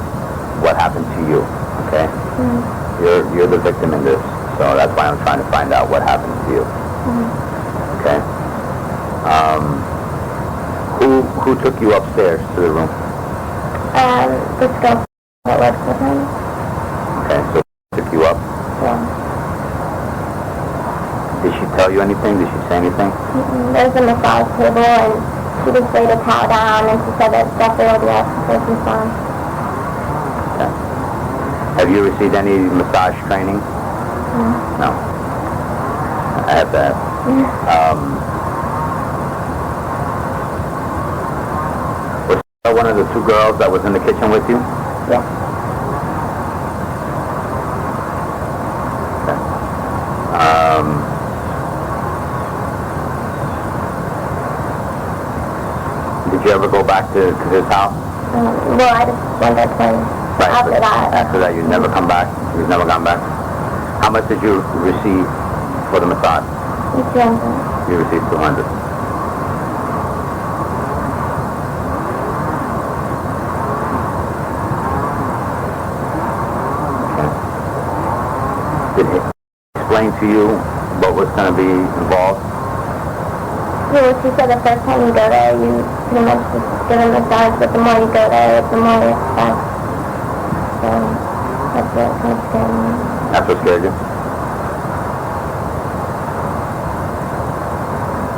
what happened to you. Okay? Mm-hmm. You're the victim in this, so that's why I'm trying to find out what happened to you. Mm-hmm. Okay? Who took you upstairs to the room? This girl that works with him. Okay, so she took you up. Yeah. Did she tell you anything? Did she say anything? There's a massage table, and she just laid a towel down, and she said that definitely the person's fine. Okay. Have you received any massage training? No. I have to ask. Was one of the 2 girls that was in the kitchen with you? Yeah. Okay. Did you ever go back to his house? Well, I just went there twice. Right, After that. After that, you'd never come back? You've never gone back? How much did you receive for the massage? It's younger. You received 200. Okay. Did he explain to you what was going to be involved? Yeah, she said the first time you go there, you pretty much just get a massage, but the more you go there, the more you expect. So, that's what kind of scared me. That's what scared you?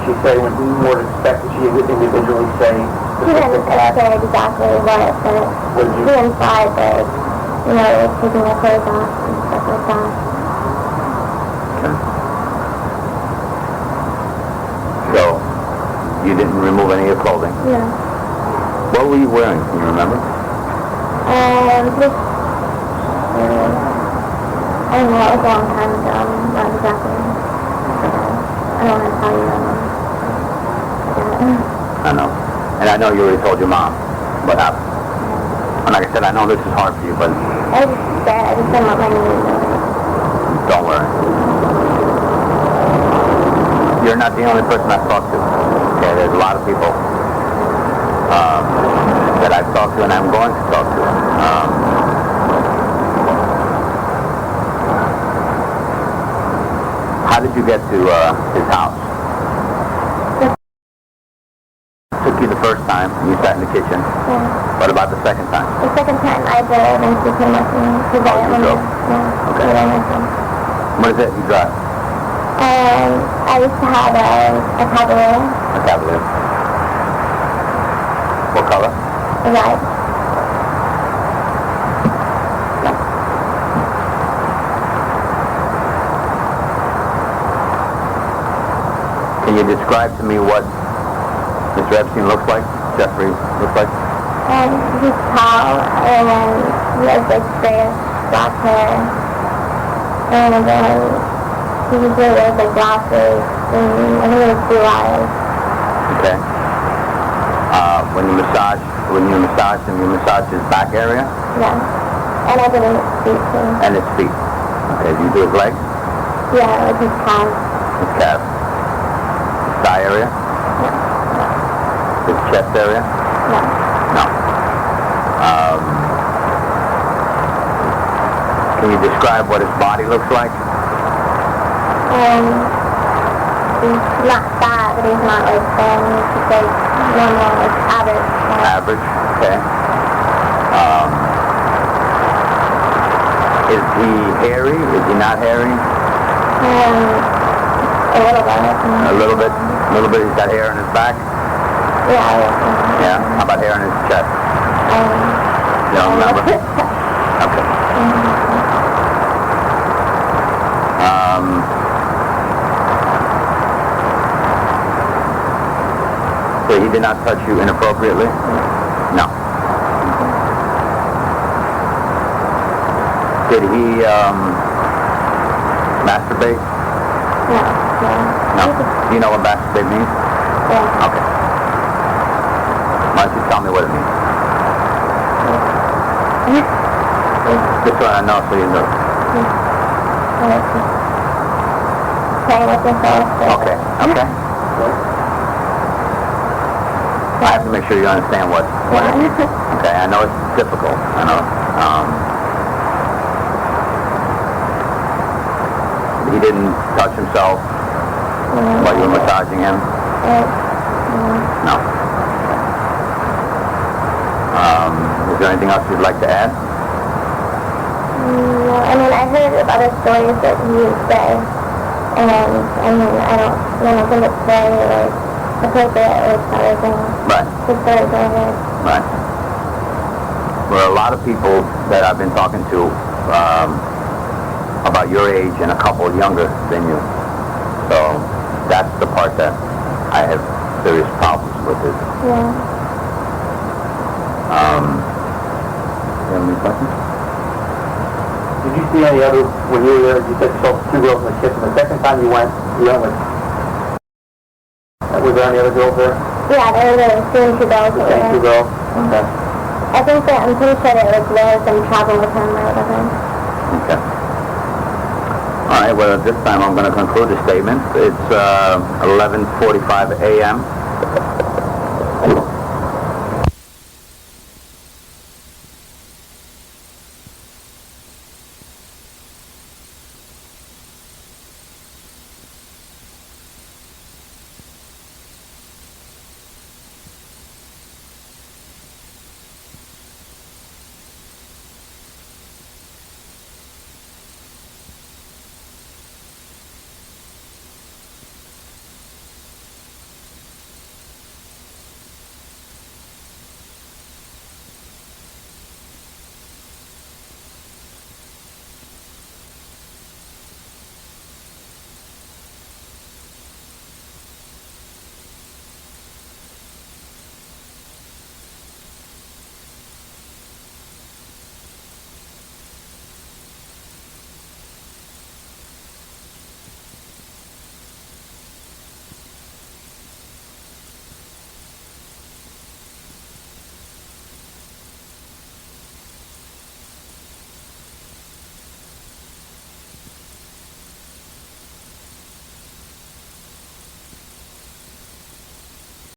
She say when you would expect that she would individually say She didn't say exactly what, but she implied that, you know, like taking their clothes off and stuff like that. Okay. So, you didn't remove any of your clothing? No. What were you wearing? Can you remember? Just, I don't know, it was a long time ago, not exactly. I don't want to tell you. I know. And I know you already told your mom what happened. And like I said, I know this is hard for you, but... I was just scared. I just didn't want my knee to know. Don't worry. You're not the only person I've talked to. Okay, there's a lot of people that I've talked to and I'm going to talk to. How did you get to his house? Took you the first time, you sat in the kitchen. Yeah. What about the second time? The second time I drove and she came up to me because I didn't want to. Yeah. Okay. What is it you drive? I used to have a Cavalier. A Cavalier. What color? Red. Can you describe to me what Mr. Epstein looks like? Jeffrey looks like? He's tall and he has like grayish black hair. And then he usually wears like glasses and I think he has blue eyes. Okay. When you massage him, you massage his back area? Yeah. And I did his feet too. And his feet. Okay, do you do his legs? Yeah, like his calves. His calves. His thigh area? Yeah. His chest area? No. No. Can you describe what his body looks like? He's not fat, but he's not like thin. He's just like normal, like average. Average, okay. Is he hairy? Is he not hairy? A little bit. A little bit? A little bit. He's got hair on his back? Yeah. Yeah? How about hair on his chest? You don't remember? Okay. So he did not touch you inappropriately? No. Did he masturbate? No. Do you know what masturbate means? Yeah. Okay. Why don't you tell me what it means? Just so I know, so you know. Play with yourself. Okay. I have to make sure you understand what it means. Okay, I know it's difficult. I know. He didn't touch himself while you were massaging him? No. Is there anything else you'd like to add? I mean, I heard of other stories that he would say, and I mean, I don't think it's very like appropriate or encouraging. Right. The stories I heard. Right. There are a lot of people that I've been talking to about your age and a couple younger than you. So that's the part that I have serious problems with. It. Yeah. You have any questions? Did you see any other, when you were there, you said you saw two girls in the kitchen. The second time you went with, was there any other girls there? Yeah, there were the same two girls. The same two girls? Okay. I think that, I'm pretty sure that like there was some trouble with him or whatever. Okay. All right, well, at this time I'm going to conclude the statement. It's 11:45 a.m.